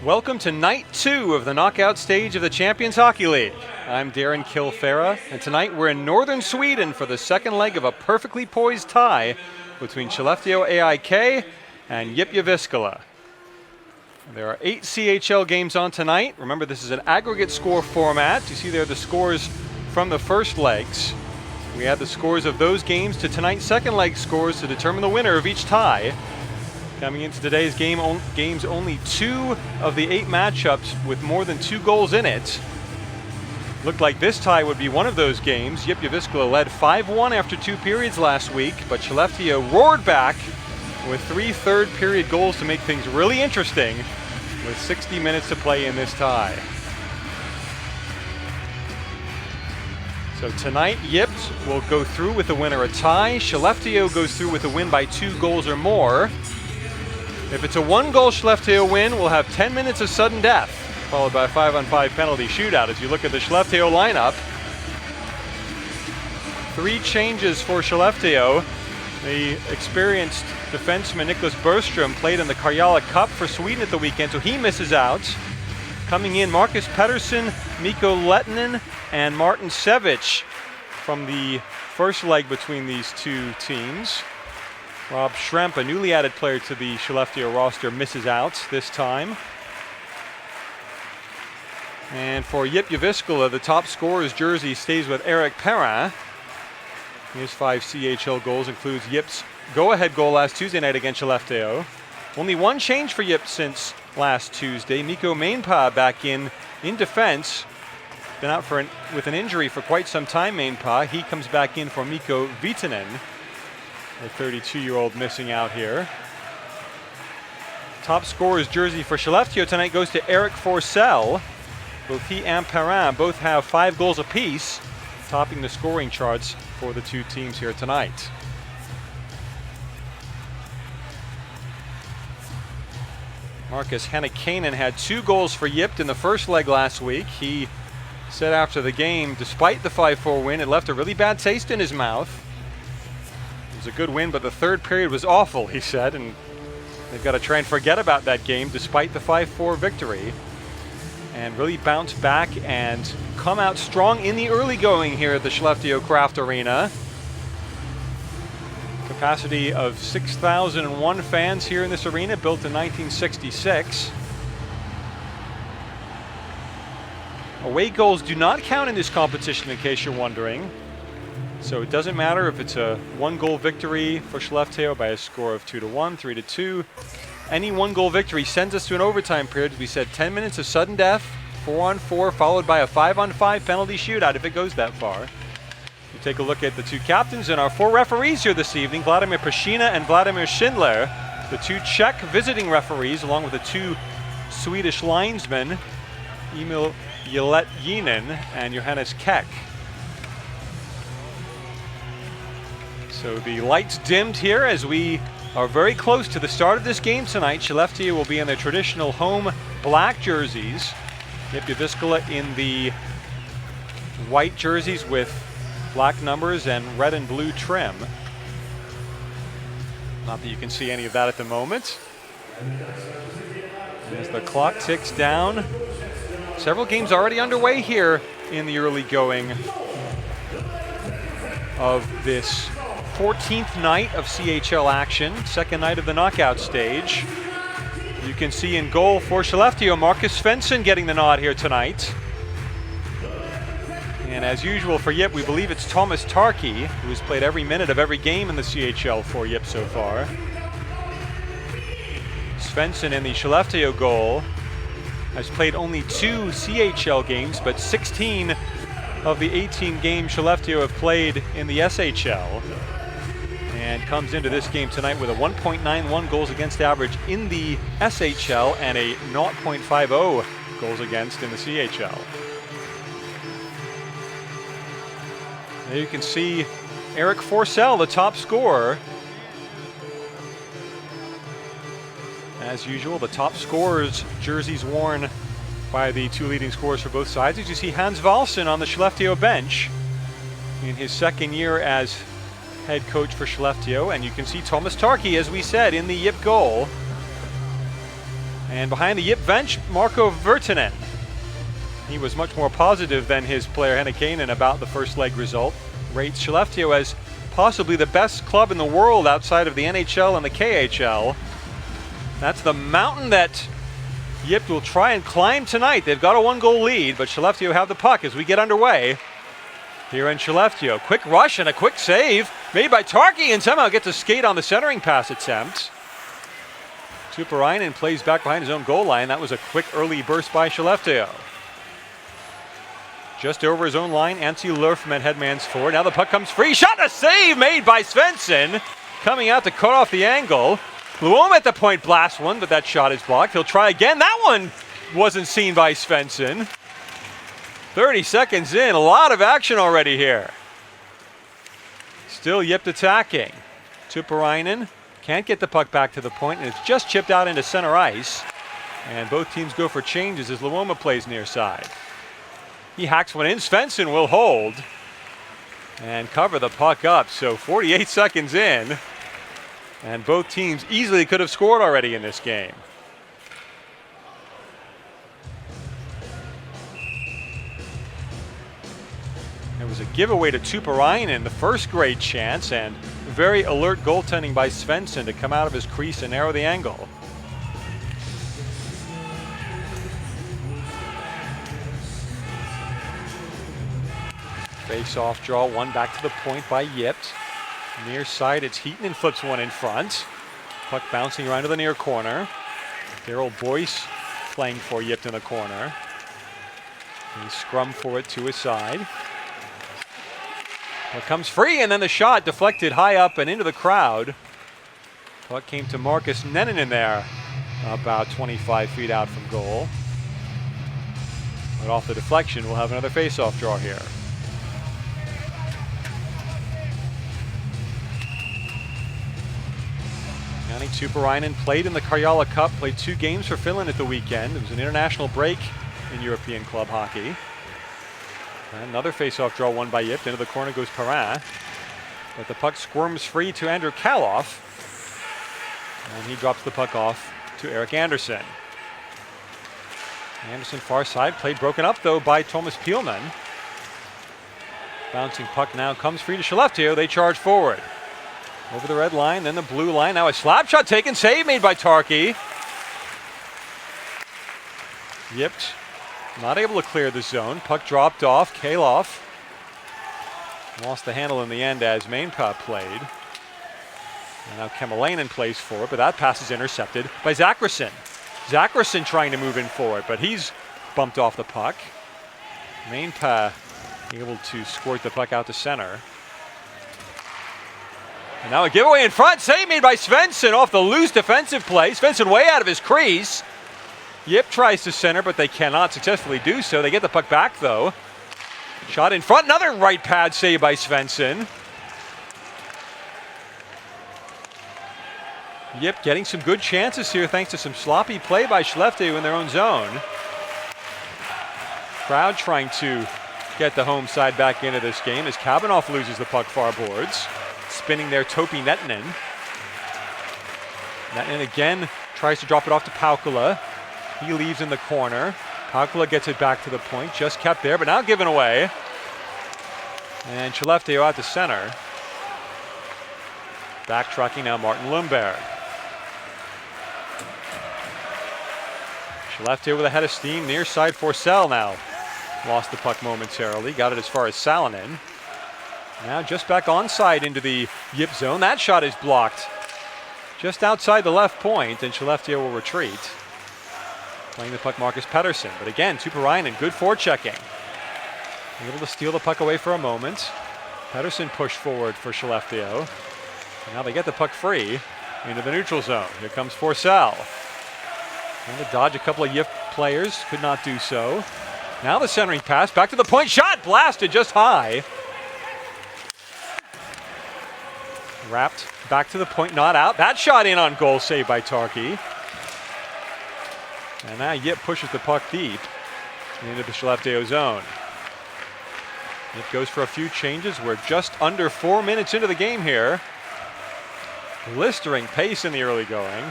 Welcome to night 2 of the knockout stage of the Champions Hockey League. I'm Darren Kilfera, and tonight we're in northern Sweden for the second leg of a perfectly poised tie between Skellefteå AIK and JYP Jyväskylä. There are 8 CHL games on tonight. Remember, this is an aggregate score format. You see there the scores from the first legs. We add the scores of those games to tonight's second leg scores to determine the winner of each tie. Coming into today's games, only 2 of the 8 matchups with more than 2 goals in it. Looked like this tie would be one of those games. JYP Jyväskylä led 5-1 after 2 periods last week, but Skellefteå roared back with 3 third-period goals to make things really interesting with 60 minutes to play in this tie. So tonight, JYP will go through with a win or a tie. Skellefteå goes through with a win by 2 goals or more. If it's a 1-goal Skellefteå win, we'll have 10 minutes of sudden death, followed by a 5-on-5 penalty shootout. As you look at the Skellefteå lineup, 3 changes for Skellefteå. The experienced defenseman Niklas Bergström played in the Karjala Cup for Sweden at the weekend, so he misses out. Coming in, Marcus Pettersson, Mikko Lehtinen, and Martin Sevic from the first leg between these 2 teams. Rob Schremp, a newly added player to the Skellefteå roster, misses out this time. And for JYP Jyväskylä, the top scorer's jersey stays with Eric Perrin. His 5 CHL goals includes JYP's go-ahead goal last Tuesday night against Skellefteå. Only 1 change for JYP since last Tuesday. Mikko Mainpää back in defense. Been out with an injury for quite some time, Mainpää. He comes back in for Mikko Viitanen. The 32-year-old missing out here. Top scorer's jersey for Skellefteå tonight goes to Eric Forsell. Both he and Perrin both have 5 goals apiece, topping the scoring charts for the 2 teams here tonight. Marcus Hannikainen had 2 goals for JYP in the first leg last week. He said after the game, despite the 5-4 win, it left a really bad taste in his mouth. It was a good win, but the third period was awful, he said, and they've got to try and forget about that game despite the 5-4 victory and really bounce back and come out strong in the early going here at the Skellefteå Kraft Arena. Capacity of 6,001 fans here in this arena, built in 1966. Away goals do not count in this competition, in case you're wondering. So it doesn't matter if it's a 1-goal victory for Skellefteå by a score of 2-1, 3-2. Any 1-goal victory sends us to an overtime period. As we said, 10 minutes of sudden death, 4-on-4, followed by a 5-on-5 penalty shootout if it goes that far. We take a look at the 2 captains and our 4 referees here this evening, Vladimir Pashina and Vladimir Schindler, the 2 Czech visiting referees, along with the 2 Swedish linesmen, Emil Jeletjinen and Johannes Keck. So the lights dimmed here as we are very close to the start of this game tonight. Skellefteå will be in their traditional home black jerseys. JYP Jyväskylä in the white jerseys with black numbers and red and blue trim. Not that you can see any of that at the moment. As the clock ticks down, several games already underway here in the early going of this 14th night of CHL action, second night of the knockout stage. You can see in goal for Skellefteå, Marcus Svensson getting the nod here tonight. And as usual for JYP, we believe it's Thomas Tarkey, who has played every minute of every game in the CHL for JYP so far. Svensson in the Skellefteå goal has played only 2 CHL games, but 16 of the 18 games Skellefteå have played in the SHL. And comes into this game tonight with a 1.91 goals against average in the SHL and a 0.50 goals against in the CHL. There you can see Eric Forsell, the top scorer. As usual, the top scorers' jerseys worn by the 2 leading scorers for both sides. As you see Hans Wallson on the Skellefteå bench in his second year as head coach for Skellefteå, and you can see Thomas Tarkey, as we said, in the JYP goal. And behind the JYP bench, Marco Virtanen. He was much more positive than his player Hennikainen about the first leg result. Rates Skellefteå as possibly the best club in the world outside of the NHL and the KHL. That's the mountain that JYP will try and climb tonight. They've got a 1-goal lead, but Skellefteå have the puck as we get underway here in Skellefteå. Quick rush and a quick save made by Tarki, and somehow gets a skate on the centering pass attempt. Tuppurainen plays back behind his own goal line. That was a quick early burst by Skellefteå. Just over his own line, Antti Lurfman headmans forward. Now the puck comes free. Shot, a save made by Svensson. Coming out to cut off the angle. Luom at the point blasts one, but that shot is blocked. He'll try again. That one wasn't seen by Svensson. 30 seconds in, a lot of action already here. Still JYP attacking. Tuppurainen can't get the puck back to the point, and it's just chipped out into center ice. And both teams go for changes as Luoma plays near side. He hacks one in. Svensson will hold and cover the puck up. So 48 seconds in, and both teams easily could have scored already in this game. It was a giveaway to Tuppurainen, the first great chance, and very alert goaltending by Svensson to come out of his crease and narrow the angle. Face-off draw, one back to the point by JYP. Near side, it's Heaton, flips one in front. Puck bouncing around to the near corner. Daryl Boyce playing for JYP in the corner. He scrum for it to his side. Puck comes free, and then the shot deflected high up and into the crowd. Puck came to Markus Nennin in there, about 25 feet out from goal. But off the deflection, we'll have another face-off draw here. Jani Tuppurainen played in the Karjala Cup, played 2 games for Finland at the weekend. It was an international break in European club hockey. And another face-off draw won by JYP. Into the corner goes Perrin. But the puck squirms free to Andrew Kaloff. And he drops the puck off to Eric Anderson. Anderson far side, played broken up though by Thomas Pielman. Bouncing puck now comes free to Skellefteå. They charge forward. Over the red line, then the blue line. Now a slap shot taken, save made by Tarki. JYP not able to clear the zone. Puck dropped off. Kaloff lost the handle in the end as Mainpa played. And now Kemalainen plays forward, but that pass is intercepted by Zachrisson. Zachrisson trying to move in forward, but he's bumped off the puck. Mainpa able to squirt the puck out to center. And now a giveaway in front, save made by Svensson off the loose defensive play. Svensson way out of his crease. JYP tries to center, but they cannot successfully do so. They get the puck back though. Shot in front, another right pad save by Svensson. JYP getting some good chances here thanks to some sloppy play by Skellefteå in their own zone. Crowd trying to get the home side back into this game as Kabanoff loses the puck far boards. Spinning there, Topi Nettinen. Nettinen again tries to drop it off to Paukula. He leaves in the corner. Paukula gets it back to the point, just kept there, but now given away. And Skellefteå out to center. Backtracking now, Martin Lundberg. Skellefteå with a head of steam, near side Forsell now. Lost the puck momentarily, got it as far as Salonen. Now just back onside into the JYP zone. That shot is blocked just outside the left point, and Skellefteå will retreat. Playing the puck, Marcus Pettersson. But again, Tuppurainen, good forechecking. Able to steal the puck away for a moment. Pettersson pushed forward for Skellefteå. And now they get the puck free into the neutral zone. Here comes Forsell. Trying to dodge a couple of JYP players, could not do so. Now the centering pass, back to the point, shot blasted just high. Wrapped back to the point, not out. That shot in on goal, saved by Tarki. And now JYP pushes the puck deep into the Skellefteå zone. JYP goes for a few changes. We're just under 4 minutes into the game here. Blistering pace in the early going.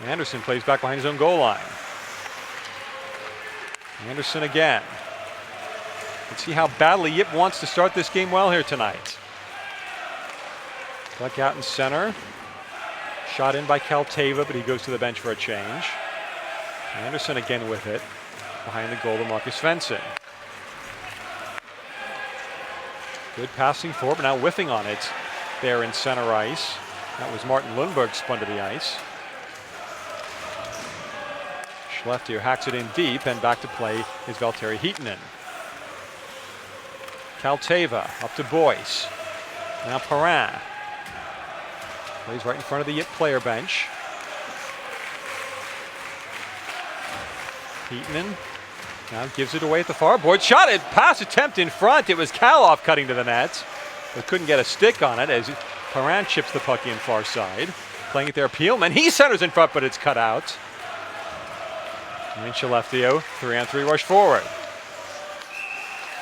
Anderson plays back behind his own goal line. Anderson again. Let's see how badly JYP wants to start this game well here tonight. Puck out in center. Shot in by Kalteva, but he goes to the bench for a change. Anderson again with it. Behind the goal to Marcus Svensson. Good passing forward, but now whiffing on it there in center ice. That was Martin Lundberg spun to the ice. Skellefteå hacks it in deep, and back to play is Valtteri Hietanen. Kalteva up to Boyce. Now Perrin. Plays right in front of the JYP player bench. Hietanen now gives it away at the far board. Shot it, pass attempt in front. It was Kaloff cutting to the net, but couldn't get a stick on it as Perrin chips the puck in far side. Playing it there, Peelman. He centers in front, but it's cut out. And Skellefteå, 3-on-3 rush forward.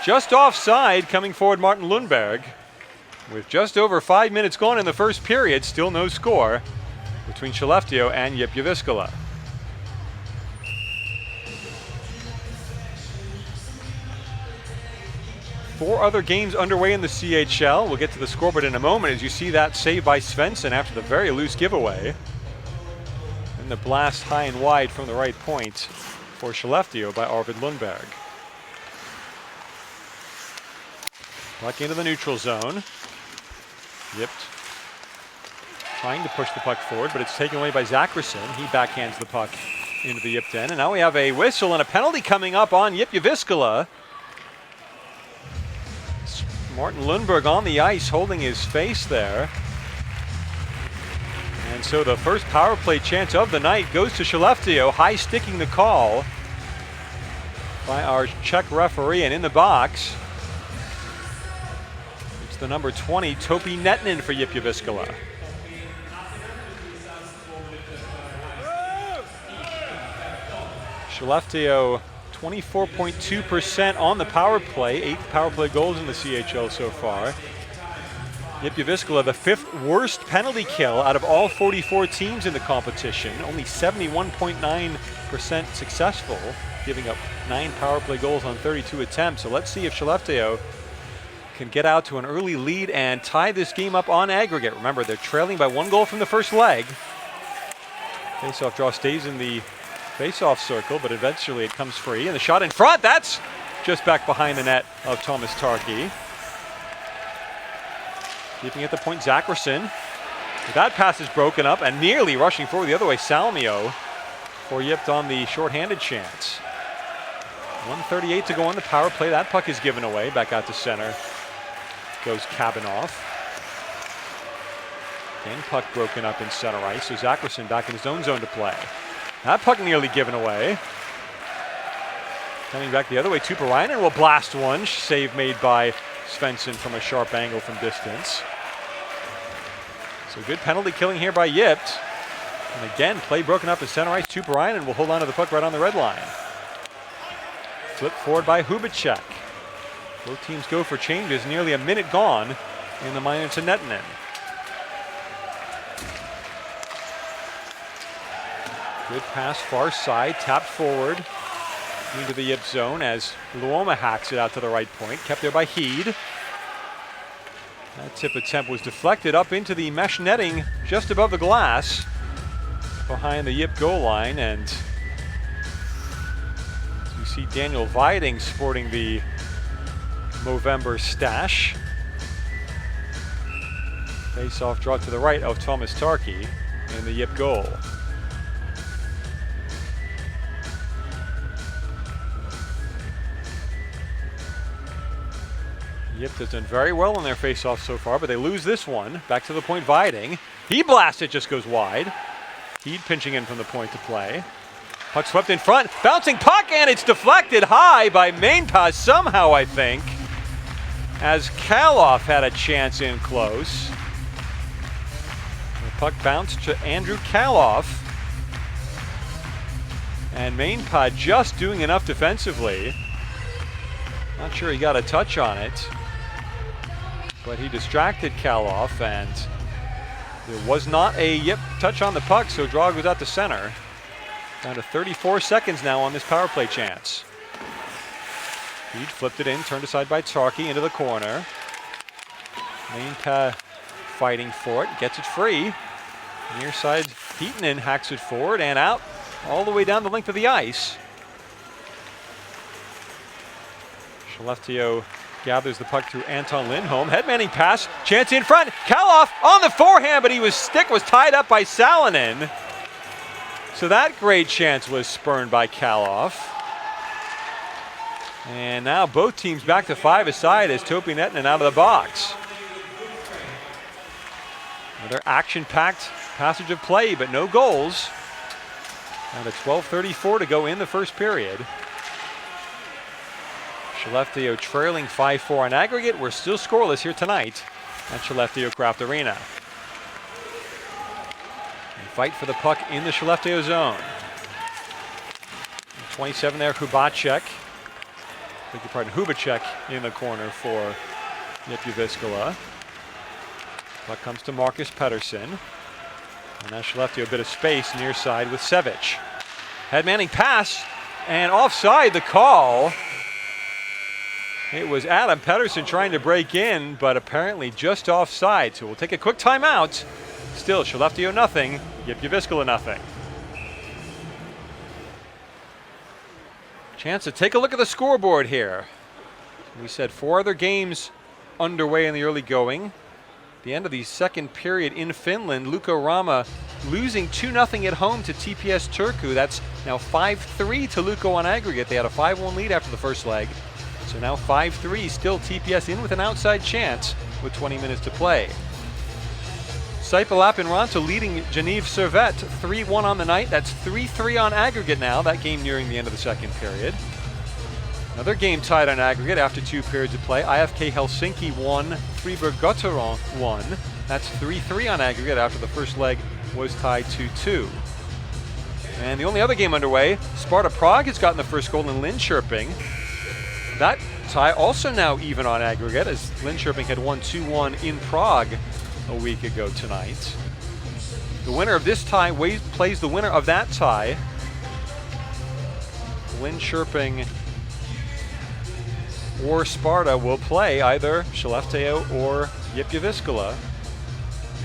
Just offside, coming forward Martin Lundberg. With just over 5 minutes gone in the first period, still no score between Skellefteå and JYP Jyväskylä. Four other games underway in the CHL. We'll get to the scoreboard in a moment as you see that save by Svensson after the very loose giveaway. And the blast high and wide from the right point for Skellefteå by Arvid Lundberg. Puck into the neutral zone. JYP trying to push the puck forward, but it's taken away by Zacherson. He backhands the puck into the JYP den. And now we have a whistle and a penalty coming up on JYP Jyväskylä. Martin Lundberg on the ice holding his face there. And so the first power play chance of the night goes to Skellefteå, high sticking the call by our Czech referee, and in the box it's the number 20, Topi Nettinen for JYP Jyväskylä. Skellefteå 24.2% on the power play, 8 power play goals in the CHL so far. JYP Jyväskylä, the 5th worst penalty kill out of all 44 teams in the competition. Only 71.9% successful, giving up 9 power play goals on 32 attempts. So let's see if Skellefteå can get out to an early lead and tie this game up on aggregate. Remember, they're trailing by 1 goal from the first leg. Face-off draw stays in the face-off circle, but eventually it comes free. And the shot in front, that's just back behind the net of Thomas Tarkki. Keeping at the point, Zacherson. That pass is broken up and nearly rushing forward the other way, Salmio for JYP on the shorthanded chance. 1:38 to go on the power play. That puck is given away. Back out to center goes Kabanoff. Again, puck broken up in center ice, so Zacherson back in his own zone to play. That puck nearly given away. Coming back the other way, Tuppurainen will blast one. Save made by Svensson from a sharp angle from distance. So good penalty killing here by JYP. And again, play broken up in center ice. Tuppurainen will hold on to the puck right on the red line. Flip forward by Hubacek. Both teams go for changes. Nearly a minute gone in the minor to Nettinen. Good pass far side, tapped forward into the JYP zone as Luoma hacks it out to the right point. Kept there by Heed. That tip attempt was deflected up into the mesh netting just above the glass behind the JYP goal line, and you see Daniel Viding sporting the Movember stash. Face-off draw to the right of Thomas Tarkki in the JYP goal. JYP has done very well in their face-off so far, but they lose this one. Back to the point, Viding. He blasts it, just goes wide. Heed pinching in from the point to play. Puck swept in front, bouncing puck, and it's deflected high by Mainpas somehow, I think, as Kaloff had a chance in close. The puck bounced to Andrew Kaloff, and Mainpas just doing enough defensively. Not sure he got a touch on it, but he distracted Kaloff, and There was not a JYP touch on the puck, so draw goes out to center. Down to 34 seconds now on this power play chance. He flipped it in, turned aside by Tarki into the corner. Mainpa fighting for it, gets it free. Near side, Heatonen hacks it forward and out all the way down the length of the ice. Skellefteå gathers the puck through Anton Lindholm. Headmanning pass, chance in front. Kaloff on the forehand, but his stick was tied up by Salonen. So that great chance was spurned by Kaloff. And now both teams back to 5 aside as Topi Nettinen out of the box. Another action-packed passage of play, but no goals. Down to 12:34 to go in the first period. Skellefteå trailing 5-4 on aggregate. We're still scoreless here tonight at Skellefteå Craft Arena. And fight for the puck in the Skellefteå zone. 27 there, Hubacek. Beg your pardon, Hubacek in the corner for JYP Jyväskylä. Puck comes to Marcus Pettersson. And now Skellefteå a bit of space near side with Sevic. Headmanning pass and offside the call. It was Adam Pettersson trying to break in, but apparently just offside. So we'll take a quick timeout. Still Skellefteå nothing, JYP Jyväskylä nothing. Chance to take a look at the scoreboard here. We said 4 other games underway in the early going. The end of the second period in Finland, Lukko Rama losing 2-0 at home to TPS Turku. That's now 5-3 to Lukko on aggregate. They had a 5-1 lead after the first leg. So now 5-3, still TPS in with an outside chance with 20 minutes to play. Saipa Lapinranto leading Genève Servette 3-1 on the night. That's 3-3 on aggregate now, that game nearing the end of the second period. Another game tied on aggregate after 2 periods of play. IFK Helsinki 1, Fribourg Gotteron 1. That's 3-3 on aggregate after the first leg was tied 2-2. And the only other game underway, Sparta Prague has gotten the first goal in Linköping. That tie also now even on aggregate as Linköping had won 2-1 in Prague a week ago tonight. The winner of this tie plays the winner of that tie. Linköping or Sparta will play either Skellefteå or JYP Jyväskylä.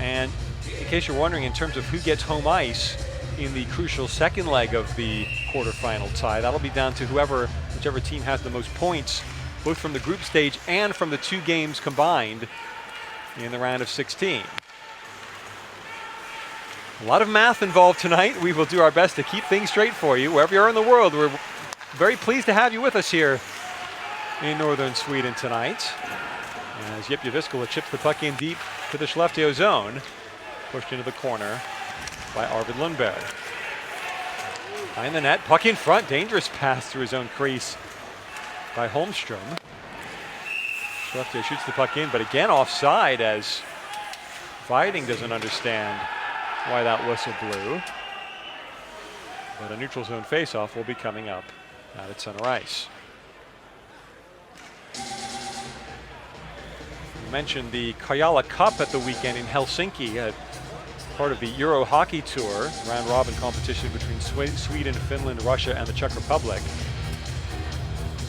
And in case you're wondering, in terms of who gets home ice in the crucial second leg of the quarterfinal tie, that'll be down to whichever team has the most points, both from the group stage and from the 2 games combined in the round of 16. A lot of math involved tonight. We will do our best to keep things straight for you. Wherever you are in the world, we're very pleased to have you with us here in northern Sweden tonight. As JYP Jyväskylä chips the puck in deep to the Skellefteå zone. Pushed into the corner by Arvid Lundberg. Behind the net, puck in front, dangerous pass through his own crease by Holmström. Skellefteå shoots the puck in, but again offside as Viding doesn't understand why that whistle blew. But a neutral zone faceoff will be coming up out at center ice. We mentioned the Kajala Cup at the weekend in Helsinki, part of the Euro Hockey Tour, round-robin competition between Sweden, Finland, Russia, and the Czech Republic.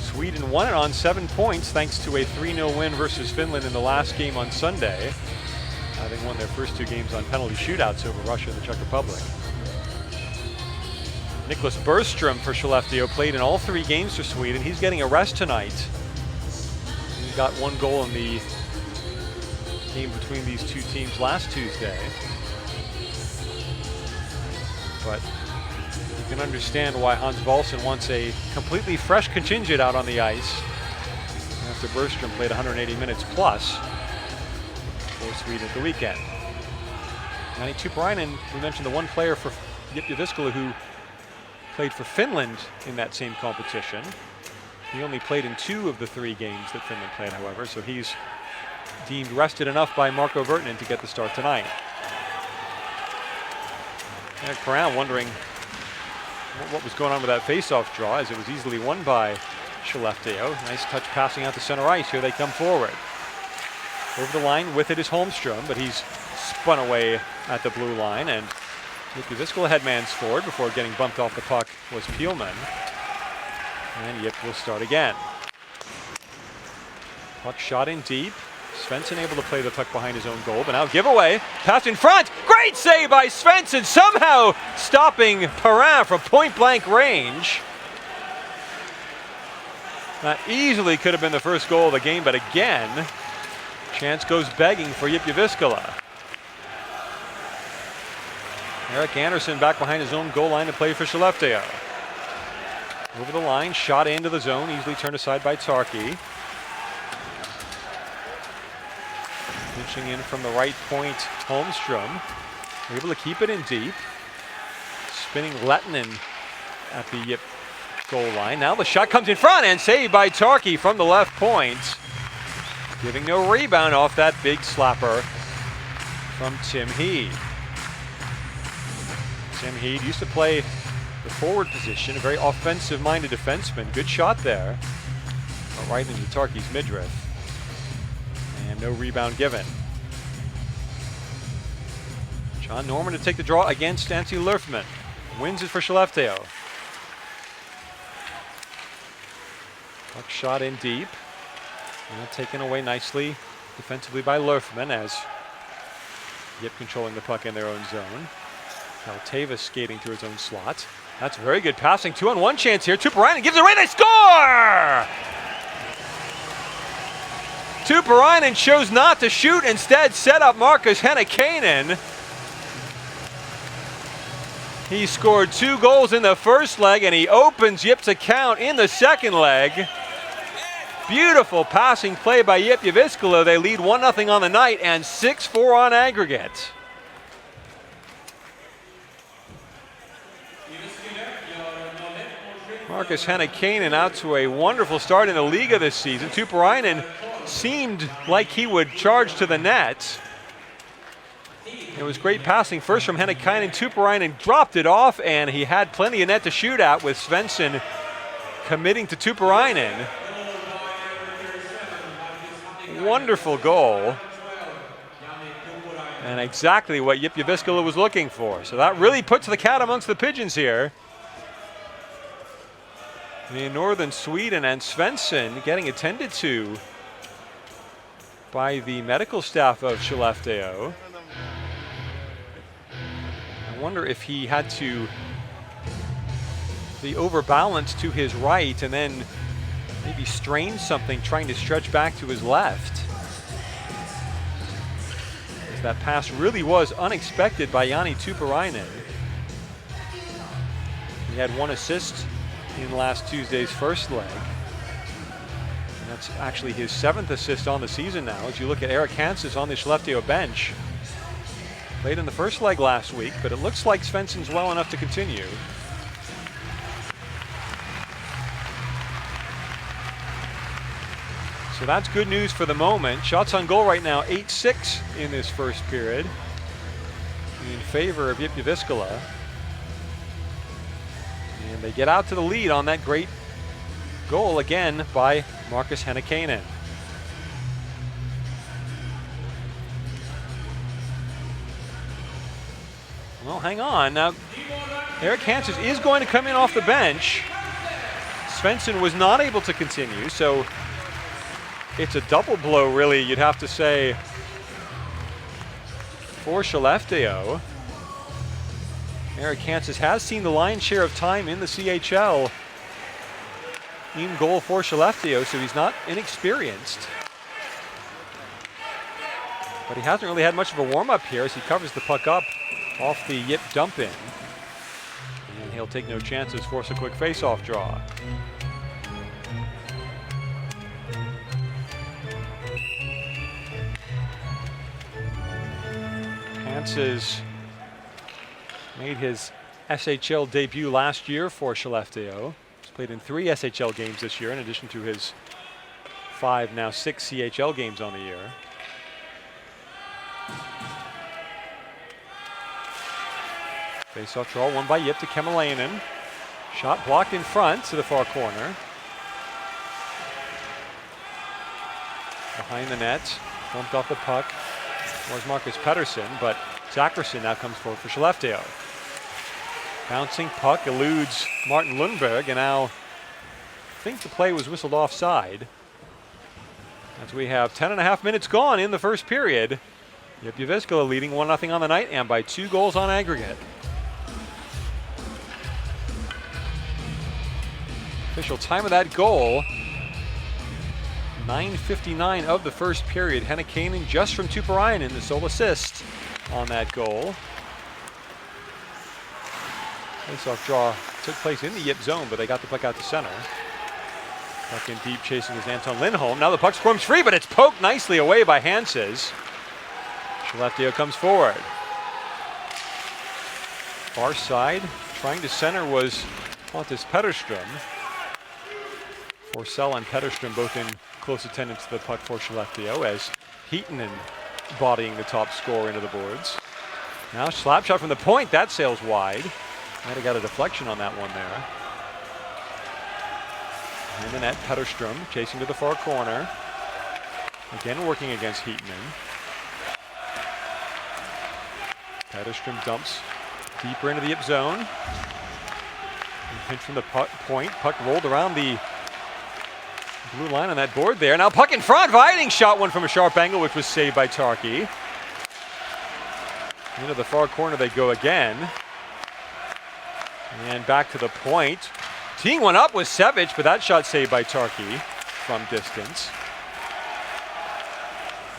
Sweden won it on 7 points thanks to a 3-0 win versus Finland in the last game on Sunday, having won their first 2 games on penalty shootouts over Russia and the Czech Republic. Niklas Bergström for Skellefteå played in all 3 games for Sweden. He's getting a rest tonight. He got 1 goal in the game between these 2 teams last Tuesday. But you can understand why Hans Wallson wants a completely fresh contingent out on the ice after Bergström played 180 minutes plus for Sweden at the weekend. Jani Tuppurainen, we mentioned the one player for JYP Jyväskylä who played for Finland in that same competition. He only played in 2 of the 3 games that Finland played, however, so he's deemed rested enough by Marco Virtanen to get the start tonight. And Corral wondering what was going on with that face-off draw, as it was easily won by Skellefteå. Nice touch passing out to center ice. Here they come forward. Over the line with it is Holmström, but he's spun away at the blue line, and JYP Jyväskylä headmans forward before getting bumped off the puck was Pielman. And JYP will start again. Puck shot in deep. Svensson able to play the puck behind his own goal, but now giveaway. Pass in front. Great save by Svensson, somehow stopping Perrin from point-blank range. That easily could have been the first goal of the game, but again, chance goes begging for JYP Jyväskylä. Eric Anderson back behind his own goal line to play for Skellefteå. Over the line, shot into the zone, easily turned aside by Tarki. Pitching in from the right point, Holmstrom. Able to keep it in deep. Spinning Lettinen at the JYP goal line. Now the shot comes in front and saved by Tarki from the left point. Giving no rebound off that big slapper from Tim Heed. Tim Heed used to play the forward position, a very offensive-minded defenseman. Good shot there, but right into Tarki's midriff. And no rebound given. John Norman to take the draw against Antti Lerfman. Wins it for Skellefteå. Puck shot in deep. And taken away nicely defensively by Lerfman as JYP controlling the puck in their own zone. Now Tavis skating through his own slot. That's very good passing. 2-on-1 chance here. Tuppurainen gives it away. They score! Tuppurainen chose not to shoot, instead set up Markus Hennikainen. He scored 2 goals in the first leg, and he opens JYP's account in the second leg. Beautiful passing play by JYP Jyväskylä. They lead 1-0 on the night and 6-4 on aggregate. Markus Hennikainen out to a wonderful start in the Liga this season. Tuppurainen seemed like he would charge to the net. It was great passing first from Hennikainen. Tuppurainen dropped it off, and he had plenty of net to shoot at with Svensson committing to Tuppurainen. Wonderful goal. And exactly what JYP Jyväskylä was looking for. So that really puts the cat amongst the pigeons here. In northern Sweden, and Svensson getting attended to by the medical staff of Skellefteå. I wonder if he had to be overbalanced to his right and then maybe strain something trying to stretch back to his left. That pass really was unexpected by Jani Tuppurainen. He had 1 assist in last Tuesday's first leg. And that's actually his 7th assist on the season now. As you look at Erik Hanses on the Skellefteå bench. Played in the first leg last week, but it looks like Svensson's well enough to continue. So that's good news for the moment. Shots on goal right now, 8-6 in this first period in favor of JYP Jyväskylä. And they get out to the lead on that great goal again by Markus Hennikainen. Well, hang on. Now, Erik Hanses is going to come in off the bench. Svensson was not able to continue, so it's a double blow, really, you'd have to say, for Skellefteå. Erik Hanses has seen the lion's share of time in the CHL in goal for Skellefteå, so he's not inexperienced. But he hasn't really had much of a warm-up here as he covers the puck up off the JYP dump-in. And he'll take no chances, force a quick face-off draw. Hanses made his SHL debut last year for Skellefteå. He's played in 3 SHL games this year in addition to his 5, now 6 CHL games on the year. Face-off draw won by JYP to Kemalainen. Shot blocked in front to the far corner. Behind the net, bumped off the puck was Marcus Pettersson, but Zackerson now comes forward for Skellefteå. Bouncing puck eludes Martin Lundberg, and now I think the play was whistled offside. As we have 10.5 minutes gone in the first period. JYP Jyväskylä leading 1-0 on the night and by 2 goals on aggregate. Official time of that goal, 9:59 of the first period. Hennekainen just from Tuparainen, the sole assist on that goal. Face-off draw took place in the JYP zone, but they got the puck out to center. Puck in deep, chasing is Anton Lindholm. Now the puck squirms free, but it's poked nicely away by Hanses. Skellefteå comes forward. Far side, trying to center was Pontus Petterström. Forsell and Petterström both in close attendance to the puck for Skellefteå, as Heaton bodying the top scorer into the boards. Now slap shot from the point, that sails wide. Might have got a deflection on that one there. And the net, Petterström chasing to the far corner. Again working against Heaton. Petterström dumps deeper into the JYP zone. And pinch from the point, puck rolled around the blue line on that board there. Now puck in front, Viding shot one from a sharp angle, which was saved by Tarkki. Into the far corner they go again. And back to the point. Teeing one up was Sevic, but that shot saved by Tarkki from distance.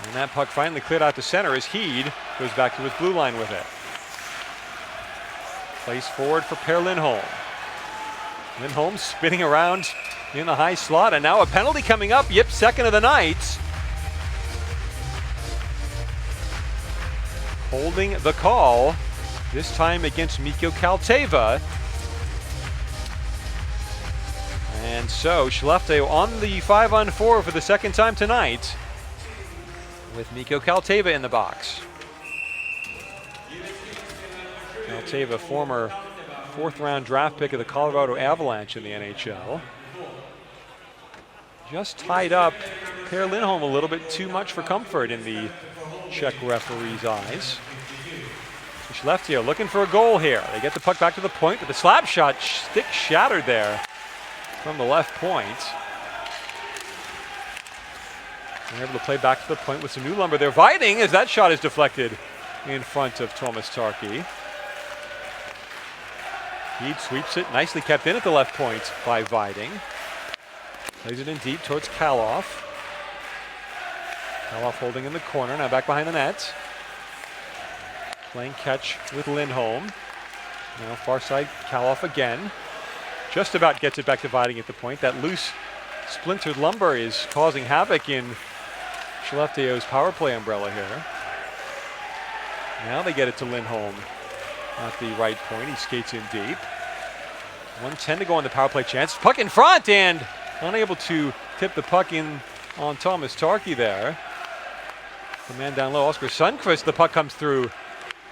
And that puck finally cleared out to center as Heed goes back to his blue line with it. Place forward for Per Lindholm. Lindholm spinning around in the high slot, and now a penalty coming up. JYP second of the night. Holding the call, this time against Mikko Kalteva. And so Skellefteå on the 5-on-4 for the second time tonight, with Mikko Kalteva in the box. Kalteva, former 4th-round draft pick of the Colorado Avalanche in the NHL. Just tied up Per Lindholm a little bit too much for comfort in the Czech referee's eyes. Skellefteå looking for a goal here. They get the puck back to the point, but the slap shot stick shattered there from the left point. They're able to play back to the point with some new lumber there. Viding, as that shot is deflected in front of Thomas Tarkki. Heed sweeps it, nicely kept in at the left point by Viding. Plays it in deep towards Kaloff. Kaloff holding in the corner, now back behind the net. Playing catch with Lindholm. Now far side, Kaloff again. Just about gets it back to Viding at the point. That loose splintered lumber is causing havoc in Skellefteå's power play umbrella here. Now they get it to Lindholm at the right point. He skates in deep. 1:10 to go on the power play chance. Puck in front and unable to tip the puck in on Thomas Tarkki there. The man down low, Oscar Sundqvist, the puck comes through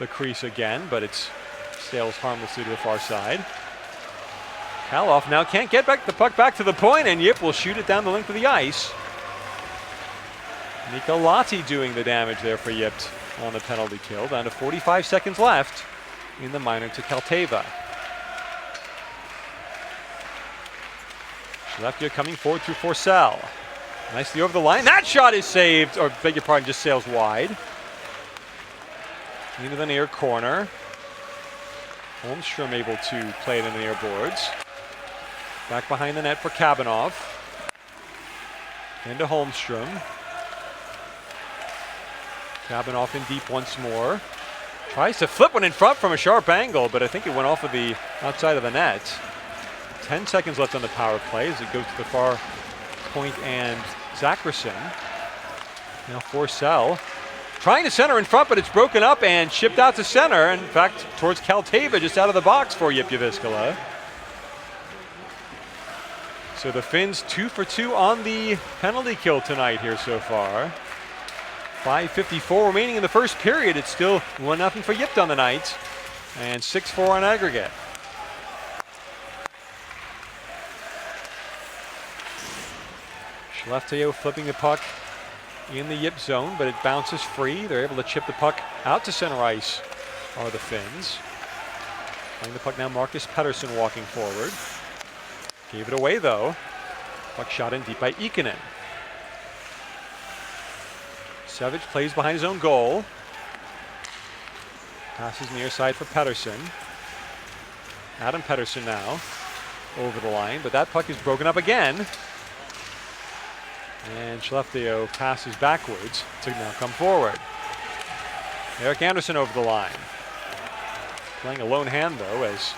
the crease again, but it sails harmlessly to the far side. Kaloff now can't get back the puck back to the point, and JYP will shoot it down the length of the ice. Mika Lahti doing the damage there for JYP on the penalty kill. Down to 45 seconds left in the minor to Kalteva. Skellefteå coming forward through Forsell. Nicely over the line. That shot is saved, or beg your pardon, just sails wide. Into the near corner. Holmstrom able to play it in the near boards. Back behind the net for Kabanoff. Into Holmstrom. Kabanoff in deep once more. Tries to flip one in front from a sharp angle, but I think it went off of the outside of the net. 10 seconds left on the power play as it goes to the far point and Zackerson. Now Forsell trying to center in front, but it's broken up and shipped out to center. In fact, towards Kalteva, just out of the box for JYP Jyväskylä. So the Finns 2 for 2 on the penalty kill tonight here so far. 5:54 remaining in the first period. It's still 1-0 for JYP on the night, and 6-4 on aggregate. Skellefteå flipping the puck in the JYP zone, but it bounces free. They're able to chip the puck out to center ice are the Finns. Playing the puck now, Marcus Pettersson walking forward. Gave it away though. Puck shot in deep by Ikonen. Savage plays behind his own goal. Passes near side for Pettersson. Adam Pettersson now over the line, but that puck is broken up again. And Skellefteå passes backwards to now come forward. Eric Anderson over the line. Playing a lone hand though as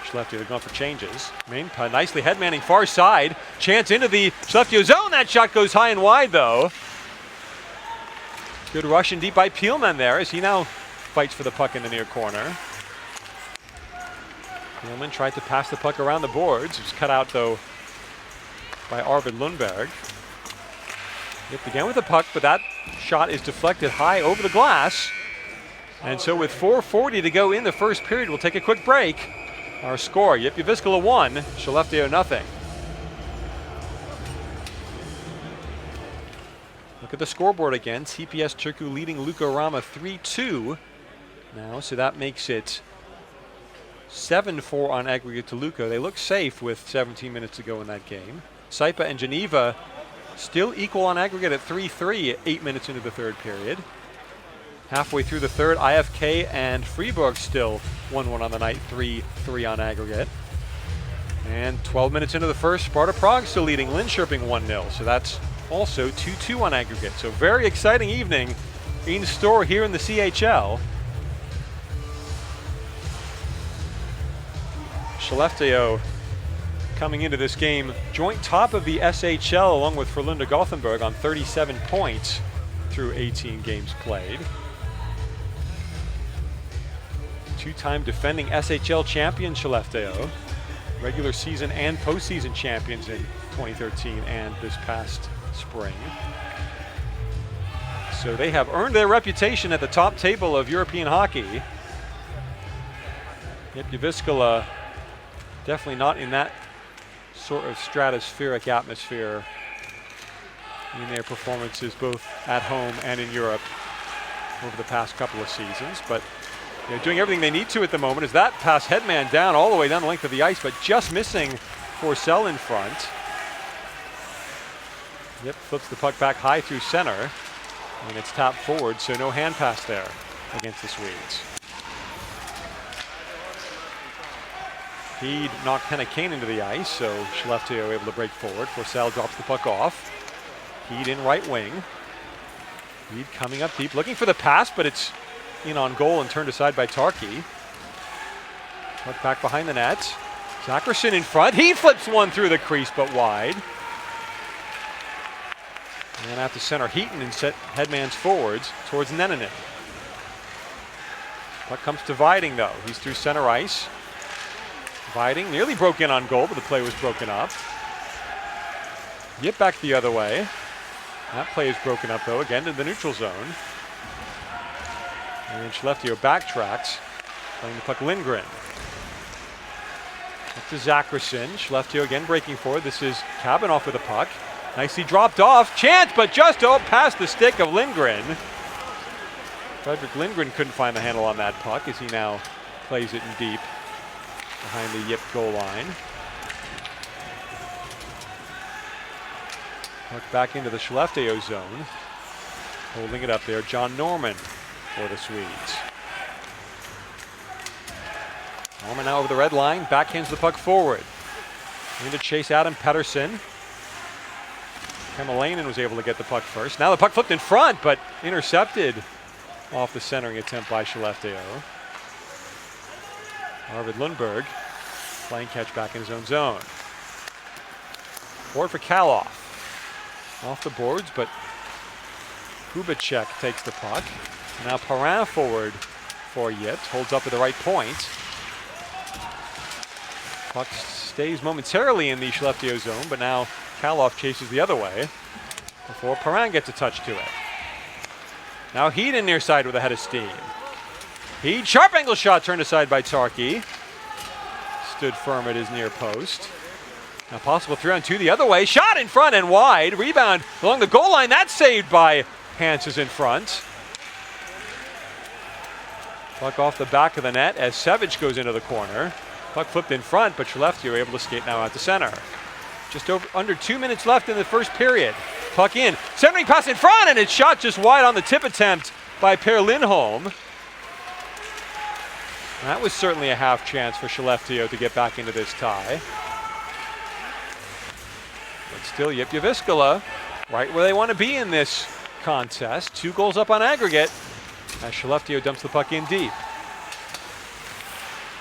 Skellefteå going for changes. Nicely headmanning far side. Chance into the Skellefteå zone. That shot goes high and wide though. Good rush in deep by Peelman there as he now fights for the puck in the near corner. Peelman tried to pass the puck around the boards. It was cut out though by Arvid Lundberg. JYP again with the puck, but that shot is deflected high over the glass. And so with 4:40 to go in the first period, we'll take a quick break. Our score, JYP Jyväskylä 1, Skellefteå 0. Look at the scoreboard again. TPS Turku leading Luka Rama 3-2 now, so that makes it 7-4 on aggregate to Luka. They look safe with 17 minutes to go in that game. Saipa and Geneva still equal on aggregate at 3-3 8 minutes into the third period. Halfway through the third, IFK and Fribourg still 1-1 on the night, 3-3 on aggregate. And 12 minutes into the first, Sparta Prague still leading Linköping 1-0. So that's also 2-2 on aggregate. So very exciting evening in store here in the CHL. Skellefteå coming into this game joint top of the SHL along with Frölunda Gothenburg on 37 points through 18 games played. Two-time defending SHL champion Skellefteå, regular season and postseason champions in 2013 and this past spring. So they have earned their reputation at the top table of European hockey. JYP Jyväskylä definitely not in that sort of stratospheric atmosphere in their performances both at home and in Europe over the past couple of seasons, but they're doing everything they need to at the moment. As that pass headman down all the way down the length of the ice, but just missing Forsell in front. JYP flips the puck back high through center, and it's tapped forward, so no hand pass there against the Swedes. Heed knocked Henrik Kane into the ice, so Skellefteå able to break forward. Forsell drops the puck off. Heed in right wing. Heed coming up deep, looking for the pass, but it's in on goal and turned aside by Tarki. Puck back behind the net. Zackerson in front. He flips one through the crease, but wide. And out to center, Heaton and set headmans forwards towards Neninen. Puck comes to Viding though. He's through center ice. Viding nearly broke in on goal, but the play was broken up. JYP back the other way. That play is broken up though, again to the neutral zone. And Skellefteå backtracks, playing the puck Lindgren. Up to Zackerson. Skellefteå again breaking forward. This is Kabanoff with the puck. Nicely dropped off. Chance, but just past the stick of Lindgren. Fredrik Lindgren couldn't find the handle on that puck as he now plays it in deep behind the JYP goal line. Puck back into the Skellefteå zone. Holding it up there, John Norman for the Swedes. Norman now over the red line, backhands the puck forward. In to chase Adam Pettersson. Kemalainen was able to get the puck first. Now the puck flipped in front, but intercepted off the centering attempt by Skellefteå. Arvid Lundberg playing catch back in his own zone. Forward for Kaloff. Off the boards, but Kubicek takes the puck. Now Perrin forward for JYP, holds up at the right point. Puck stays momentarily in the Skellefteå zone, but now Kaloff chases the other way before Perrin gets a touch to it. Now Heed in near side with a head of steam. Heed, sharp angle shot turned aside by Tarki. Stood firm at his near post. A possible 3-on-2 the other way. Shot in front and wide. Rebound along the goal line. That's saved by Hanses in front. Puck off the back of the net as Savage goes into the corner. Puck flipped in front, but Skellefteå are able to skate now out to center. Just under 2 minutes left in the first period. Puck in. Centering pass in front, and it's shot just wide on the tip attempt by Per Lindholm. That was certainly a half chance for Skellefteå to get back into this tie. But still, JYP Jyväskylä right where they want to be in this contest. 2 goals up on aggregate as Skellefteå dumps the puck in deep.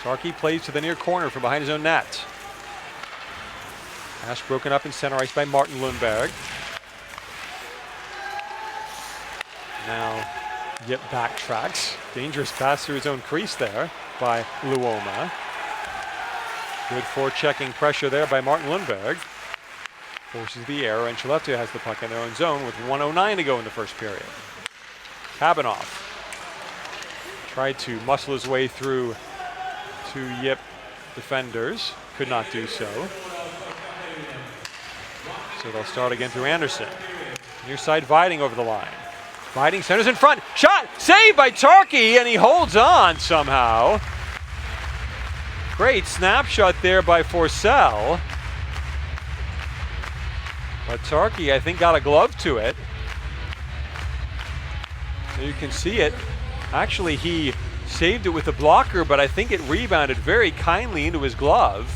Tarki plays to the near corner from behind his own net. Pass broken up in center ice by Martin Lundberg. Now JYP backtracks. Dangerous pass through his own crease there by Luoma. Good forechecking pressure there by Martin Lundberg. Forces the error, and Skellefteå has the puck in their own zone with 1:09 to go in the first period. Kabanoff tried to muscle his way through 2 JYP defenders. Could not do so. So they'll start again through Anderson. Near side Viding over the line. Viding centers in front. Shot! Saved by Tarki, and he holds on somehow. Great snapshot there by Forsell. But Tarki, I think, got a glove to it. So you can see it. Actually, he saved it with a blocker, but I think it rebounded very kindly into his glove.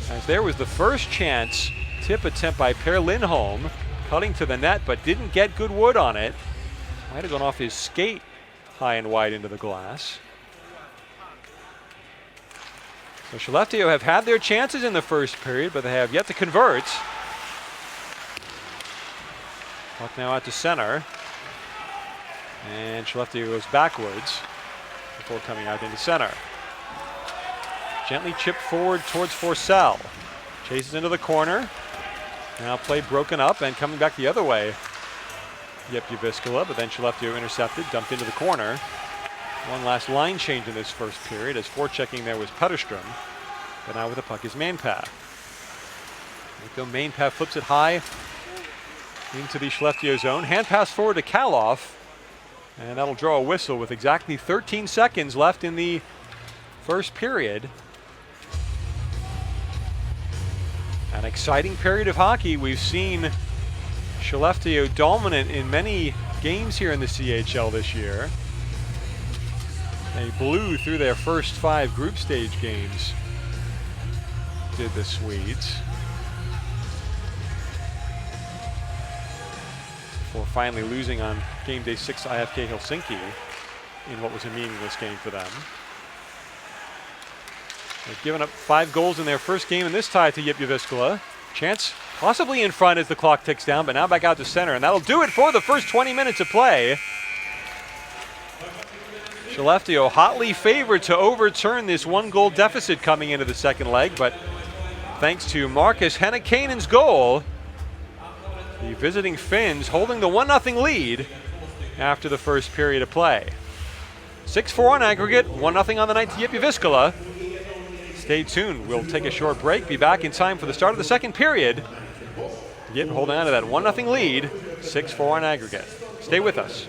As there was the first chance tip attempt by Per Lindholm, cutting to the net, but didn't get good wood on it. Might have gone off his skate high and wide into the glass. So Skellefteå have had their chances in the first period, but they have yet to convert. Puck now out to center. And Skellefteå goes backwards before coming out into center. Gently chipped forward towards Forsell. Chases into the corner. Now play broken up and coming back the other way. JYP Jyväskylä, but then Skellefteå intercepted, dumped into the corner. One last line change in this first period as forechecking there was Petterström. But now with the puck is Mainpää. Mainpää flips it high into the Skellefteå zone. Hand pass forward to Kaloff. And that'll draw a whistle with exactly 13 seconds left in the first period. An exciting period of hockey. We've seen Skellefteå dominant in many games here in the CHL this year. They blew through their first 5 group stage games, did the Swedes. Before finally losing on game day 6 IFK Helsinki in what was a meaningless game for them. They've given up 5 goals in their first game in this tie to JYP Jyväskylä. Chance possibly in front as the clock ticks down, but now back out to center, and that'll do it for the first 20 minutes of play. Skellefteå hotly favored to overturn this 1-goal deficit coming into the second leg, but thanks to Marcus Hennikainen's goal, the visiting Finns holding the 1-0 lead after the first period of play. 6-4 on aggregate, 1-0 on the night to JYP Jyväskylä. Stay tuned. We'll take a short break, be back in time for the start of the second period. JYP holding on to that 1-0 lead, 6-4 on aggregate. Stay with us.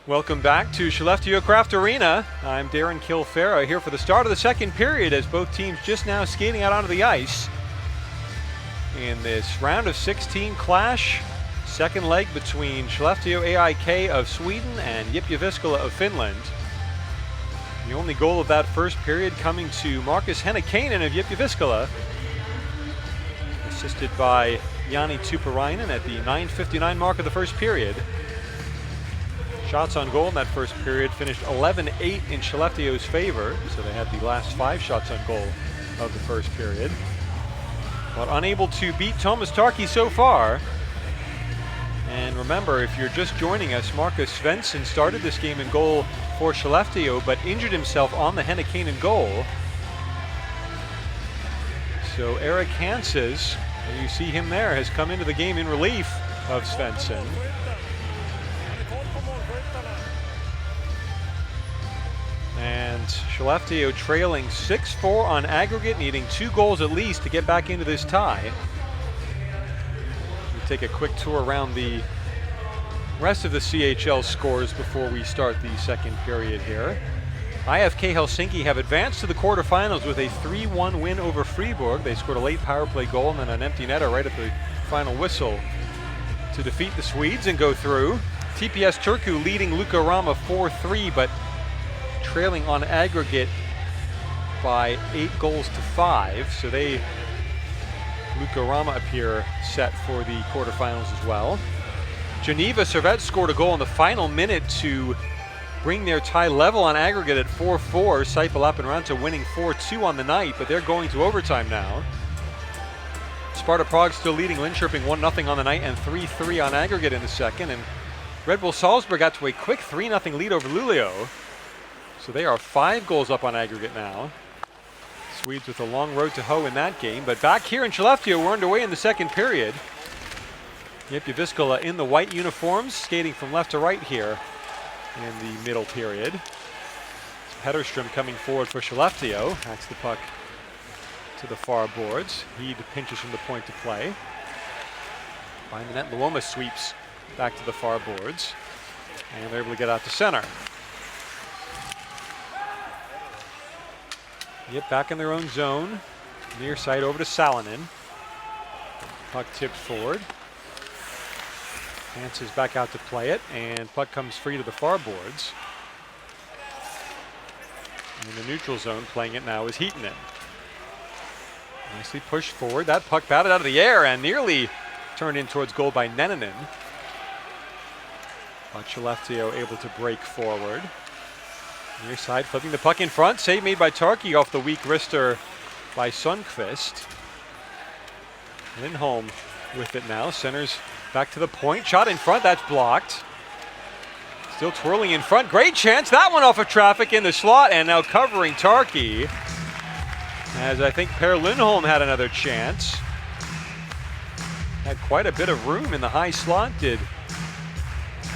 Welcome back to Skellefteå Craft Arena. I'm Darren Kilfera here for the start of the second period as both teams just now skating out onto the ice in this round of 16 clash. Second leg between Skellefteå AIK of Sweden and JYP Jyväskylä of Finland. The only goal of that first period coming to Markus Hennikainen of JYP Jyväskylä, assisted by Jani Tuparainen at the 9:59 mark of the first period. Shots on goal in that first period finished 11-8 in Skellefteå's favor, so they had the last 5 shots on goal of the first period. But unable to beat Thomas Tarkki so far. And remember, if you're just joining us, Marcus Svensson started this game in goal for Skellefteå, but injured himself on the Hennikainen goal. So Eric Hanses, you see him there, has come into the game in relief of Svensson. And Skellefteå trailing 6-4 on aggregate, needing 2 goals at least to get back into this tie. We'll take a quick tour around the rest of the CHL scores before we start the second period here. IFK Helsinki have advanced to the quarterfinals with a 3-1 win over Fribourg. They scored a late power play goal and then an empty netter right at the final whistle to defeat the Swedes and go through. TPS Turku leading Luka Rama 4-3, but trailing on aggregate by 8-5, so Luka Rama appear set for the quarterfinals as well. Geneva Servette scored a goal in the final minute to bring their tie level on aggregate at 4-4. Saipa Lappeenranta winning 4-2 on the night, but they're going to overtime now. Sparta Prague still leading Linköping 1-0 on the night and 3-3 on aggregate in the second, and Red Bull Salzburg got to a quick 3-0 lead over Luleå. So they are 5 goals up on aggregate now. Swedes with a long road to hoe in that game. But back here in Skellefteå, we're underway in the second period. JYP Jyväskylä in the white uniforms, skating from left to right here in the middle period. Petterström coming forward for Skellefteå. Hacks the puck to the far boards. He pinches from the point to play. Behind the net, Luoma sweeps back to the far boards. And they're able to get out to center. Yep, back in their own zone. Near side over to Salonen. Puck tipped forward. Hanses back out to play it, and puck comes free to the far boards. In the neutral zone, playing it now is Heatonen. Nicely pushed forward. That puck batted out of the air and nearly turned in towards goal by Neninen. But Skellefteå able to break forward. Near side, flipping the puck in front. Save made by Tarkki off the weak wrister by Sundqvist. Lindholm with it now. Centers back to the point. Shot in front. That's blocked. Still twirling in front. Great chance. That one off of traffic in the slot. And now covering Tarkki. As I think Per Lindholm had another chance. Had quite a bit of room in the high slot, did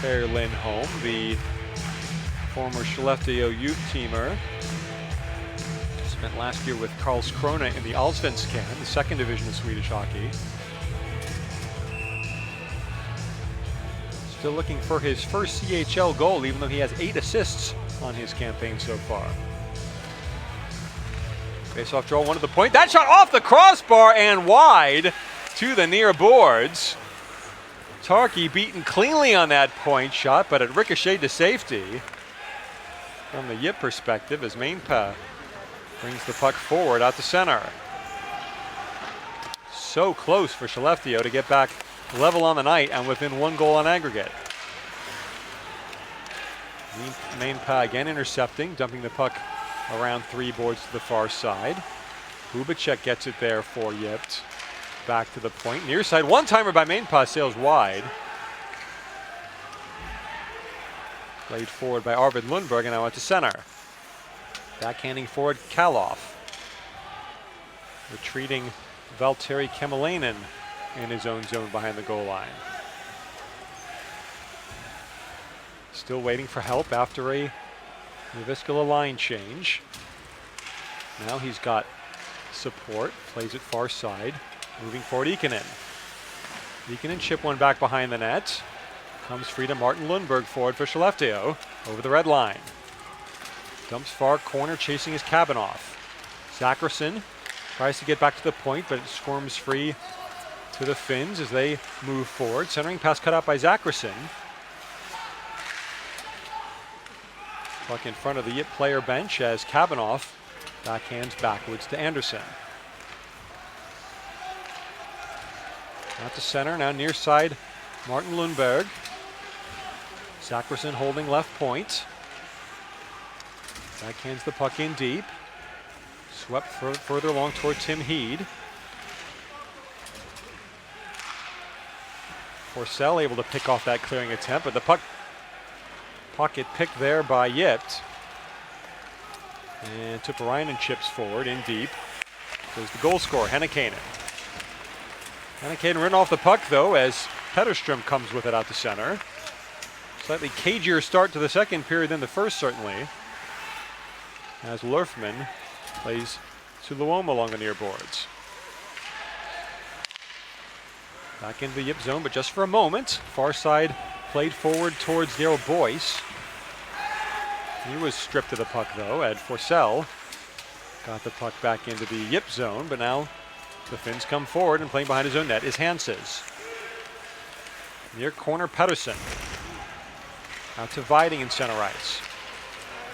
Per Lindholm, the former Skellefteå youth teamer. Spent last year with Karlskrona in the Allsvenskan, the second division of Swedish hockey. Still looking for his first CHL goal, even though he has 8 assists on his campaign so far. Face-off draw, one to the point. That shot off the crossbar and wide to the near boards. Tarkki beaten cleanly on that point shot, but it ricocheted to safety. From the JYP perspective, as Mainpa brings the puck forward out to center. So close for Skellefteå to get back level on the night and within 1 goal on aggregate. Mainpa again intercepting, dumping the puck around 3 boards to the far side. Bubacek gets it there for JYP. Back to the point, near side, one-timer by Mainpa, sails wide. Played forward by Arvid Lundberg and now out to center. Backhanding forward Kaloff. Retreating Valtteri Kemalainen in his own zone behind the goal line. Still waiting for help after a Jyväskylä line change. Now he's got support, plays it far side. Moving forward, Ikonen. Ikonen chip one back behind the net. Comes free to Martin Lundberg forward for Skellefteå over the red line. Dumps far corner, chasing his Kabanoff. Zackerson tries to get back to the point, but it squirms free to the Finns as they move forward. Centering pass cut out by Zackerson. Puck in front of the JYP player bench as Kabanoff backhands backwards to Anderson. Out to center, now near side, Martin Lundberg. Zackerson holding left point. Backhands the puck in deep. Swept further along toward Tim Heed. Forsell able to pick off that clearing attempt, but the pocket picked there by JYP. And Tuppurainen chips forward in deep. There's the goal scorer, Hennikainen. Hennikainen ran off the puck though as Petterström comes with it out to center. Slightly cagier start to the second period than the first, certainly, as Lurfman plays Suluoma along the near boards. Back into the JYP zone, but just for a moment. Far side played forward towards Daryl Boyce. He was stripped of the puck though, Ed Forsell got the puck back into the JYP zone, but now the Finns come forward, and playing behind his own net is Hanses. Near corner, Pettersson. Out to Viding in center ice.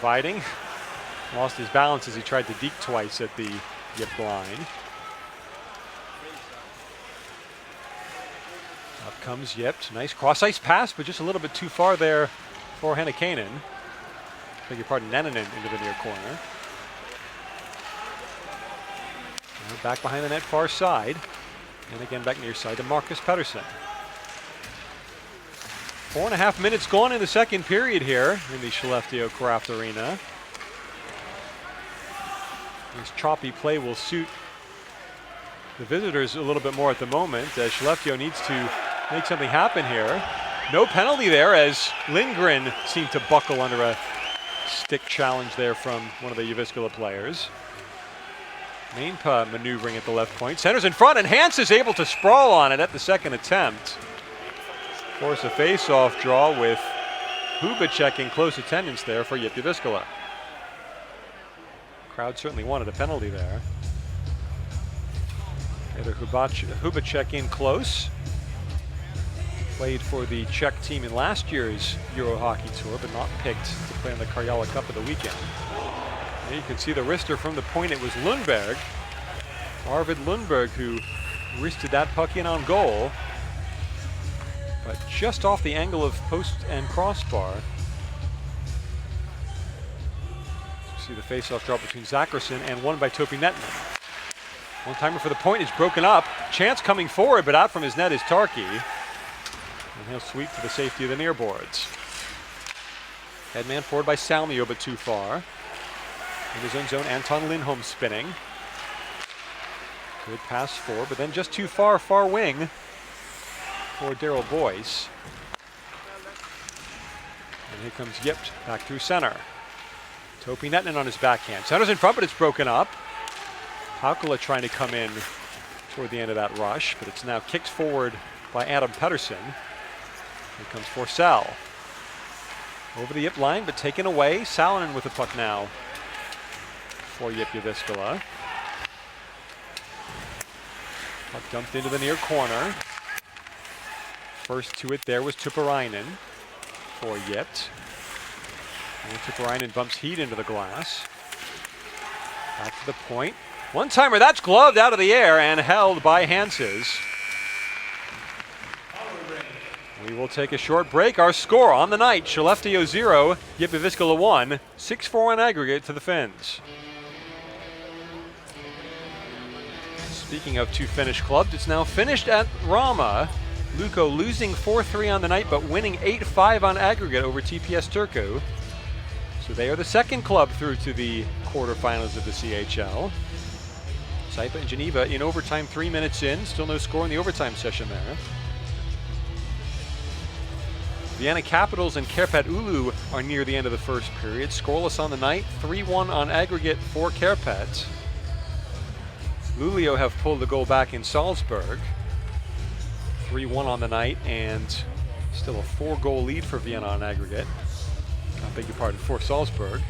Viding lost his balance as he tried to deke twice at the JYP line. Up comes JYP. Nice cross-ice pass, but just a little bit too far there for Hennikainen. Beg your pardon, Neninen into the near corner. Now back behind the net, far side. And again back near side to Marcus Pettersson. 4.5 minutes gone in the second period here in the Skellefteå Kraft Arena. This choppy play will suit the visitors a little bit more at the moment, as Skellefteå needs to make something happen here. No penalty there, as Lindgren seemed to buckle under a stick challenge there from one of the Jyväskylä players. Mainpa maneuvering at the left point. Centers in front, and Hans is able to sprawl on it at the second attempt. Force a face-off draw with Hubacek in close attendance there for JYP Jyväskylä. Crowd certainly wanted a penalty there. Either Hubacek in close. Played for the Czech team in last year's Euro Hockey Tour, but not picked to play in the Karjala Cup of the weekend. And you can see the wrister from the point. It was Lundberg, Arvid Lundberg, who wristed that puck in on goal, but just off the angle of post and crossbar. You see the face-off draw between Zackerson and one by Topi Nettinen. One-timer for the point is broken up. Chance coming forward, but out from his net is Tarki. And he'll sweep to the safety of the near boards. Headman forward by Salmio, but too far. In his own zone, Anton Lindholm spinning. Good pass forward, but then just too far, far wing for Daryl Boyce. And here comes JYP back through center. Topi Nettinen on his backhand. Center's in front, but it's broken up. Haukala trying to come in toward the end of that rush, but it's now kicked forward by Adam Pettersson. Here comes Forsell. Over the JYP line, but taken away. Salonen with the puck now for JYP Jyväskylä. Puck dumped into the near corner. First to it there was Tuppurainen for JYP. And Tuppurainen bumps Heed into the glass. Back to the point. One-timer, that's gloved out of the air and held by Hanses. We will take a short break. Our score on the night, Skellefteå 0, JYP Jyväskylä 1, 6-4 on aggregate to the Finns. Speaking of two Finnish clubs, it's now finished at Rama. Lukko losing 4-3 on the night, but winning 8-5 on aggregate over TPS Turku. So they are the second club through to the quarterfinals of the CHL. Saipa and Geneva in overtime 3 minutes in. Still no score in the overtime session there. Vienna Capitals and Kärpät Oulu are near the end of the first period. Scoreless on the night, 3-1 on aggregate for Kärpät. Luleå have pulled the goal back in Salzburg. 3-1 on the night, and Still a 4-goal lead for Vienna on aggregate. I beg your pardon, for Salzburg.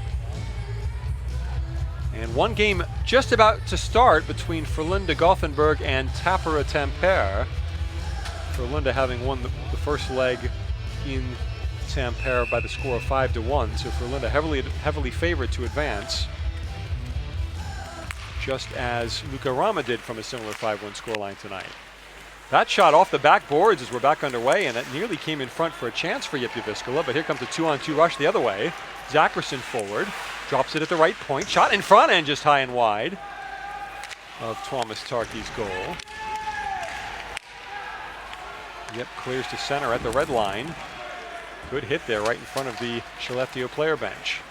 And one game just about to start between Frölunda Gothenburg and Tappara Tampere. Frölunda having won the first leg in Tampere by the score of 5-1. So Frölunda heavily favored to advance, just as Luka Rama did from a similar 5-1 scoreline tonight. That shot off the backboards as we're back underway, and that nearly came in front for a chance for JYP Jyväskylä, but here comes a 2-on-2 rush the other way. Zackerson forward, drops it at the right point, shot in front and just high and wide of Tuomas Tarki's goal. JYP clears to center at the red line. Good hit there right in front of the Skellefteå player bench.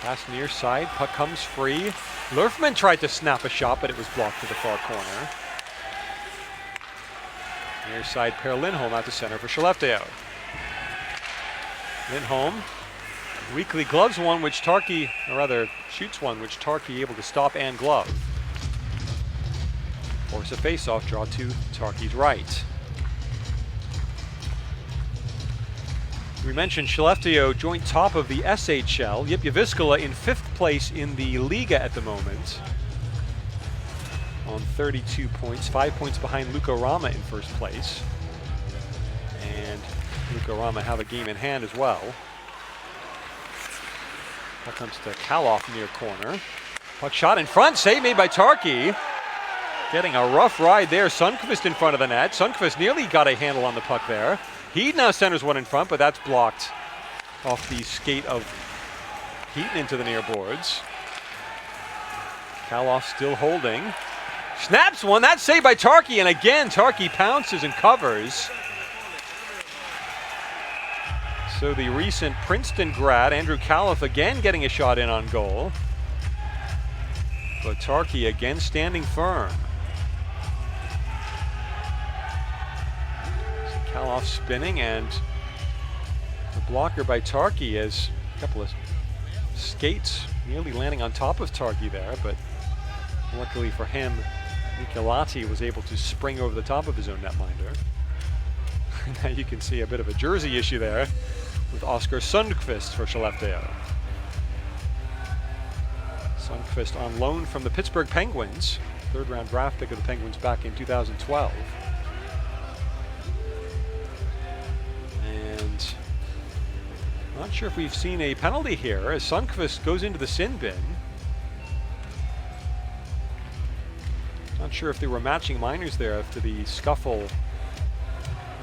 Pass near side, puck comes free. Lurfman tried to snap a shot, but it was blocked to the far corner. Near side, Per Lindholm out to center for Skellefteå. Lindholm weakly gloves one, which Tarki, or rather shoots one, which Tarki able to stop and glove. Force a face-off, draw to Tarki's right. We mentioned Skellefteå joint top of the SHL. JYP Jyväskylä in 5th place in the Liga at the moment on 32 points, 5 points behind Luka Rama in 1st place. And Luka Rama have a game in hand as well. Puck comes to Kaloff near corner. Puck shot in front, save made by Tarki. Getting a rough ride there. Sundqvist in front of the net. Sundqvist nearly got a handle on the puck there. He now centers one in front, but that's blocked off the skate of Heaton into the near boards. Kaloff still holding. Snaps one, that's saved by Tarki, and again Tarki pounces and covers. So the recent Princeton grad, Andrew Kaloff, again getting a shot in on goal. But Tarki again standing firm. Kaloff spinning, and the blocker by Tarki as a couple of skates nearly landing on top of Tarki there, but luckily for him, Nicolati was able to spring over the top of his own netminder. Now you can see a bit of a jersey issue there with Oskar Sundqvist for Skellefteå. Sundqvist on loan from the Pittsburgh Penguins, 3rd-round draft pick of the Penguins back in 2012. And not sure if we've seen a penalty here as Sundqvist goes into the sin bin. Not sure if they were matching minors there after the scuffle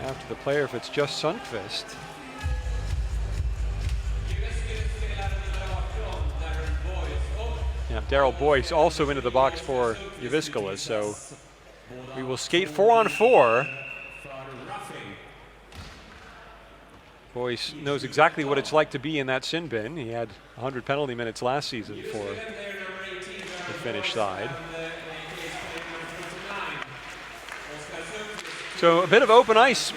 after the player, if it's just Sundqvist. Yeah, Daryl Boyce also into the box for Jyväskylä, so we will skate 4-on-4. Boyce knows exactly what it's like to be in that sin bin. He had 100 penalty minutes last season for the Finnish side. So a bit of open ice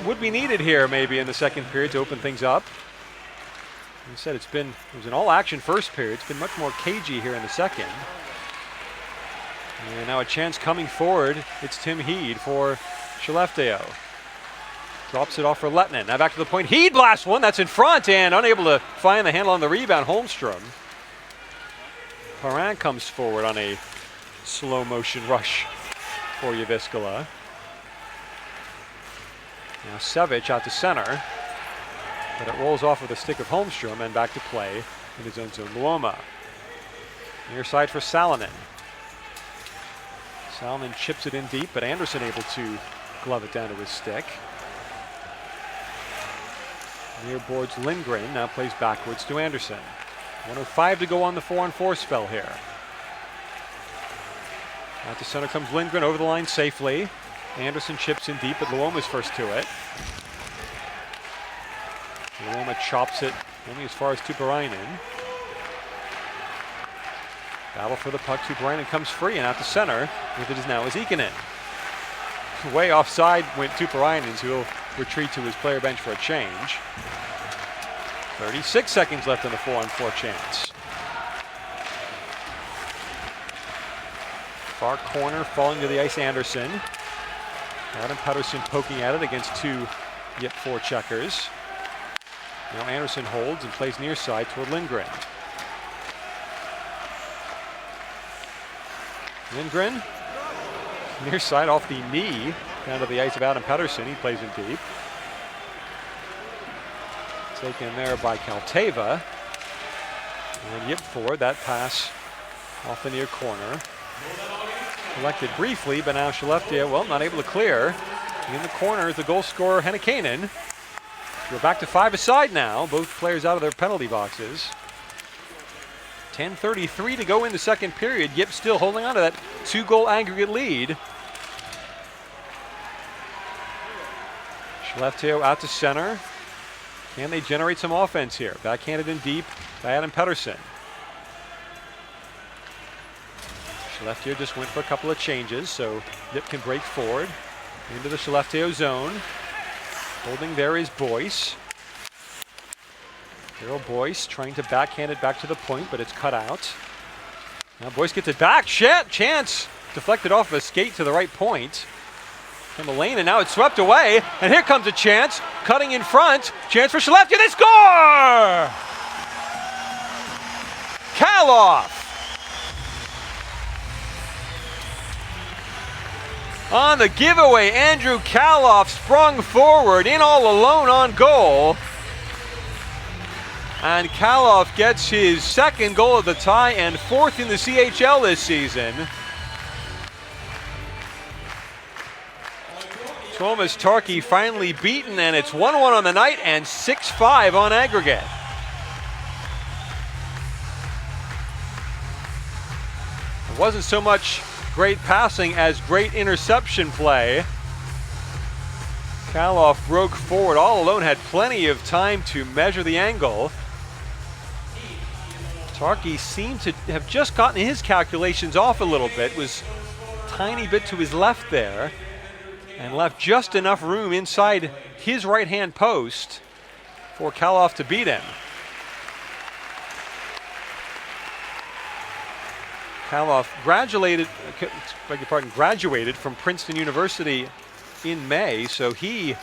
would be needed here maybe in the second period to open things up. As I said, it was an all-action first period. It's been much more cagey here in the second. And now a chance coming forward. It's Tim Heed for Skellefteå. Drops it off for Lettinen. Now back to the point. Heed blasts one. That's in front and unable to find the handle on the rebound. Holmstrom. Parent comes forward on a slow motion rush for Jyväskylä. Now Sevic out to center, but it rolls off with a stick of Holmstrom and back to play in his own zone. Luoma. Near side for Salonen. Salonen chips it in deep, but Anderson able to glove it down to his stick. Near boards Lindgren, now plays backwards to Anderson. 1:05 to go on the 4-on-4 spell here. Out to center comes Lindgren, over the line safely. Anderson chips in deep, but Luoma's first to it. Luoma chops it only as far as Tuppurainen. Battle for the puck, Tuppurainen comes free and out to center. With it is now Eskinen. Way offside went Tuppurainen, who will retreat to his player bench for a change. 36 seconds left in the 4-on-4 chance. Far corner, falling to the ice, Anderson. Adam Pettersson poking at it against two JYP forecheckers. Now Anderson holds and plays near side toward Lindgren. Lindgren, near side off the knee, down to the ice of Adam Pettersson. He plays in deep. Taken there by Kalteva. And JYP forward, that pass off the near corner. Collected briefly, but now Skellefteå, well, not able to clear. In the corner is the goal scorer, Hennikainen. We're back to 5-a-side now, both players out of their penalty boxes. 10:33 to go in the second period. JYP still holding on to that 2-goal aggregate lead. Skellefteå out to center. Can they generate some offense here? Backhanded in deep by Adam Pettersson. Skellefteå just went for a couple of changes, so JYP can break forward into the Skellefteå zone. Holding there is Boyce. Daryl Boyce trying to backhand it back to the point, but it's cut out. Now Boyce gets it back. Chance deflected off of a skate to the right point. From the lane, and now it's swept away. And here comes a chance. Cutting in front. Chance for Skellefteå. They score! Kaloff! On the giveaway, Andrew Kaloff sprung forward in all alone on goal. And Kaloff gets his second goal of the tie and fourth in the CHL this season. Tuomas Tarkki finally beaten, and it's 1-1 on the night and 6-5 on aggregate. It wasn't so much great passing as great interception play. Kaloff broke forward all alone, had plenty of time to measure the angle. Tarkki seemed to have just gotten his calculations off a little bit, was a tiny bit to his left there, and left just enough room inside his right-hand post for Kaloff to beat him. Kaloff graduated from Princeton University in May, so he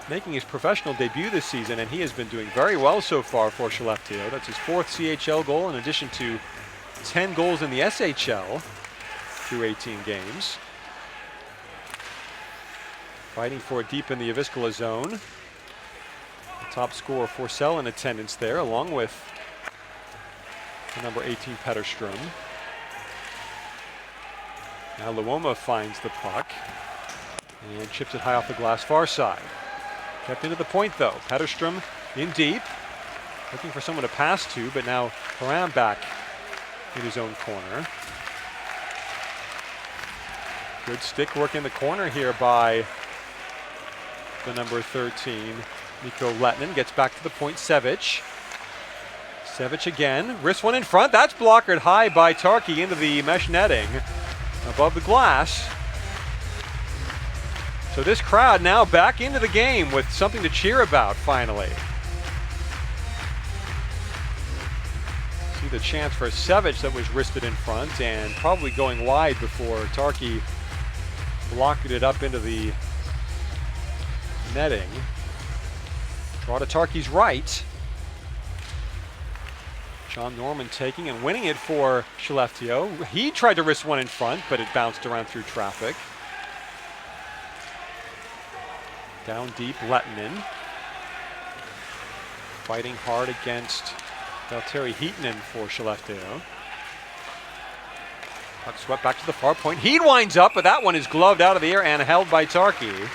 making his professional debut this season, and he has been doing very well so far for Skellefteå. That's his 4th CHL goal in addition to 10 goals in the SHL through 18 games. Fighting for it deep in the Jyväskylä zone. The top scorer Forsell in attendance there, along with the number 18 Petterström. Now Luoma finds the puck and chips it high off the glass far side. Kept into the point though. Petterström in deep, looking for someone to pass to, but now Haram back in his own corner. Good stick work in the corner here by the number 13, Mikko Lehtinen. Gets back to the point, Sevic. Sevic again, wrist one in front. That's blockered high by Tarkki into the mesh netting above the glass. So this crowd now back into the game with something to cheer about finally. See the chance for Sevic that was wristed in front and probably going wide before Tarkki blocked it up into the netting. Draw to Tarkki's right. John Norman taking and winning it for Skellefteå. He tried to wrist one in front, but it bounced around through traffic. Down deep, Lehtinen. Fighting hard against Valtteri Hietanen for Skellefteå. Puck swept back to the far point. He winds up, but that one is gloved out of the air and held by Tarkki.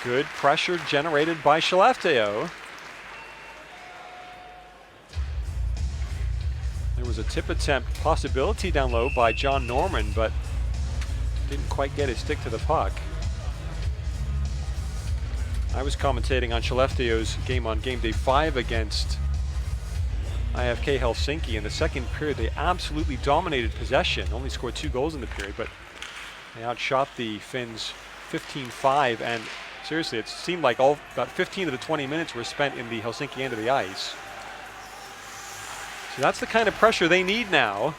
Good pressure generated by Skellefteå. There was a tip attempt possibility down low by John Norman, but didn't quite get his stick to the puck. I was commentating on Skellefteå's game on game day 5 against IFK Helsinki. In the second period, they absolutely dominated possession. Only scored 2 goals in the period, but they outshot the Finns 15-5, and seriously, it seemed like about 15 of the 20 minutes were spent in the Helsinki end of the ice. So that's the kind of pressure they need now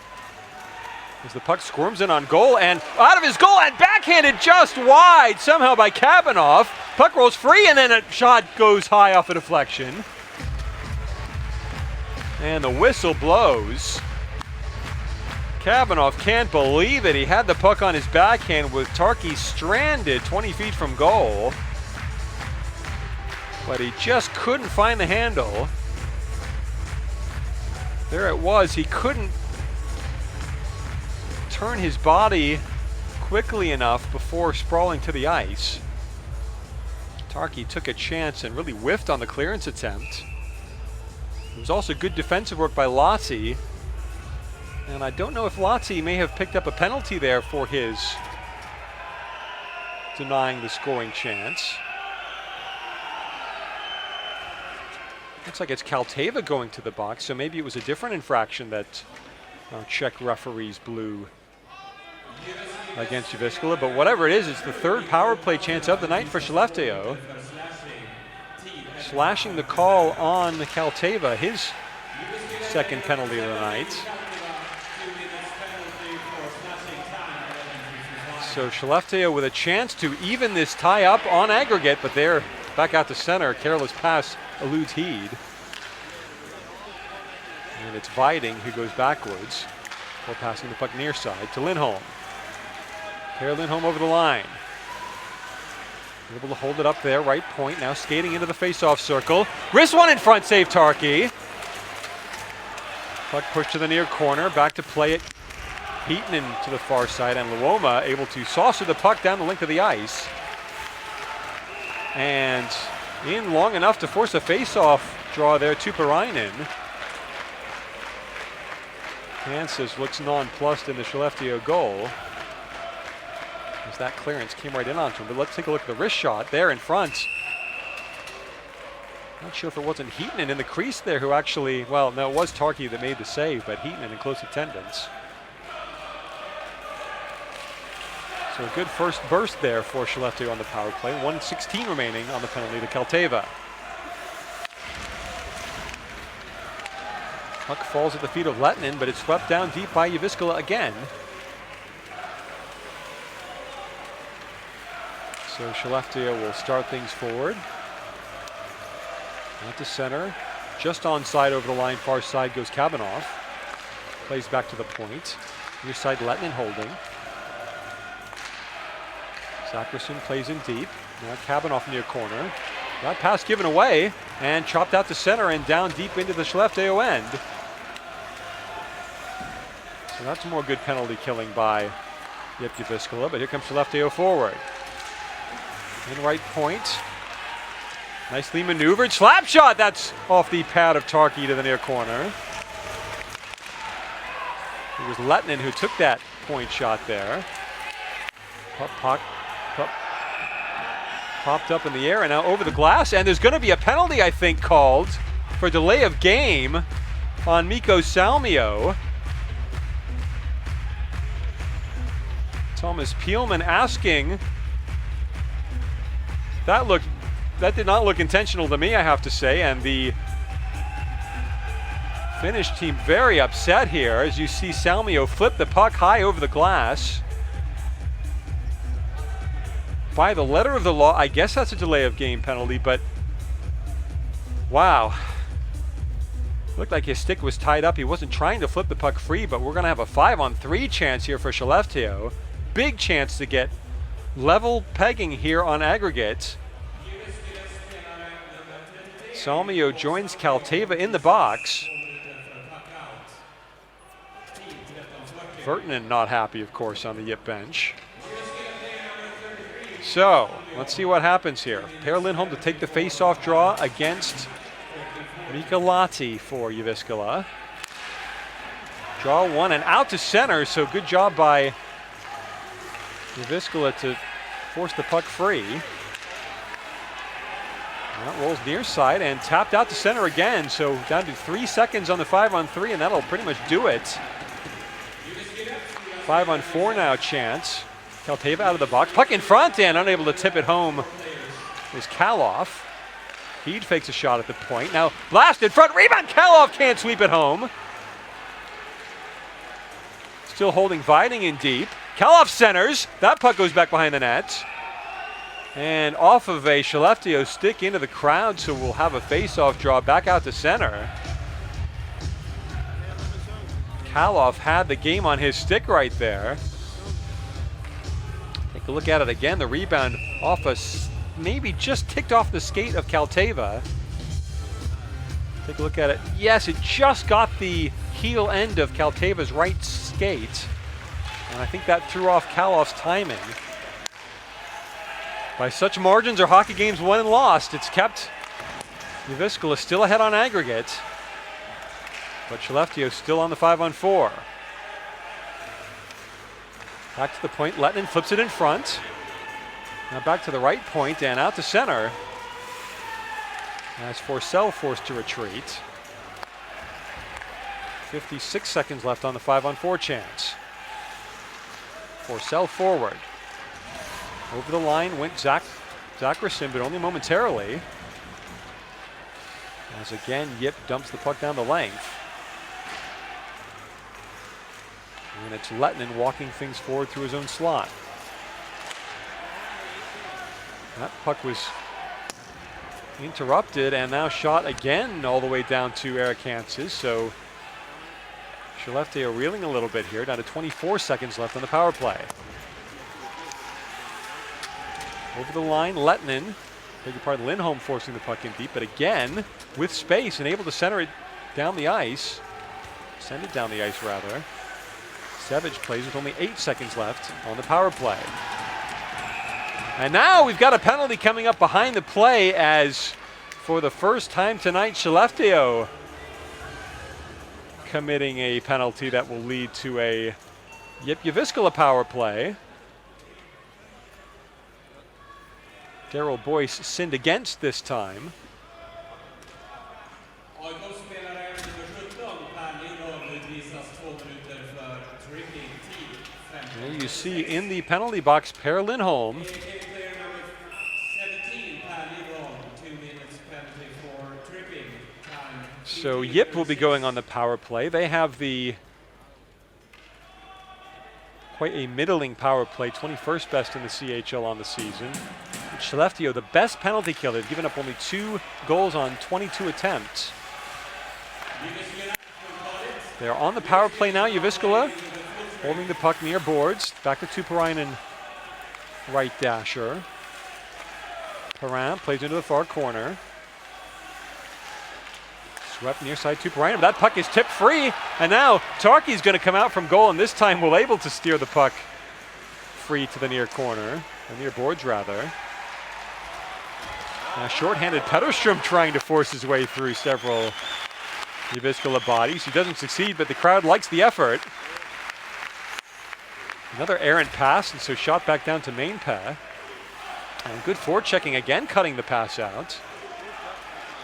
As the puck squirms in on goal and out of his goal and backhanded just wide somehow by Kavanoff. Puck rolls free and then a shot goes high off a deflection. And the whistle blows. Kavanoff can't believe it. He had the puck on his backhand with Tarkki stranded 20 feet from goal. But he just couldn't find the handle. There it was. He couldn't turn his body quickly enough before sprawling to the ice. Tarkki took a chance and really whiffed on the clearance attempt. It was also good defensive work by Lottie. And I don't know if Lottie may have picked up a penalty there for his denying the scoring chance. Looks like it's Kalteva going to the box, so maybe it was a different infraction that our Czech referees blew against Jyväskylä, but whatever it is, it's the third power play chance of the night for Skellefteå. Slashing the call on Kalteva, his second penalty of the night. So Skellefteå with a chance to even this tie up on aggregate, but they're back out to center. Careless pass eludes Heed. And it's Viding who goes backwards while passing the puck near side to Lindholm. Per Lindholm over the line. Able to hold it up there, right point, now skating into the face-off circle. Wrist one in front, save Tarkki. Puck pushed to the near corner, back to play it. Heaton to the far side, and Luoma able to saucer the puck down the length of the ice. And in long enough to force a face-off draw there to Parainen. Kansas looks nonplussed in the Skellefteå goal, as that clearance came right in onto him. But let's take a look at the wrist shot there in front. Not sure if it wasn't Heaton in the crease there who actually, well, no, it was Tarkki that made the save, but Heaton in close attendance. So a good first burst there for Skellefteå on the power play. 1:16 remaining on the penalty to Kalteva. Puck falls at the feet of Lettinen, but it's swept down deep by Jyväskylä again. So Skellefteå will start things forward. Out to center. Just onside over the line, far side goes Kavanoff. Plays back to the point. Near side, Lettinen holding. Zackerson plays in deep. Now Kavanoff near corner. That pass given away and chopped out to center and down deep into the Skellefteå end. So that's more good penalty killing by JYP Jyväskylä, but here comes Skellefteå forward. In right point. Nicely maneuvered. Slap shot! That's off the pad of Tarkki to the near corner. It was Lettinen who took that point shot there. Puck popped up in the air and now over the glass, and there's going to be a penalty, I think, called for delay of game on Mikko Salmio. Thomas Pielman asking. That did not look intentional to me, I have to say, and the Finnish team very upset here as you see Salmio flip the puck high over the glass. By the letter of the law, I guess that's a delay of game penalty, but wow. Looked like his stick was tied up. He wasn't trying to flip the puck free, but we're going to have a 5-on-3 chance here for Skellefteå. Big chance to get level pegging here on aggregate. Salmio joins Kalteva in the box. Vertinen not happy, of course, on the JYP bench. So, let's see what happens here. Per Lindholm to take the face-off draw against Mika Latti for Jyväskylä. Draw one and out to center, so good job by Jyväskylä to force the puck free. That rolls near side and tapped out to center again, so down to 3 seconds on the 5-on-3, and that'll pretty much do it. 5-on-4 now chance. Kalteva out of the box. Puck in front and unable to tip it home is Kaloff. Heed fakes a shot at the point. Now blast in front. Rebound. Kaloff can't sweep it home. still holding Viding in deep. Kalov centers. That puck goes back behind the net. And off of a Skellefteå stick into the crowd, so we'll have a face-off draw back out to center. Kalov had the game on his stick right there. Take a look at it again. The rebound off maybe just ticked off the skate of Kalteva. Take a look at it. Yes, it just got the heel end of Kalteva's right skate. And I think that threw off Kalov's timing. By such margins are hockey games won and lost. It's kept Jyväskylä still ahead on aggregate. But Skellefteå still on the 5-on-4. Back to the point, Lettinen flips it in front. Now back to the right point and out to center. As Forsell forced to retreat. 56 seconds left on the 5-on-4 chance. Forsell forward. Over the line went Zackerson, but only momentarily. As again, Yip dumps the puck down the length. And it's Lettinen walking things forward through his own slot. That puck was interrupted and now shot again all the way down to Eric Hanses. So Skellefteå reeling a little bit here, down to 24 seconds left on the power play. Over the line, Lettinen, beg your pardon, Lindholm forcing the puck in deep, but again, with space and able to center it down the ice. Send it down the ice, rather. Savage plays with only 8 seconds left on the power play. And now we've got a penalty coming up behind the play as, for the first time tonight, Skellefteå committing a penalty that will lead to a JYP Jyväskylä power play. Daryl Boyce sinned against this time. There you see in the penalty box Per Lindholm. So JYP will be going on the power play. They have quite a middling power play, 21st best in the CHL on the season. Skellefteå, the best penalty kill. They've given up only 2 goals on 22 attempts. They're on the power play now. Jyväskylä holding the puck near boards. Back to Tuppurainen, right dasher. Perrin plays into the far corner. Swept near side Tuppurainen, but that puck is tipped free. And now Tarki's going to come out from goal, and this time will able to steer the puck free to the near corner, or near boards rather. Now short-handed Petterström trying to force his way through several Jyväskylä bodies. He doesn't succeed, but the crowd likes the effort. Another errant pass, and so shot back down to Mainpää. And good forechecking again, cutting the pass out.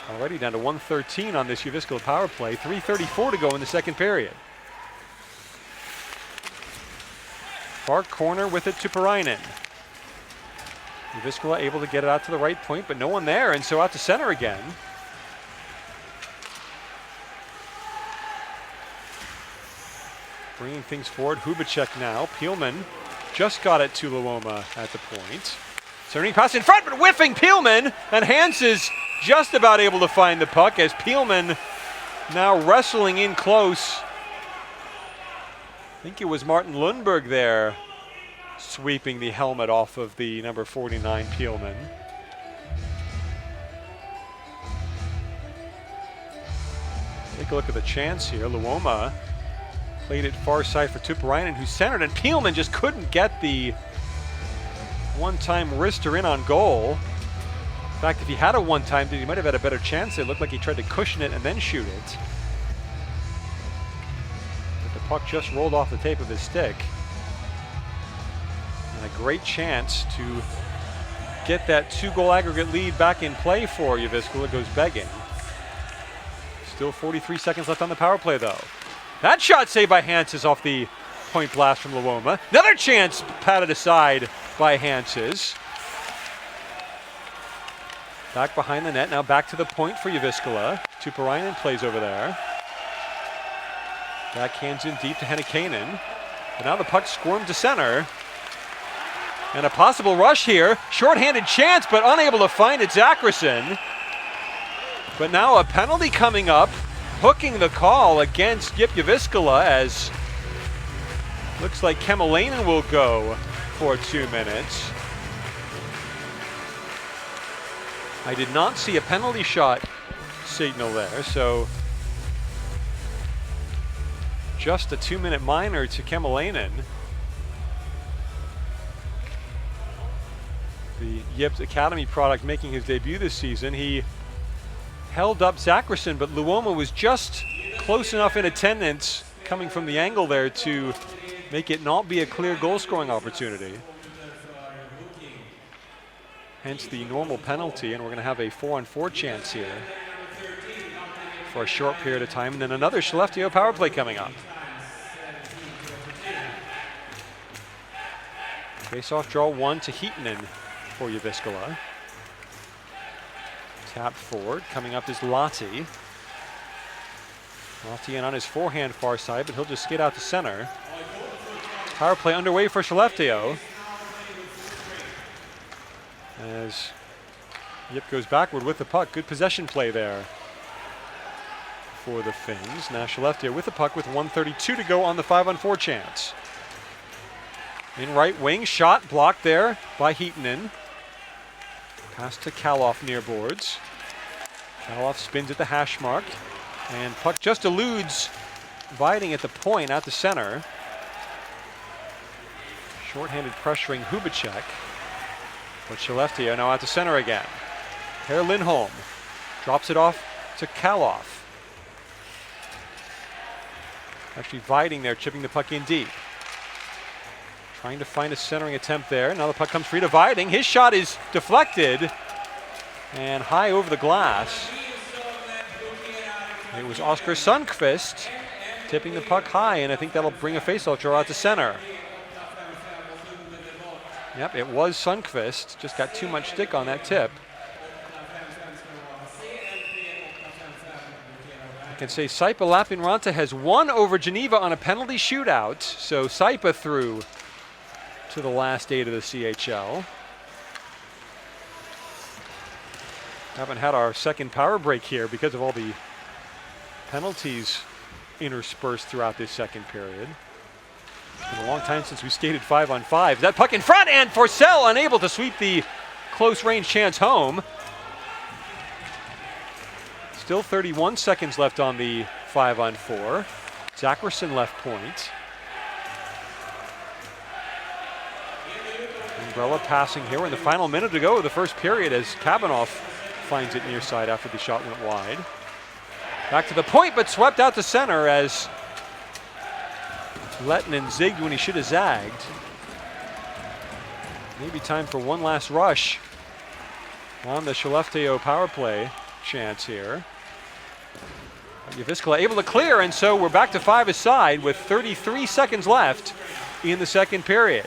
Already down to 1:13 on this Jyväskylä power play. 3:34 to go in the second period. Far corner with it to Tuppurainen. Jyväskylä able to get it out to the right point, but no one there, and so out to center again. Bringing things forward, Hubacek now. Peelman just got it to Luoma at the point. Turning pass in front, but whiffing Peelman, and Hans is just about able to find the puck as Peelman now wrestling in close. I think it was Martin Lundberg there sweeping the helmet off of the number 49 Peelman. Take a look at the chance here. Luoma played it far side for Tuppurainen, who centered, and Peelman just couldn't get the one-time wrister in on goal. In fact, if he had a one-time, he might have had a better chance. It looked like he tried to cushion it and then shoot it. But the puck just rolled off the tape of his stick. And a great chance to get that 2-goal aggregate lead back in play for Jyväskylä. Goes begging. Still 43 seconds left on the power play, though. That shot saved by Hanses off the point blast from Luoma. Another chance patted aside by Hanses. Back behind the net, now back to the point for Jyväskylä. Tuppurainen plays over there. Backhands in deep to Hennikainen. But now the puck squirmed to center. And a possible rush here. Short-handed chance, but unable to find it, Zackerson. But now a penalty coming up, hooking the call against JYP Jyväskylä, as looks like Kemalainen will go for 2 minutes. I did not see a penalty shot signal there, so just a 2-minute minor to Kemalainen. The JYP Academy product making his debut this season. He held up Zackerson, but Luoma was just close enough in attendance coming from the angle there to make it not be a clear goal-scoring opportunity. Hence the normal penalty, and we're going to have a 4-on-4 chance here for a short period of time, and then another Skellefteå power play coming up. Face-off draw 1 to Hietanen for Jyväskylä. Tap forward, coming up is Lahti. Lahti in on his forehand far side, but he'll just skid out to center. Power play underway for Skellefteå. As JYP goes backward with the puck. Good possession play there for the Finns. Now Skellefteå with the puck with 1:32 to go on the 5-on-4 chance. In right wing, shot blocked there by Hietanen. Pass to Kaloff near boards. Kaloff spins at the hash mark, and puck just eludes Viding at the point at the center. Short-handed pressuring Hubacek. But Skellefteå now at the center again. Per Lindholm drops it off to Kaloff. Actually Viding there, chipping the puck in deep. Trying to find a centering attempt there. Now the puck comes free to Viding. His shot is deflected and high over the glass. It was Oskar Sundqvist tipping the puck high, and I think that'll bring a faceoff draw out to center. Yep, it was Sundqvist. Just got too much stick on that tip. I can say Saipa Lapinranta has won over Geneva on a penalty shootout. So Saipa through to the last 8 of the CHL. Haven't had our second power break here because of all the penalties interspersed throughout this second period. It's been a long time since we skated 5-on-5. That puck in front, and Forsell unable to sweep the close range chance home. Still 31 seconds left on the 5-on-4. Zackerson left point. Umbrella passing here in the final minute to go of the first period as Kabanoff finds it near side after the shot went wide. Back to the point, but swept out to center as Lettinen zigged when he should have zagged. Maybe time for one last rush on the Skellefteå power play chance here. Jyväskylä able to clear, and so we're back to 5-a-side with 33 seconds left in the second period.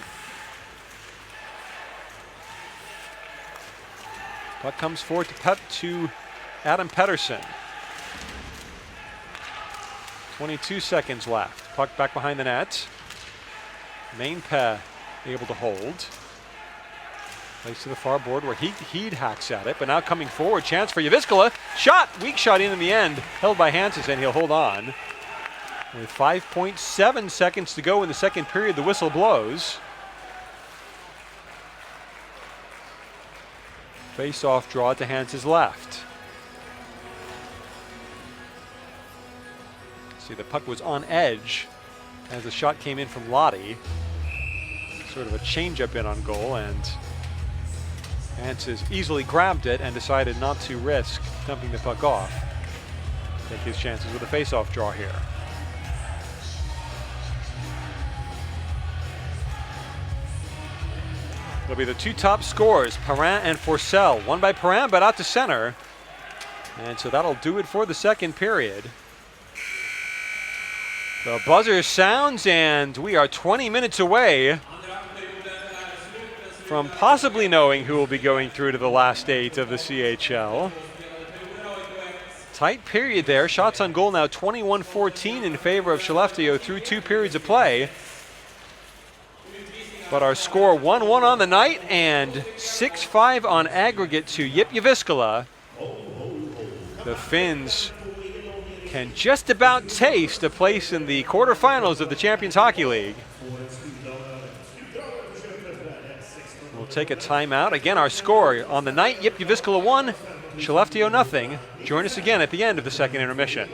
Puck comes forward to Adam Pettersson. 22 seconds left. Puck back behind the net. Mainpe able to hold. Plays to the far board where Heed hacks at it, but now coming forward, chance for Jyväskylä. Shot, weak shot in the end, held by Hanses, and he'll hold on. With 5.7 seconds to go in the second period, the whistle blows. Face-off draw to Hanses' left. See, the puck was on edge as the shot came in from Lahti. Sort of a change-up in on goal, and Hanses easily grabbed it and decided not to risk dumping the puck off. Take his chances with a face-off draw here. It'll be the two top scorers, Perrin and Forsell. One by Perrin, but out to center. And so that'll do it for the second period. The buzzer sounds, and we are 20 minutes away from possibly knowing who will be going through to the last 8 of the CHL. Tight period there. Shots on goal now 21-14 in favor of Skellefteå through 2 periods of play. But our score 1-1 on the night and 6-5 on aggregate to JYP Jyväskylä. The Finns can just about taste a place in the quarterfinals of the Champions Hockey League. We'll take a timeout. Again, our score on the night, JYP Jyväskylä 1, Skellefteå 0. Join us again at the end of the second intermission.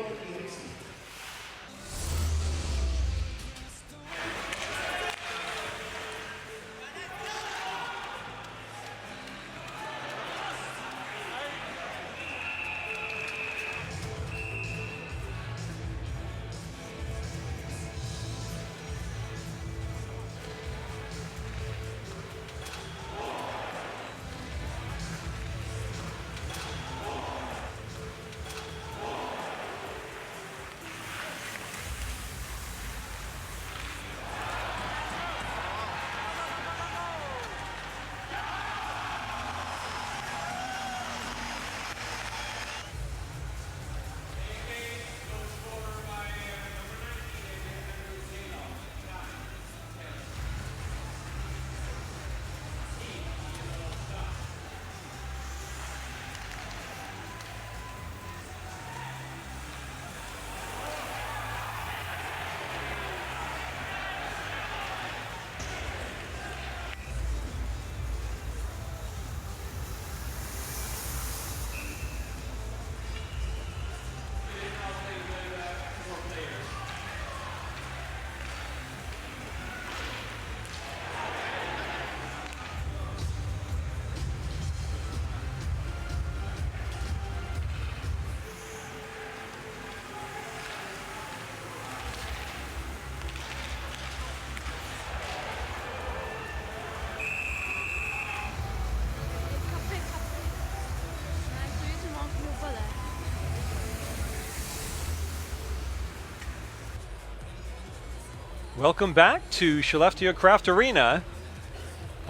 Welcome back to Skellefteå Craft Arena.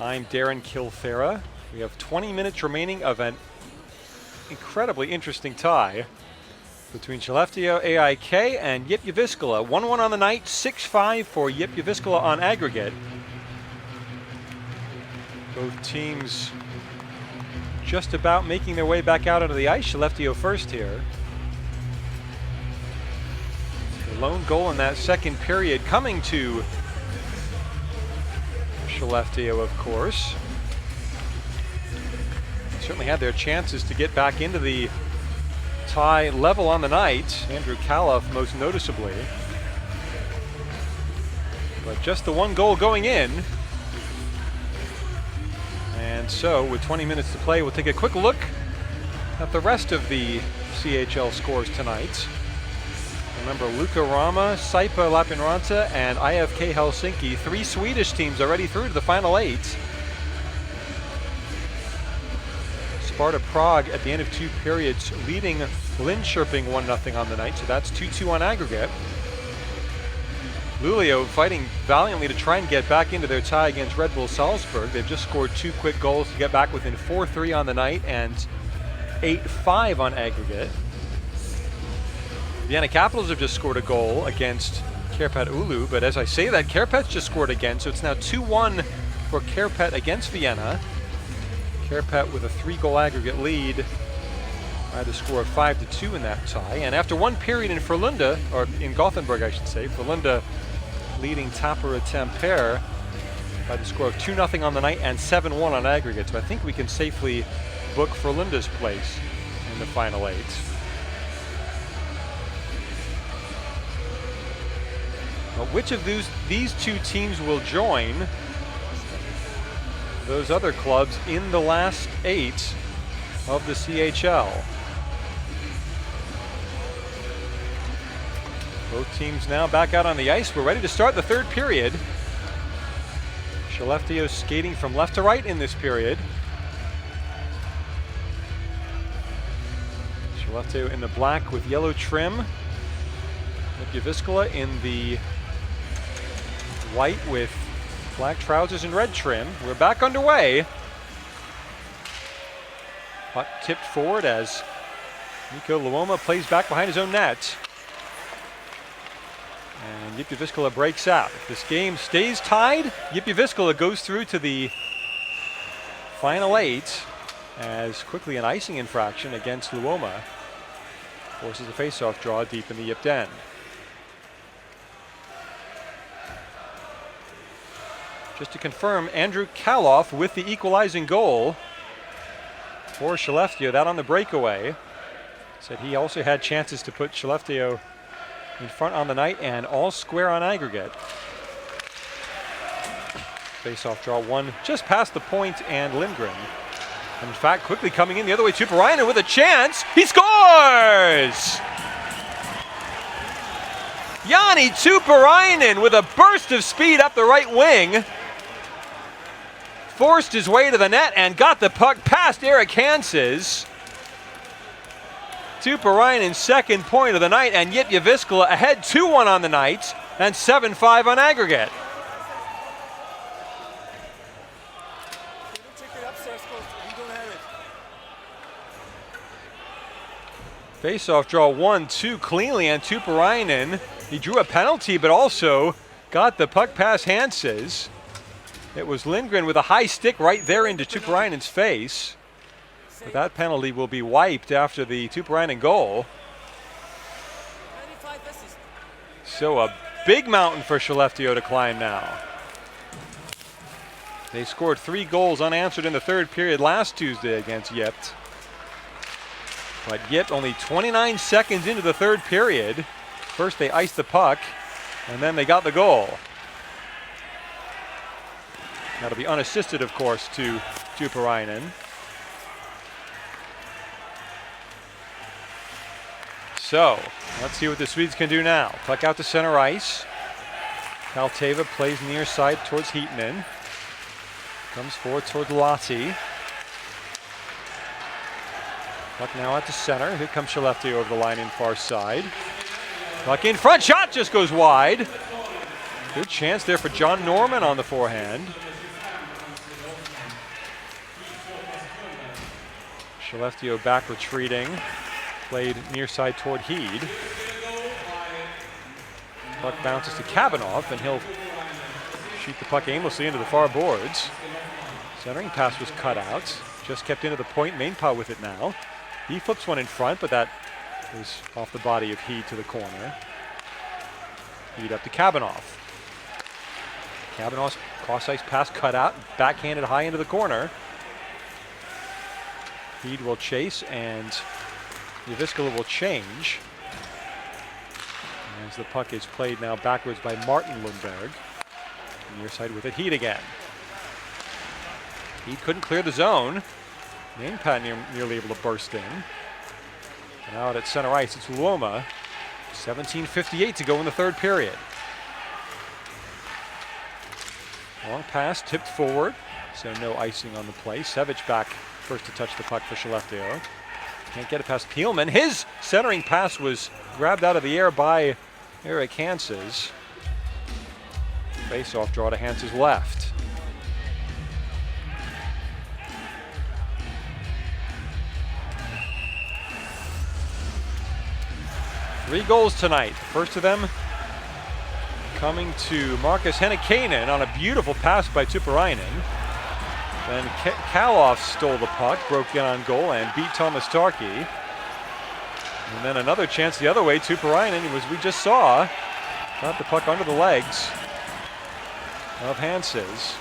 I'm Darren Kilfera. We have 20 minutes remaining of an incredibly interesting tie between Skellefteå AIK and JYP Jyväskylä. 1-1 on the night, 6-5 for JYP Jyväskylä on aggregate. Both teams just about making their way back out onto the ice. Skellefteå first here. Lone goal in that second period coming to Skellefteå, of course. Certainly had their chances to get back into the tie level on the night. Andrew Kaloff most noticeably. But just the one goal going in. And so with 20 minutes to play, we'll take a quick look at the rest of the CHL scores tonight. Remember, Luka Rama, Saipa Lapinranta, and IFK Helsinki, 3 Swedish teams already through to the final 8. Sparta Prague at the end of 2 periods leading Linköping 1-0 on the night, so that's 2-2 on aggregate. Luleå fighting valiantly to try and get back into their tie against Red Bull Salzburg. They've just scored 2 quick goals to get back within 4-3 on the night and 8-5 on aggregate. Vienna Capitals have just scored a goal against Kärpät Oulu, but as I say that, Kärpät just scored again, so it's now 2-1 for Kärpät against Vienna. Kärpät with a 3-goal aggregate lead by the score of 5-2 in that tie. And after 1 period in Frölunda, or in Gothenburg I should say, Frölunda leading Tappara Tampere by the score of 2-0 on the night and 7-1 on aggregate. So I think we can safely book Frölunda's place in the final 8. But which of these 2 teams will join those other clubs in the last 8 of the CHL? Both teams now back out on the ice. We're ready to start the 3rd period. Skellefteå skating from left to right in this period. Skellefteå in the black with yellow trim. JYP Jyväskylä in the white with black trousers and red trim. We're back underway. Puck tipped forward as Mikko Luoma plays back behind his own net. And JYP Jyväskylä breaks out. If this game stays tied, JYP Jyväskylä goes through to the final 8 as quickly an icing infraction against Luoma forces a face-off draw deep in the JYP end. Just to confirm, Andrew Kaloff with the equalizing goal for Skellefteå, that on the breakaway. Said he also had chances to put Skellefteå in front on the night and all square on aggregate. Face-off draw one just past the point and Lindgren. In fact, quickly coming in the other way, Tuppurainen with a chance. He scores! Jani Tuppurainen with a burst of speed up the right wing. Forced his way to the net and got the puck past Eric Hanses. Tuppurainen's second point of the night, and JYP Jyväskylä ahead 2-1 on the night and 7-5 on aggregate. Face-off draw 1-2 cleanly, and Tuppurainen, he drew a penalty but also got the puck past Hanses. It was Lindgren with a high stick right there into Tuppurainen's face. But that penalty will be wiped after the Tuppurainen goal. So a big mountain for Skellefteå to climb now. They scored 3 goals unanswered in the third period last Tuesday against JYP. But JYP only 29 seconds into the third period. First they iced the puck, and then they got the goal. That'll be unassisted, of course, to Tuppurainen. So, let's see what the Swedes can do now. Puck out to center ice. Kalteva plays near side towards Heatman. Comes forward towards Lati. Puck now out to center. Here comes Skellefteå over the line in far side. Puck in front, shot just goes wide. Good chance there for John Norman on the forehand. Skellefteå back retreating. Played near side toward Heed. Puck bounces to Kabanov, and he'll shoot the puck aimlessly into the far boards. Centering pass was cut out. Just kept into the point. Mainpaa with it now. He flips one in front, but that was off the body of Heed to the corner. Heed up to Kabanov. Kabanov's cross-ice pass cut out, backhanded high into the corner. Heed will chase, and Jyväskylä will change. As the puck is played now backwards by Martin Lundberg. Near side with it, Heed again. Heed couldn't clear the zone. Mainpaa nearly able to burst in. And out at center ice, it's Luoma. 17:58 to go in the third period. Long pass, tipped forward, so no icing on the play. Sevic back first to touch the puck for Skellefteå. Can't get it past Peelman. His centering pass was grabbed out of the air by Eric Hanses. Face-off draw to Hanses' left. Three goals tonight. First of them coming to Marcus Hennikainen on a beautiful pass by Tuppurainen. Then Kaloff stole the puck, broke in on goal, and beat Thomas Tarkey. And then another chance the other way. Tuppurainen, as we just saw, got the puck under the legs of Hanses.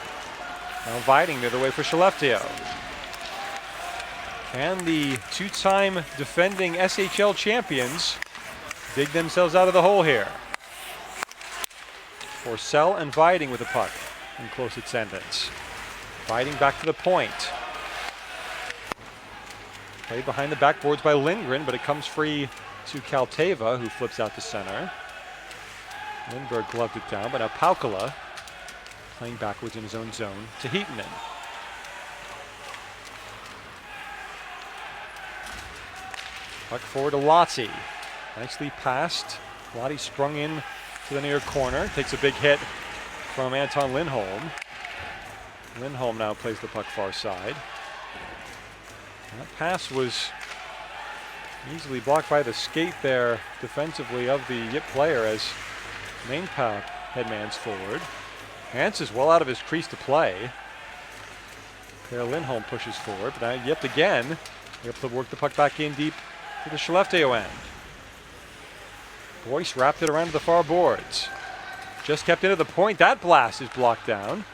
Now Viding the other way for Skellefteå. Can the two-time defending SHL champions dig themselves out of the hole here? Forsell and Viding with the puck in close attendance. Viding back to the point. Played behind the backboards by Lindgren, but it comes free to Kalteva, who flips out to center. Lindberg gloved it down, but now Paukala playing backwards in his own zone to Heatman. Puck forward to Lottie. Nicely passed. Lottie sprung in to the near corner. Takes a big hit from Anton Lindholm. Lindholm now plays the puck far side. That pass was easily blocked by the skate there defensively of the JYP player as Main pack headmans forward. Hans is well out of his crease to play. Per Lindholm pushes forward, but now JYP again able to work the puck back in deep to the Skellefteå end. Boyce wrapped it around to the far boards. Just kept into the point. That blast is blocked down.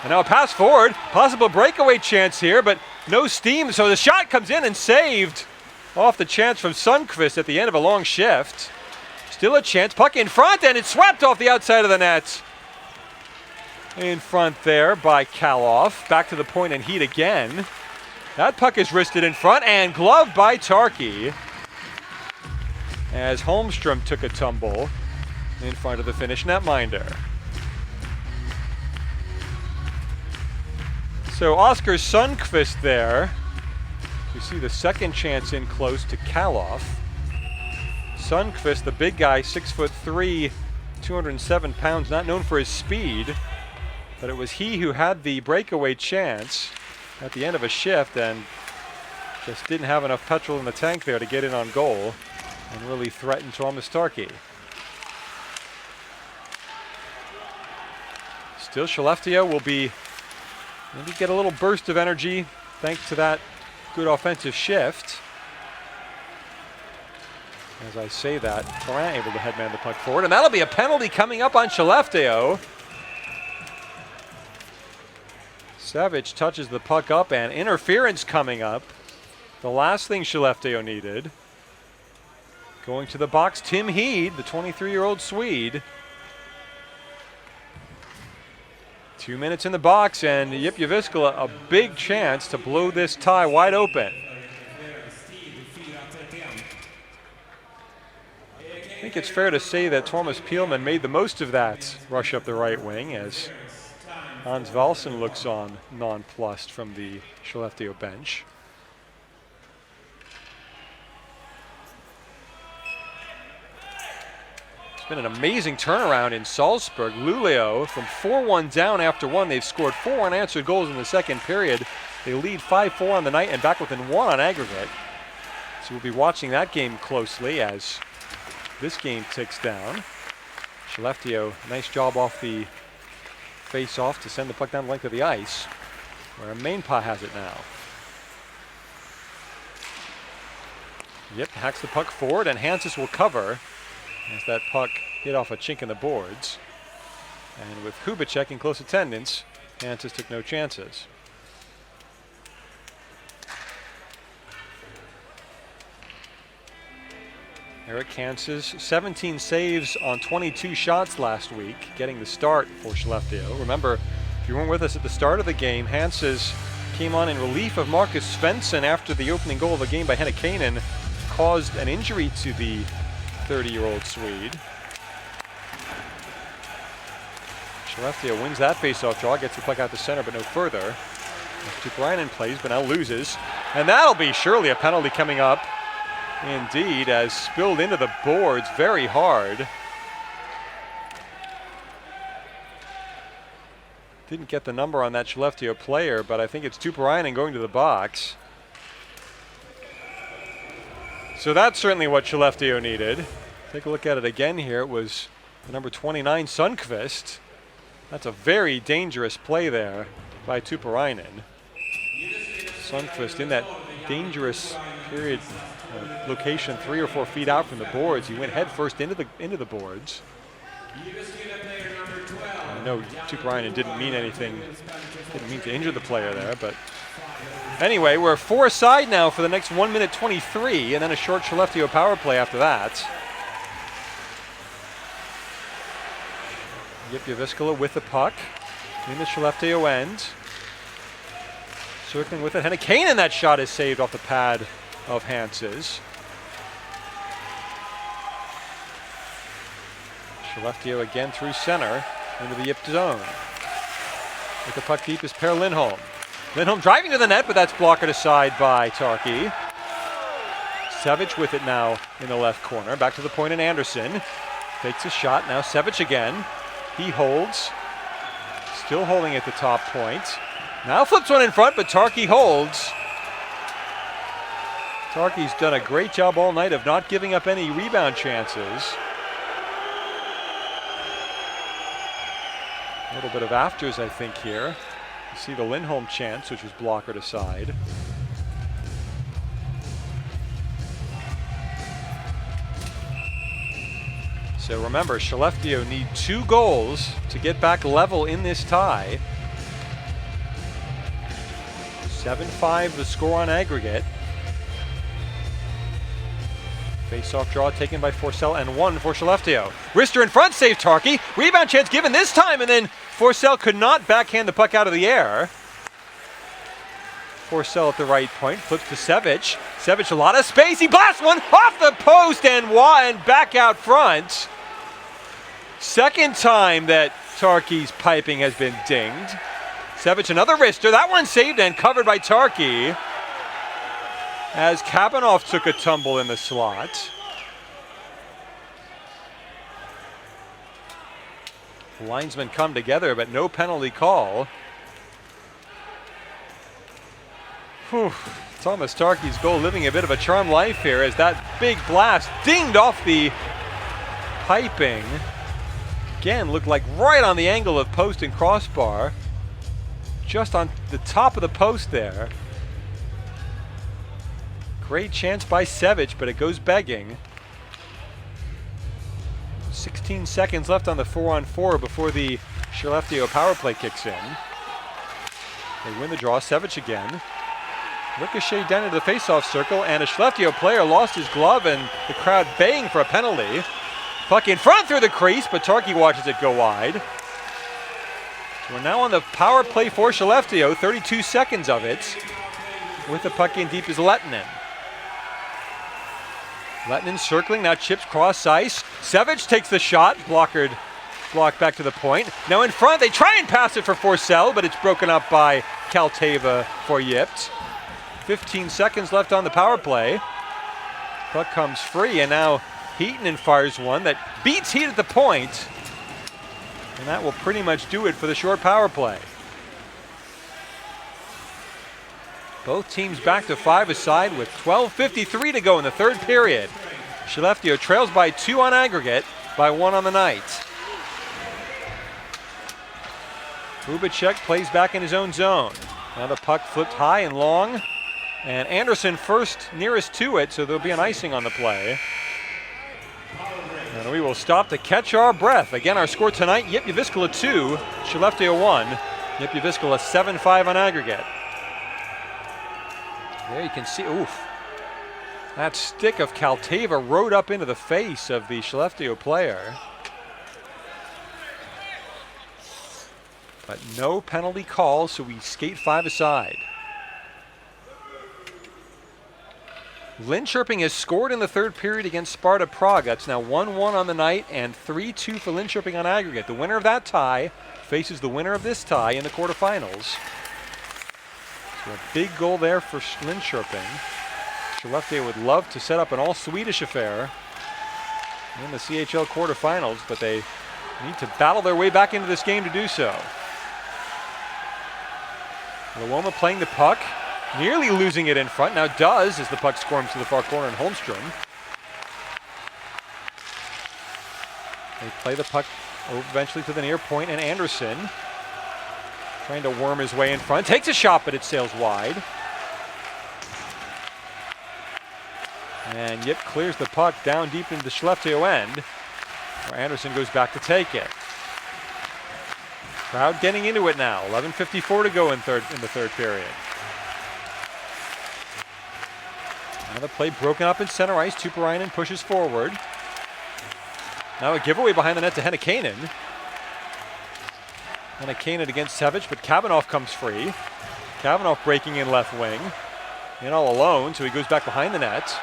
And now a pass forward. Possible breakaway chance here, but no steam. So the shot comes in and saved off the chance from Sundqvist at the end of a long shift. Still a chance. Puck in front, and it's swept off the outside of the net. In front there by Kaloff. Back to the point and heat again. That puck is wristed in front and gloved by Tarkey, as Holmstrom took a tumble in front of the Finnish netminder. So Oskar Sundqvist there. You see the second chance in close to Kaloff. Sundqvist, the big guy, 6'3", 207 pounds, not known for his speed, but it was he who had the breakaway chance at the end of a shift and just didn't have enough petrol in the tank there to get in on goal and really threaten Tuomas Tarkey. Still, Skellefteå will be maybe get a little burst of energy thanks to that good offensive shift. As I say that, Torrent able to headman the puck forward, and that'll be a penalty coming up on Skellefteå. Savage touches the puck up and interference coming up. The last thing Skellefteå needed. Going to the box, Tim Heed, the 23-year-old Swede. 2 minutes in the box, and JYP Jyväskylä a big chance to blow this tie wide open. I think it's fair to say that Thomas Pielman made the most of that rush up the right wing, as Hans Wallson looks on nonplussed from the Skellefteå bench. It's been an amazing turnaround in Salzburg. Luleå from 4-1 down after one. They've scored 4 unanswered goals in the second period. They lead 5-4 on the night and back within 1 on aggregate. So we'll be watching that game closely as this game ticks down. Skellefteå, nice job off the face-off to send the puck down the length of the ice, where Mainpa has it now. JYP hacks the puck forward, and Hanses will cover as that puck hit off a chink in the boards. And with Hubacek in close attendance, Hanses took no chances. Eric Hanses, 17 saves on 22 shots last week, getting the start for Skellefteå. Remember, if you weren't with us at the start of the game, Hanses came on in relief of Marcus Svensson after the opening goal of the game by Hennikainen caused an injury to the 30-year-old Swede. Skellefteå wins that face-off draw, gets the puck out to center, but no further. Tuppurainen plays, but now loses. And that'll be surely a penalty coming up. Indeed, as spilled into the boards very hard. Didn't get the number on that Skellefteå player, but I think it's Tuppurainen going to the box. So that's certainly what Skellefteå needed. Take a look at it again here. It was the number 29, Sundqvist. That's a very dangerous play there by Tuppurainen. Sundqvist in that dangerous period location 3 or 4 feet out from the boards. He went head first into the boards. I know Tuppurainen didn't mean anything, didn't mean to injure the player there, but anyway, we're 4 aside now for the next 1 minute 23, and then a short Skellefteå power play after that. JYP Jyväskylä with the puck in the Skellefteå end. Circling with it, Hennikainen, that shot is saved off the pad of Hanses. Skellefteå again through center into the JYP zone. With the puck deep is Per Lindholm. Lindholm driving to the net, but that's blockered aside by Tarkey. Savage with it now in the left corner. Back to the point, and Anderson takes a shot. Now Savage again. He holds. Still holding at the top point. Now flips one in front, but Tarkey holds. Tarkey's done a great job all night of not giving up any rebound chances. A little bit of afters, I think, here. You see the Lindholm chance, which was blockered aside. So remember, Skellefteå need 2 goals to get back level in this tie. 7-5 the score on aggregate. Face-off draw taken by Forsell and 1 for Skellefteå. Rister in front, save Tarki. Rebound chance given this time, and then Forsell could not backhand the puck out of the air. Forsell at the right point, flips to Sevic. Sevic a lot of space, he blasts one off the post and back out front. Second time that Tarki's piping has been dinged. Sevic another wrister, that one saved and covered by Tarki, as Kabanov took a tumble in the slot. Linesmen come together, but no penalty call. Whew. Thomas Tarki's goal living a bit of a charmed life here as that big blast dinged off the piping. Again, looked like right on the angle of post and crossbar. Just on the top of the post there. Great chance by Sevic, but it goes begging. 16 seconds left on the 4-on-4 before the Skellefteå power play kicks in. They win the draw. Sevic again. Ricochet down into the face-off circle, and a Skellefteå player lost his glove, and the crowd baying for a penalty. Puck in front through the crease, but Tarki watches it go wide. So we're now on the power play for Skellefteå, 32 seconds of it. With the puck in deep is Lehtinen. Lehtinen circling, now chips cross ice. Sevic takes the shot, blocked back to the point. Now in front, they try and pass it for Forsell, but it's broken up by Kalteva for JYP. 15 seconds left on the power play. Puck comes free, and now Heaton fires one that beats Heat at the point. And that will pretty much do it for the short power play. Both teams back to 5 aside with 12:53 to go in the third period. Skellefteå trails by 2 on aggregate, by 1 on the night. Bubacek plays back in his own zone. Now the puck flipped high and long, and Anderson first nearest to it, so there'll be an icing on the play. And we will stop to catch our breath. Again, our score tonight, JYP Jyväskylä 2, Skellefteå 1. JYP Jyväskylä 7-5 on aggregate. There you can see, oof. That stick of Kalteva rode up into the face of the Skellefteå player. But no penalty call, so we skate 5 aside. Linköping has scored in the third period against Sparta Prague. That's now 1-1 on the night and 3-2 for Linköping on aggregate. The winner of that tie faces the winner of this tie in the quarterfinals. So a big goal there for Linköping. Skellefteå would love to set up an all-Swedish affair in the CHL quarterfinals, but they need to battle their way back into this game to do so. Luoma playing the puck, nearly losing it in front. Now does, as the puck squirms to the far corner, and Holmstrom. They play the puck eventually to the near point, and Anderson trying to worm his way in front. Takes a shot, but it sails wide. And JYP clears the puck down deep into the Skellefteå end, where Anderson goes back to take it. Crowd getting into it now. 11:54 to go in the third period. Another play broken up in center ice. Tuppurainen pushes forward. Now a giveaway behind the net to Hennekainen. Hennekainen against Sevic, but Kabanov comes free. Kabanov breaking in left wing. In all alone, so he goes back behind the net.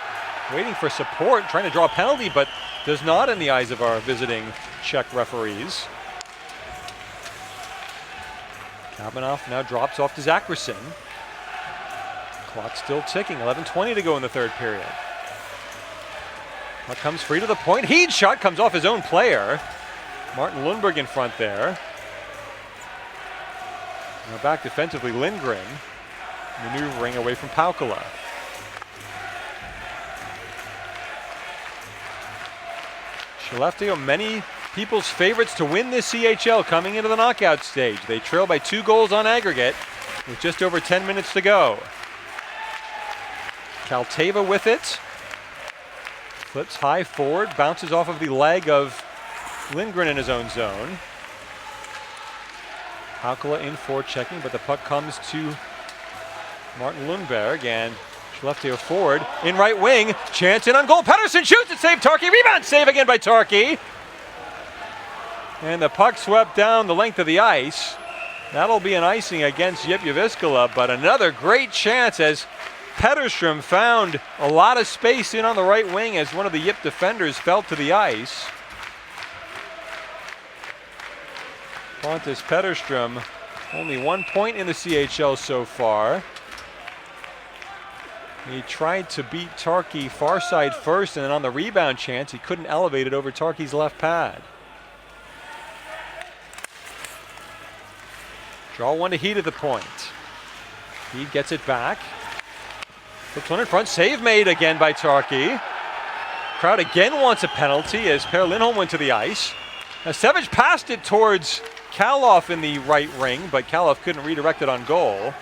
Waiting for support, trying to draw a penalty, but does not in the eyes of our visiting Czech referees. Kabanov now drops off to Zachrisson. Clock still ticking, 11:20 to go in the third period. Puck comes free to the point. Heed shot comes off his own player. Martin Lundberg in front there. Now back defensively, Lindgren maneuvering away from Paukala. Skellefteå, many people's favorites to win this CHL coming into the knockout stage. They trail by 2 goals on aggregate with just over 10 minutes to go. Kalteva with it. Flips high forward, bounces off of the leg of Lindgren in his own zone. Haukala in for checking, but the puck comes to Martin Lundberg, and Skellefteå forward in right wing. Chance in on goal. Pettersson shoots it, save Tarkey. Rebound save again by Tarkey. And the puck swept down the length of the ice. That'll be an icing against JYP Jyväskylä, but another great chance as Pettersson found a lot of space in on the right wing as one of the JYP defenders fell to the ice. Pontus Pettersson, only 1 point in the CHL so far. He tried to beat Tarkey far side first, and then on the rebound chance, he couldn't elevate it over Tarkey's left pad. Draw one to Heat at the point. Heat gets it back. Puts one in front, save made again by Tarkey. Crowd again wants a penalty as Per Lindholm went to the ice. Now Savage passed it towards Kalof in the right ring, but Kalof couldn't redirect it on goal.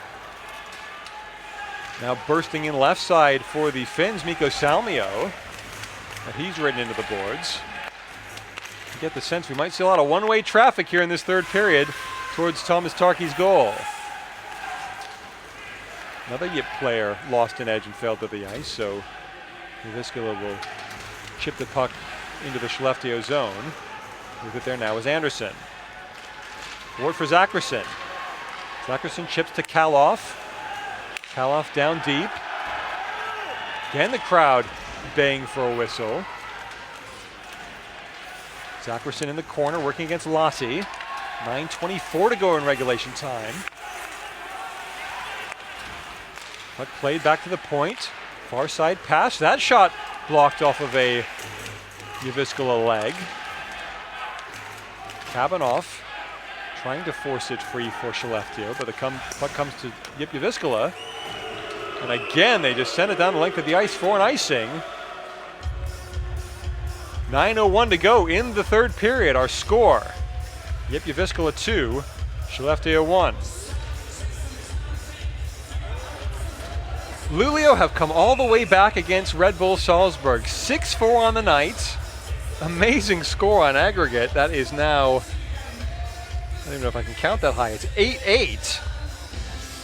Now bursting in left side for the Finns, Mikko Salmio. But he's ridden into the boards. You get the sense we might see a lot of one-way traffic here in this third period towards Thomas Tarkey's goal. Another JYP player lost an edge and fell to the ice, so Jyväskylä will chip the puck into the Skellefteå zone. With it there now is Anderson. Forward for Zachrisson. Zachrisson chips to Kalof. Kalof down deep. Again the crowd baying for a whistle. Zachrisson in the corner working against Lassi. 9:24 to go in regulation time. Puck played back to the point. Far side pass. That shot blocked off of a Jyväskylä leg. Kabanoff trying to force it free for Skellefteå, but the puck comes to JYP Jyväskylä. And again, they just send it down the length of the ice for an icing. 9:01 to go in the third period. Our score, JYP Jyväskylä 2, Skellefteå 1. Luleå have come all the way back against Red Bull Salzburg. 6-4 on the night. Amazing score on aggregate. That is now, I don't even know if I can count that high. It's 8-8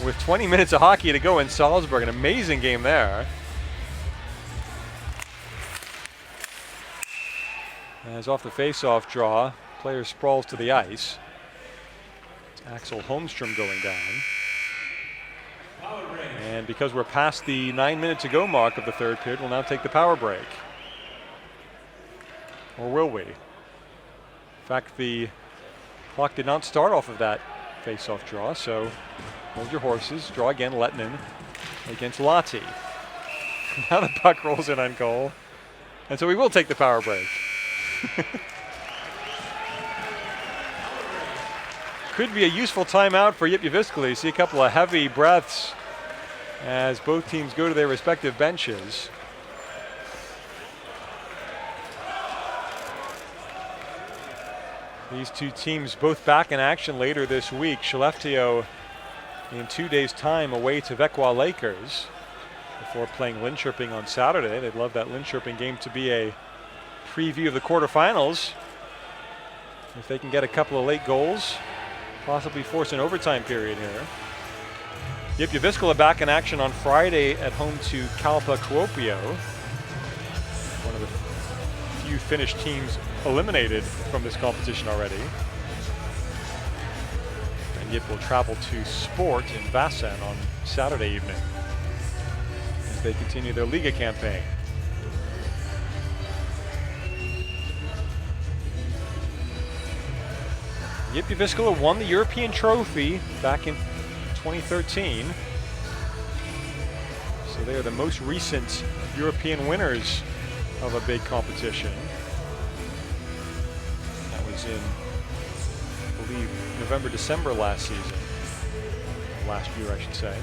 with 20 minutes of hockey to go in Salzburg. An amazing game there. As off the face-off draw, player sprawls to the ice. It's Axel Holmstrom going down. And because we're past the 9 minute to go mark of the third period, we'll now take the power break. Or will we? In fact, the clock did not start off of that face-off draw, so hold your horses. Draw again, Lettinen against Lahti. Now the puck rolls in on goal. And so we will take the power break. Could be a useful timeout for JYP Jyväskylä. You see a couple of heavy breaths as both teams go to their respective benches. These two teams both back in action later this week. Skellefteå in 2 days' time away to Växjö Lakers before playing Linköping on Saturday. They'd love that Linköping game to be a preview of the quarterfinals. If they can get a couple of late goals, possibly force an overtime period here. JYP Jyväskylä back in action on Friday at home to Kalpa Kuopio. One of the few Finnish teams eliminated from this competition already. And JYP will travel to Sport in Vasan on Saturday evening as they continue their Liga campaign. JYP Jyväskylä won the European trophy back in 2013. So they are the most recent European winners of a big competition. That was in, I believe, November, December last season. Last year, I should say.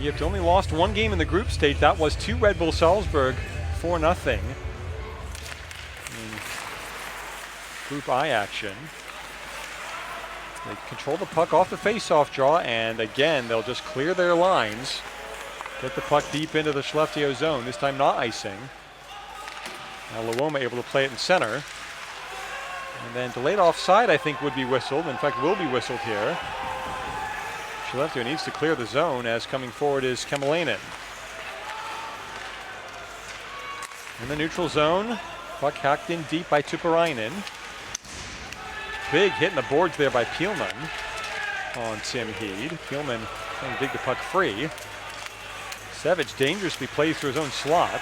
JYP only lost one game in the group stage. That was to Red Bull Salzburg, 4-0. Group I action. They control the puck off the face-off draw, and again, they'll just clear their lines. Get the puck deep into the Skellefteå zone, this time not icing. Now Luoma able to play it in center. And then delayed offside, I think, would be whistled. In fact, will be whistled here. Skellefteå needs to clear the zone, as coming forward is Kemalainen. In the neutral zone, puck hacked in deep by Tuppurainen. Big hit in the boards there by Pielman on Tim Heed. Pielman trying to dig the puck free. Savage dangerously plays through his own slot.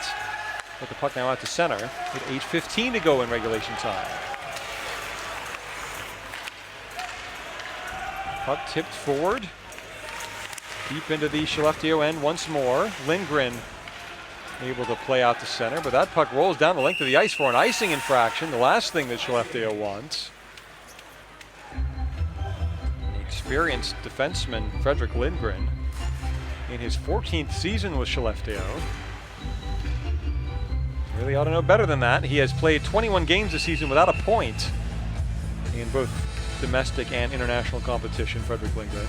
With the puck now out to center with 8:15 to go in regulation time. Puck tipped forward. Deep into the Skellefteå end once more. Lindgren able to play out to center, but that puck rolls down the length of the ice for an icing infraction. The last thing that Skellefteå wants. Experienced defenseman Fredrik Lindgren in his 14th season with Skellefteå. Really ought to know better than that. He has played 21 games this season without a point in both domestic and international competition, Fredrik Lindgren.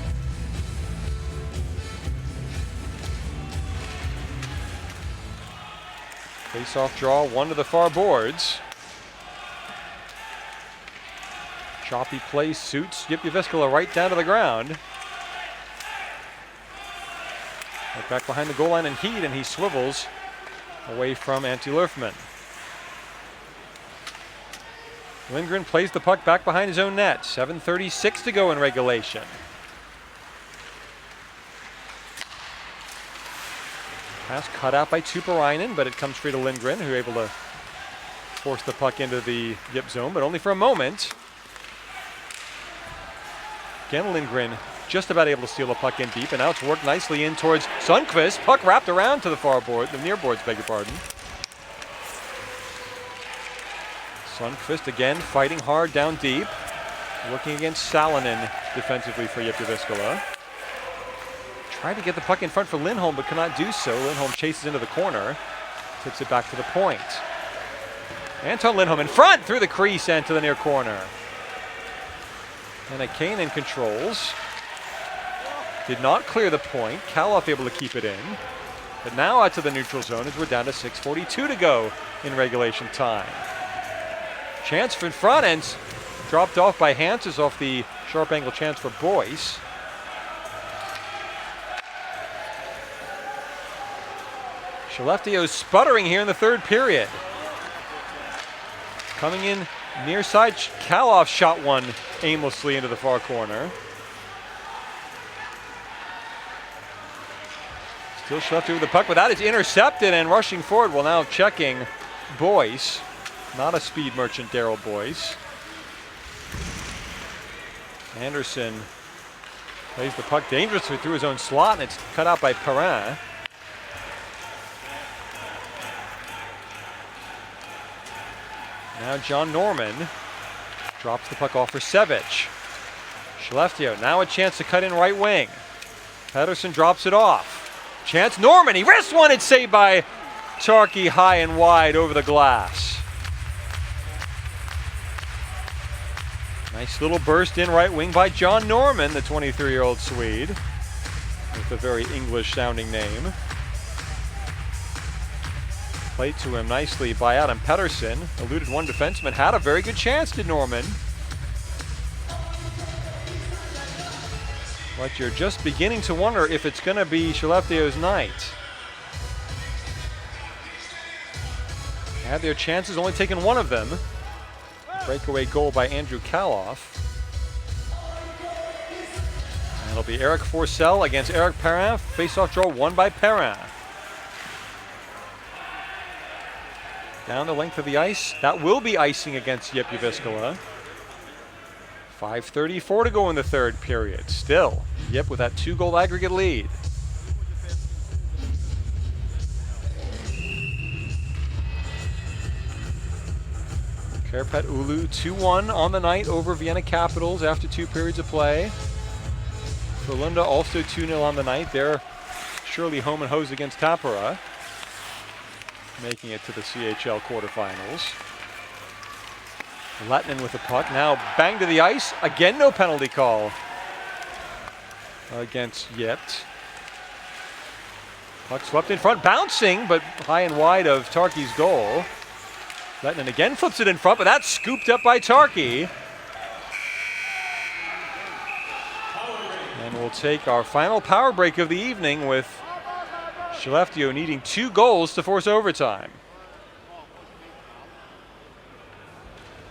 Face-off draw, one to the far boards. Choppy play suits JYP Jyväskylä right down to the ground. Right back behind the goal line and Heed, and he swivels away from Antti Lurfman. Lindgren plays the puck back behind his own net. 7:36 to go in regulation. Pass cut out by Tuppurainen, but it comes free to Lindgren, who able to force the puck into the JYP zone, but only for a moment. Again, Lindgren just about able to steal the puck in deep, and now it's worked nicely in towards Sundqvist. Puck wrapped around to the far board, the near boards, beg your pardon. Sundqvist again fighting hard down deep, working against Salonen defensively for JYP Jyväskylä. Tried to get the puck in front for Lindholm, but cannot do so. Lindholm chases into the corner, tips it back to the point. Anton Lindholm in front through the crease and to the near corner. And Kainen controls. Did not clear the point. Kaloff able to keep it in. But now out to the neutral zone as we're down to 6:42 to go in regulation time. Chance for in front and dropped off by Hanses off the sharp angle chance for Boyce. Skellefteå's sputtering here in the third period. Coming in near side, Kaloff shot one aimlessly into the far corner. Still Skellefteå with the puck, but that is intercepted, and rushing forward, well, now checking Boyce. Not a speed merchant, Daryl Boyce. Anderson plays the puck dangerously through his own slot, and it's cut out by Perrin. Now John Norman drops the puck off for Sevic. Skellefteå now a chance to cut in right wing. Pedersen drops it off. Chance, Norman, he wrists one, it's saved by Charkey high and wide over the glass. Nice little burst in right wing by John Norman, the 23-year-old Swede, with a very English-sounding name. Played to him nicely by Adam Pedersen. Eluded one defenseman, had a very good chance, did Norman. But you're just beginning to wonder if it's going to be Skellefteå's night. Had their chances, only taken one of them. Breakaway goal by Andrew Kaloff. And it'll be Eric Forsell against Eric Perrin. Face-off draw won by Perrin. Down the length of the ice. That will be icing against JYP Jyväskylä. 5:34 to go in the third period. Still, JYP with that 2-goal aggregate lead. Kärpät Oulu 2-1 on the night over Vienna Capitals after 2 periods of play. Frölunda also 2-0 on the night. Their surely home and hose against Tappara, making it to the CHL quarterfinals. Lettinen with the puck, now bang to the ice. Again, no penalty call against JYP. Puck swept in front, bouncing, but high and wide of Tarki's goal. Lettinen again flips it in front, but that's scooped up by Tarki. And we'll take our final power break of the evening with Skellefteå needing 2 goals to force overtime.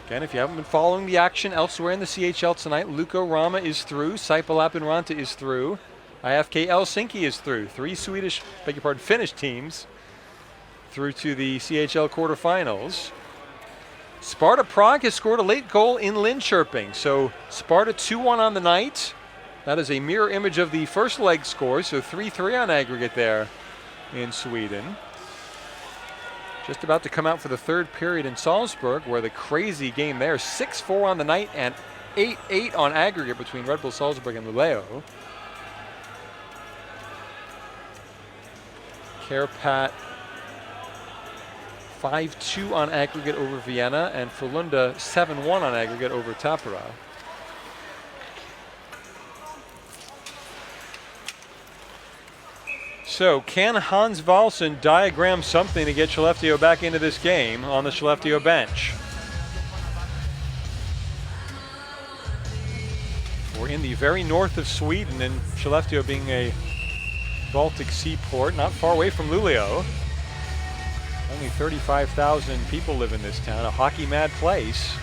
Again, if you haven't been following the action elsewhere in the CHL tonight, Lukko Rama is through, Saipa Lappeenranta is through, IFK Helsinki is through. 3 Finnish teams through to the CHL quarterfinals. Sparta Prague has scored a late goal in Linköping, so Sparta 2-1 on the night. That is a mirror image of the first leg score, so 3-3 on aggregate there in Sweden. Just about to come out for the third period in Salzburg, where the crazy game there, 6-4 on the night and 8-8 on aggregate between Red Bull Salzburg and Luleå. Kärpät 5-2 on aggregate over Vienna, and Frölunda 7-1 on aggregate over Tappara. So, can Hans Wallson diagram something to get Skellefteå back into this game on the Skellefteå bench? We're in the very north of Sweden, and Skellefteå being a Baltic seaport, not far away from Luleå. Only 35,000 people live in this town, a hockey-mad place.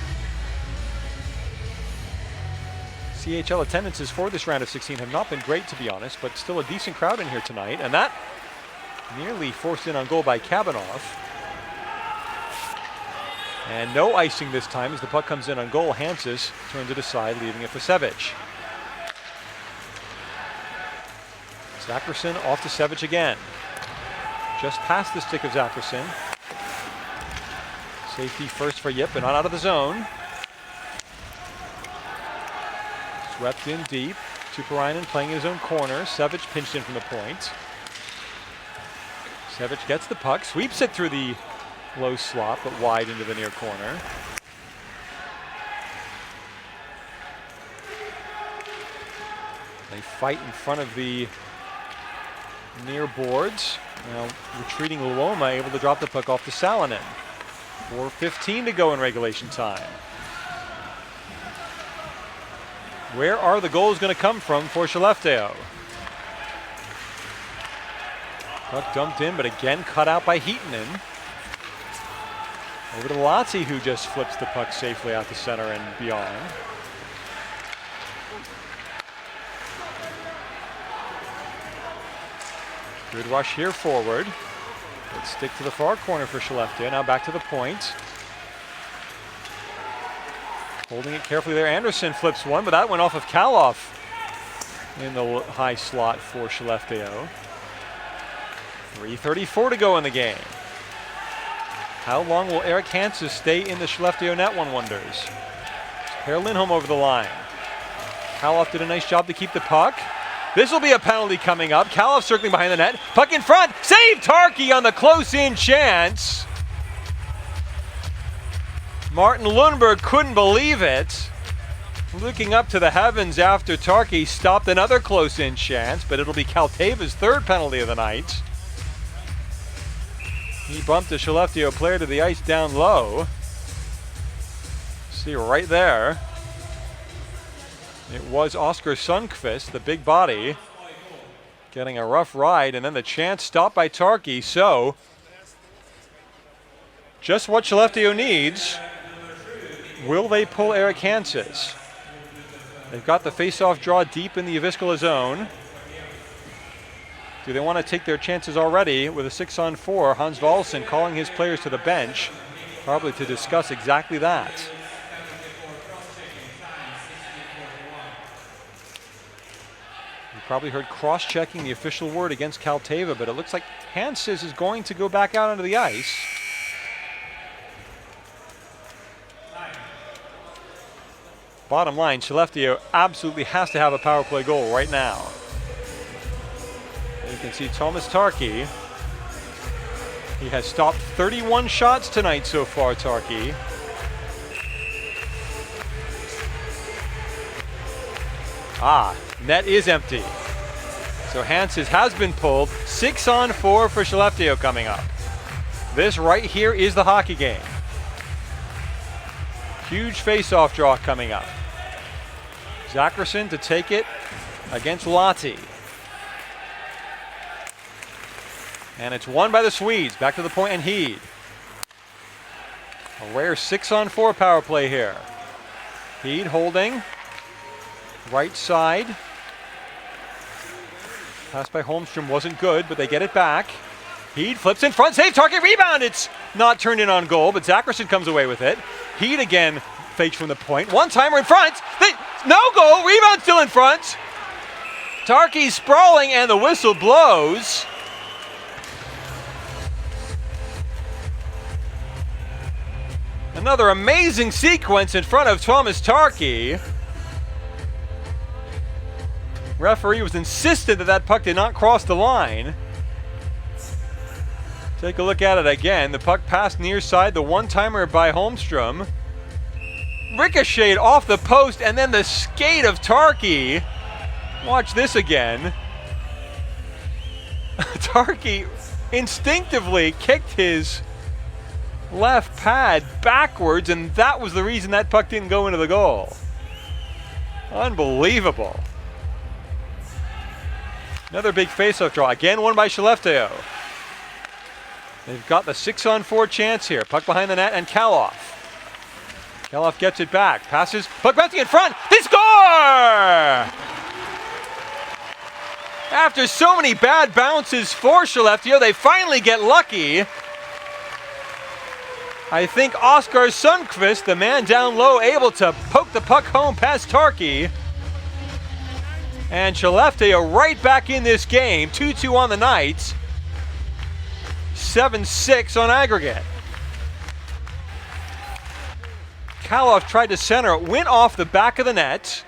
CHL attendances for this round of 16 have not been great, to be honest, but still a decent crowd in here tonight, and that nearly forced in on goal by Kabanov. And no icing this time as the puck comes in on goal. Hansis turns it aside, leaving it for Sevic. Zackerson off to Sevic again. Just past the stick of Zackerson. Safety first for JYP, but not out of the zone. Swept in deep. Tuppurainen playing his own corner. Sevic pinched in from the point. Sevic gets the puck, sweeps it through the low slot, but wide into the near corner. They fight in front of the near boards. Now retreating Luoma, able to drop the puck off to Salonen. 4:15 to go in regulation time. Where are the goals going to come from for Skellefteå? Puck dumped in, but again cut out by Heaton. Over to Lati, who just flips the puck safely out to center and beyond. Good rush here forward. Let's stick to the far corner for Skellefteå. Now back to the point. Holding it carefully there. Anderson flips one, but that went off of Kaloff in the high slot for Skellefteå. 3:34 to go in the game. How long will Eric Hanses stay in the Skellefteå net, one wonders? Per Lindholm over the line. Kaloff did a nice job to keep the puck. This will be a penalty coming up. Kaloff circling behind the net. Puck in front. Save Tarki on the close-in chance. Martin Lundberg couldn't believe it. Looking up to the heavens after Tarki stopped another close-in chance, but it'll be Kalteva's third penalty of the night. He bumped a Skellefteå player to the ice down low. See right there. It was Oskar Sundqvist, the big body, getting a rough ride, and then the chance stopped by Tarki. So, just what Skellefteå needs. Will they pull Eric Hanses? They've got the face-off draw deep in the Jyväskylä zone. Do they want to take their chances already with a 6-on-4? Hans Wallson calling his players to the bench, probably to discuss exactly that. You probably heard cross-checking the official word against Kalteva, but it looks like Hanses is going to go back out onto the ice. Bottom line, Skellefteå absolutely has to have a power play goal right now. They can see Thomas Tarki. He has stopped 31 shots tonight so far, Tarki. Net is empty. So Hanses has been pulled. 6-on-4 for Skellefteå coming up. This right here is the hockey game. Huge face-off draw coming up. Zackerson to take it against Lahti. And it's won by the Swedes. Back to the point and Heed. A rare 6-on-4 power play here. Heed holding. Right side. Pass by Holmstrom wasn't good, but they get it back. Heed flips in front, save, Target, rebound. It's not turned in on goal, but Zackerson comes away with it. Heed again fakes from the point. One-timer in front. No goal, rebound still in front. Tarki sprawling and the whistle blows. Another amazing sequence in front of Thomas Tarki. Referee was insistent that that puck did not cross the line. Take a look at it again. The puck passed near side, the one-timer by Holmstrom. Ricocheted off the post, and then the skate of Tarki. Watch this again. Tarki instinctively kicked his left pad backwards, and that was the reason that puck didn't go into the goal. Unbelievable. Another big face-off draw, again won by Skellefteå. They've got the 6-on-4 chance here. Puck behind the net and Kalof. Kalof gets it back, passes, puck bouncing in front, they score! After so many bad bounces for Skellefteå, they finally get lucky. I think Oskar Sundqvist, the man down low, able to poke the puck home past Tarki. And Skellefteå right back in this game, 2-2 on the night, 7-6 on aggregate. Kalof tried to center it, went off the back of the net,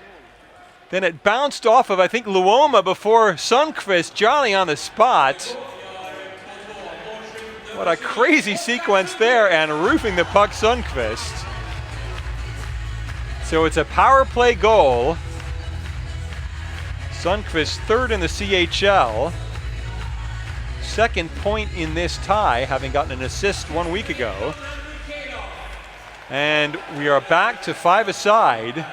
then it bounced off of, I think, Luoma before Sundqvist, Johnny on the spot. What a crazy sequence there, and roofing the puck Sundqvist. So it's a power play goal. Sundqvist third in the CHL. Second point in this tie, having gotten an assist 1 week ago. And we are back to 5-a-side.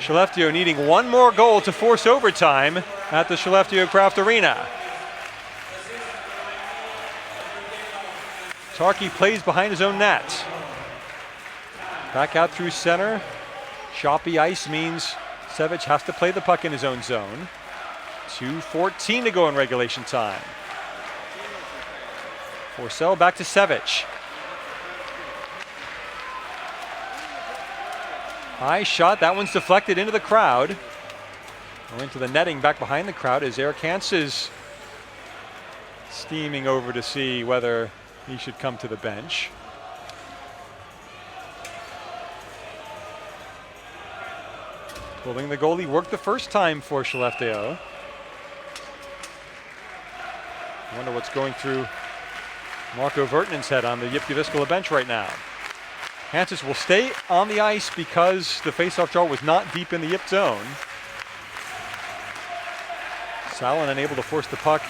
Skellefteå needing one more goal to force overtime at the Skellefteå Craft Arena. Tarki plays behind his own net. Back out through center. Choppy ice means Sevic has to play the puck in his own zone. 2:14 to go in regulation time. Forsell back to Sevic. High shot, that one's deflected into the crowd. Or into the netting back behind the crowd is Erik Hanses steaming over to see whether he should come to the bench. Pulling the goalie worked the first time for Skellefteå. I wonder what's going through Marco Vertinen's head on the JYP Jyväskylä bench right now. Hanses will stay on the ice because the faceoff draw was not deep in the JYP zone. Salonen unable to force the puck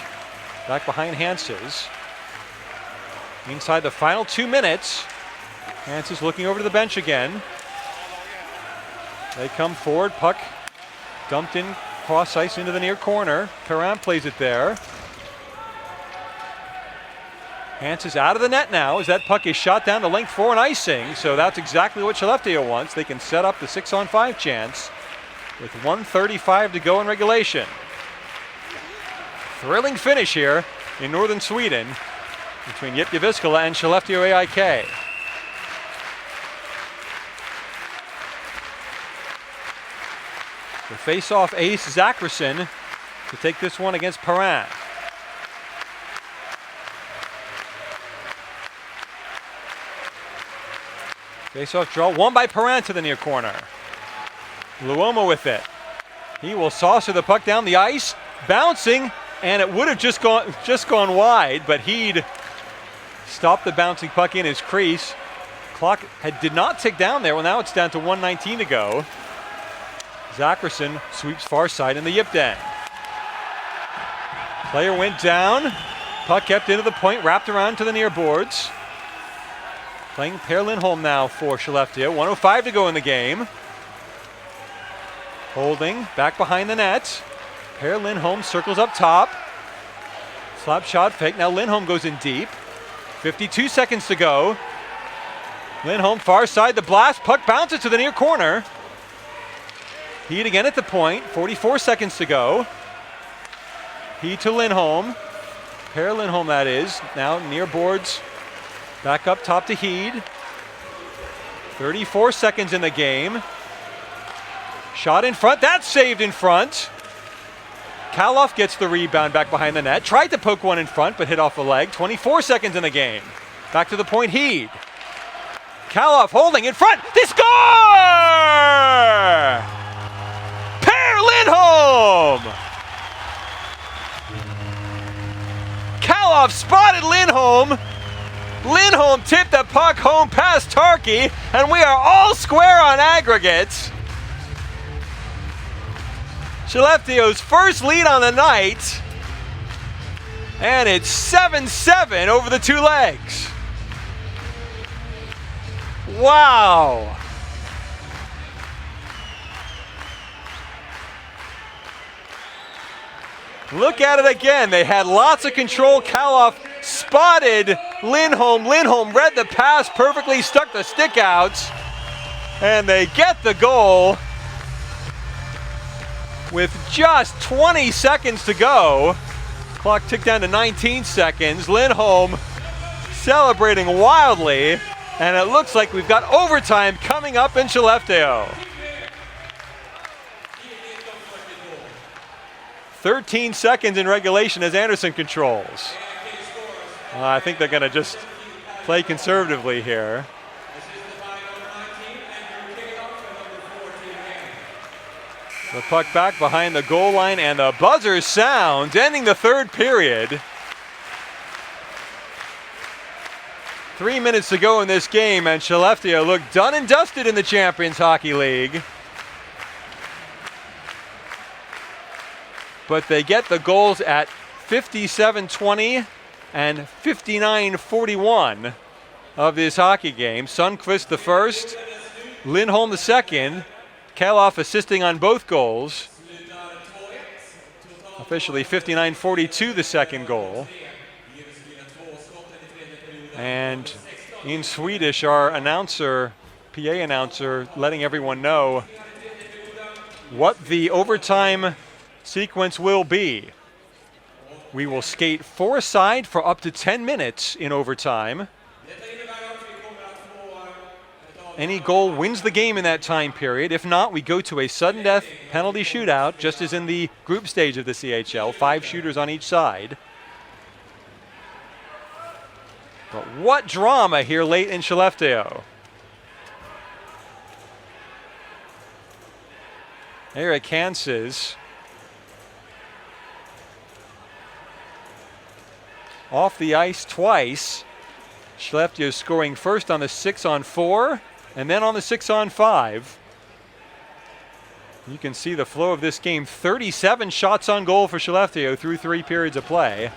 back behind Hanses. Inside the final 2 minutes, Hanses looking over to the bench again. They come forward, puck dumped in cross ice into the near corner. Perrin plays it there. Hanses out of the net now as that puck is shot down to length 4 and icing. So that's exactly what Skellefteå wants. They can set up the 6-on-5 chance with 1:35 to go in regulation. Thrilling finish here in northern Sweden between JYP Jyväskylä and Skellefteå AIK. The face-off ace Zackerson to take this one against Perrin. Face-off draw, won by Perrin to the near corner. Luoma with it. He will saucer the puck down the ice, bouncing And it would have just gone wide, but he'd stopped the bouncing puck in his crease. Clock did not tick down there. Well, now it's down to 1:19 to go. Zackerson sweeps far side in the Yip end. Player went down. Puck kept into the point, wrapped around to the near boards. Playing Per Lindholm now for Skellefteå. 1:05 to go in the game. Holding back behind the net. Per Lindholm circles up top. Slap shot fake. Now Lindholm goes in deep. 52 seconds to go. Lindholm far side, the blast. Puck bounces to the near corner. Heat again at the point. 44 seconds to go. Heat to Lindholm. Per Lindholm, that is. Now near boards. Back up top to Heed. 34 seconds in the game. Shot in front. That's saved in front. Kaloff gets the rebound back behind the net. Tried to poke one in front, but hit off the leg. 24 seconds in the game. Back to the point, Heed. Kaloff holding in front. They score! Per Lindholm! Kaloff spotted Lindholm. Lindholm tipped the puck home past Tarkey, and we are all square on aggregates. Skellefteå's first lead on the night, and it's 7-7 over the two legs. Wow. Look at it again. They had lots of control. Kaloff spotted Lindholm. Lindholm read the pass perfectly, stuck the stick out, and they get the goal with just 20 seconds to go. Clock ticked down to 19 seconds. Lindholm celebrating wildly, and it looks like we've got overtime coming up in Skellefteå. 13 seconds in regulation as Anderson controls. I think they're going to just play conservatively here. The puck back behind the goal line, and the buzzer sounds, ending the third period. 3 minutes to go in this game, and Skellefteå look done and dusted in the Champions Hockey League. But they get the goals at 57-20 and 59-41 of this hockey game. Sundqvist the first, Lindholm the second, Kaloff assisting on both goals. Officially 59-42 the second goal. And in Swedish, our announcer, PA announcer, letting everyone know what the overtime sequence will be. We will skate four-side for up to 10 minutes in overtime. Any goal wins the game in that time period. If not, we go to a sudden death penalty shootout, just as in the group stage of the CHL. 5 shooters on each side. But what drama here late in Skellefteå. Erik Hanses off the ice twice. Skellefteå scoring first on the 6-on-4 and then on the 6-on-5. You can see the flow of this game. 37 shots on goal for Skellefteå through 3 periods of play.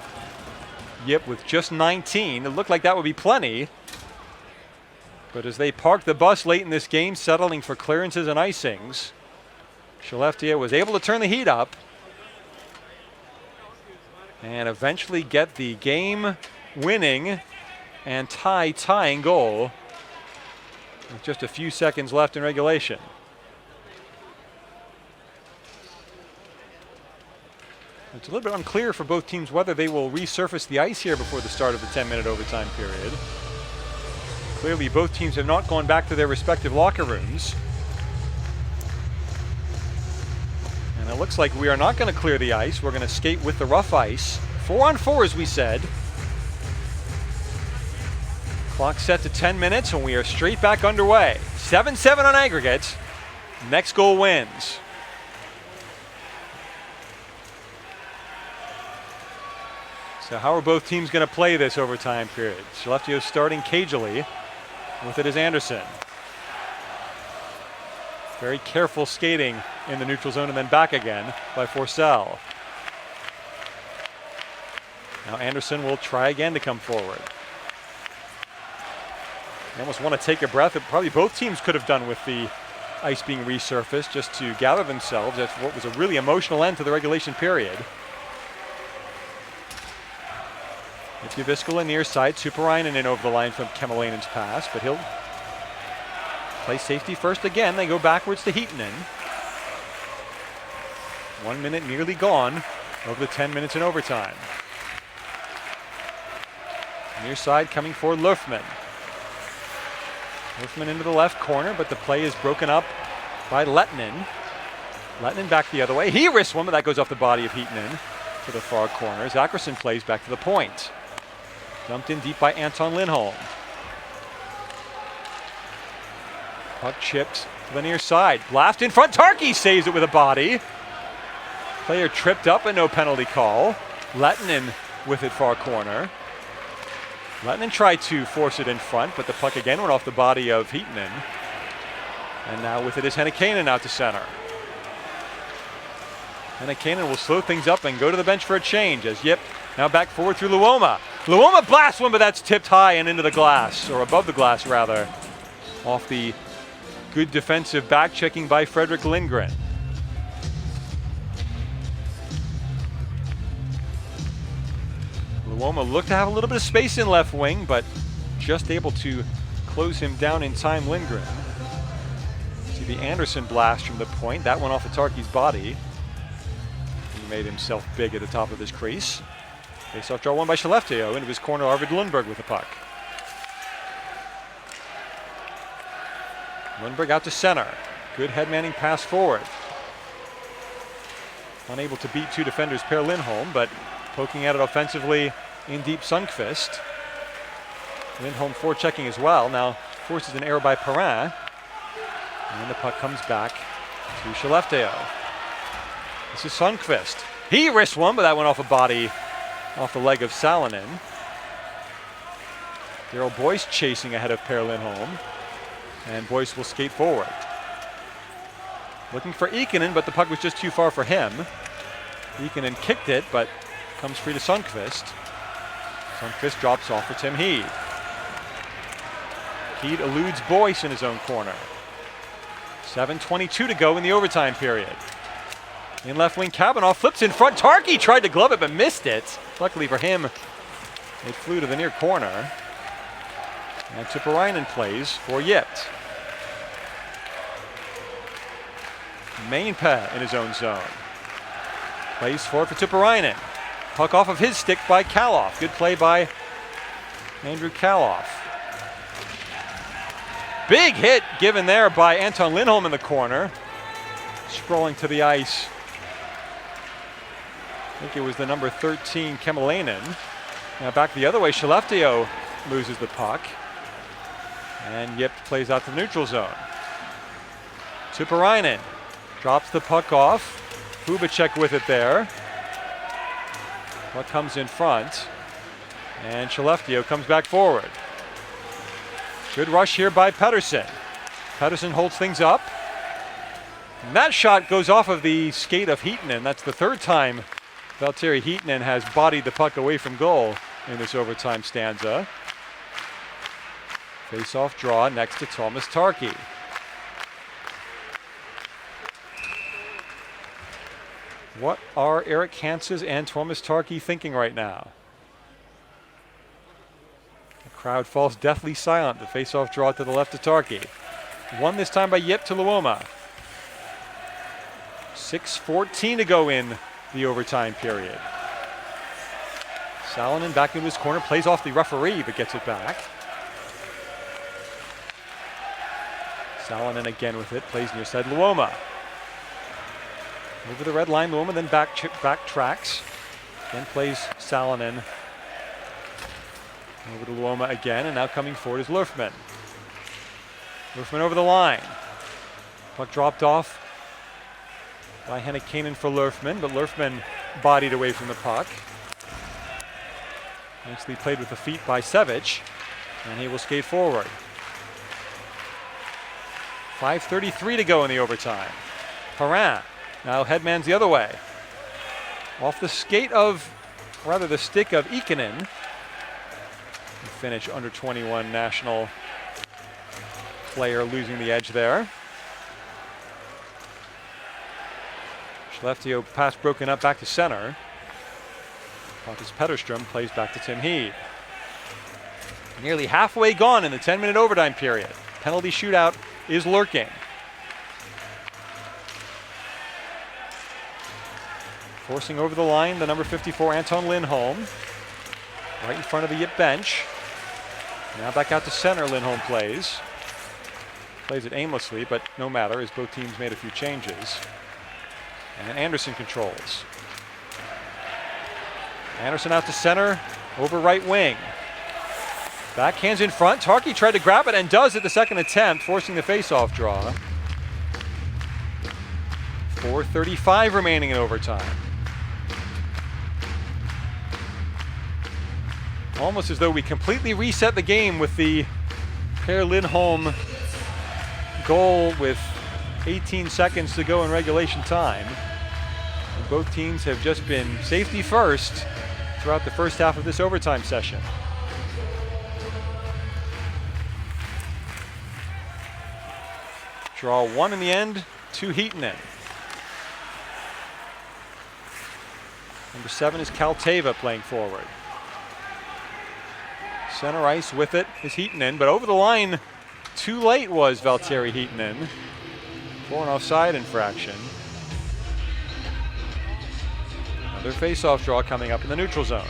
Yep, with just 19. It looked like that would be plenty. But as they parked the bus late in this game, settling for clearances and icings, Skellefteå was able to turn the heat up and eventually get the game-winning and tying goal with just a few seconds left in regulation. It's a little bit unclear for both teams whether they will resurface the ice here before the start of the 10-minute overtime period. Clearly, both teams have not gone back to their respective locker rooms. And it looks like we are not going to clear the ice. We're going to skate with the rough ice. 4-on-4, as we said. Clock set to 10 minutes, and we are straight back underway. 7-7 on aggregate. Next goal wins. So how are both teams going to play this overtime period? Skellefteå starting cagily. With it is Anderson. Very careful skating in the neutral zone and then back again by Forsell. Now Anderson will try again to come forward. They almost want to take a breath. Probably both teams could have done with the ice being resurfaced just to gather themselves. That's what was a really emotional end to the regulation period. It's Jyväskylä near side. Superainen in over the line from Kemalainen's pass, but he'll play safety first again. They go backwards to Heatonen. 1 minute nearly gone over the 10 minutes in overtime. Near side coming for Löfman. Löfman into the left corner, but the play is broken up by Lehtinen. Lehtinen back the other way. He risks one, but that goes off the body of Heatonen to the far corner. Zacherson plays back to the point. Dumped in deep by Anton Lindholm. Puck chipped to the near side. Blast in front. Tarkki saves it with a body. Player tripped up and no penalty call. Lehtinen with it far corner. Lehtinen tried to force it in front, but the puck again went off the body of Heatonen. And now with it is Hennikainen out to center. Hennikainen will slow things up and go to the bench for a change as JYP now back forward through Luoma. Luoma blasts one, but that's tipped high and into the glass, or above the glass rather, off the good defensive back checking by Fredrik Lindgren. Luoma looked to have a little bit of space in left wing, but just able to close him down in time, Lindgren. See the Anderson blast from the point. That went off of Tarkki's body. He made himself big at the top of his crease. Face-off draw won by Skellefteå. Into his corner, Arvid Lundberg with the puck. Lundberg out to center. Good head-manning pass forward. Unable to beat two defenders, Per Lindholm, but poking at it offensively in deep Sundqvist. Lindholm forechecking as well. Now forces an error by Perrin. And the puck comes back to Skellefteå. This is Sundqvist. He risked one, but that went off a body, off the leg of Salonen. Daryl Boyce chasing ahead of Per Lindholm. And Boyce will skate forward. Looking for Ikonen, but the puck was just too far for him. Ikonen kicked it, but comes free to Sundqvist. Sundqvist drops off for Tim Heed. Heed eludes Boyce in his own corner. 7:22 to go in the overtime period. In left wing, Kabanoff flips in front. Tarkki tried to glove it, but missed it. Luckily for him, it flew to the near corner. And Superainen plays for JYP. Mainpää in his own zone. Plays for Superainen. Puck off of his stick by Kaloff. Good play by Andrew Kaloff. Big hit given there by Anton Lindholm in the corner. Scrolling to the ice. I think it was the number 13, Kemalainen. Now back the other way, Skellefteå loses the puck. And JYP plays out to the neutral zone. Superainen drops the puck off. Hubacek with it there. Puck comes in front. And Skellefteå comes back forward. Good rush here by Pettersson. Pettersson holds things up. And that shot goes off of the skate of Heatonen. That's the third time Valtteri Heatonen has bodied the puck away from goal in this overtime stanza. Face-off draw next to Thomas Tarkki. What are Eric Hanses and Thomas Tarkki thinking right now? The crowd falls deathly silent. The face-off draw to the left of Tarkki. Won this time by JYP to Luoma. 6:14 to go in the overtime period. Salonen back into his corner, plays off the referee, but gets it back. Salonen again with it, plays near side Luoma. Over the red line, Luoma then backtracks. Then plays Salonen. Over to Luoma again, and now coming forward is Löfman. Löfman over the line. Puck dropped off by Hennikainen for Löfman, but Löfman bodied away from the puck. Nicely played with the feet by Sevic, and he will skate forward. 5:33 to go in the overtime. Perrin now headmans the other way. Off the skate of, rather the stick of Ikonen. Finnish under 21 national player losing the edge there. Skellefteå pass broken up back to center. Pontus Petterström plays back to Tim Heed. Nearly halfway gone in the 10-minute overtime period. Penalty shootout is lurking. Forcing over the line, the number 54, Anton Lindholm. Right in front of the JYP bench. Now back out to center, Lindholm plays. Plays it aimlessly, but no matter, as both teams made a few changes. And Anderson controls. Anderson out to center, over right wing. Backhands in front. Tarkki tried to grab it and does at the second attempt, forcing the face-off draw. 4:35 remaining in overtime. Almost as though we completely reset the game with the Per Lindholm goal with 18 seconds to go in regulation time. And both teams have just been safety first throughout the first half of this overtime session. Draw one in the end to Heatonen. Number 7 is Kalteva playing forward. Center ice with it is Heatonen, but over the line too late was Valtteri Heatonen for an offside infraction. Another face-off draw coming up in the neutral zone.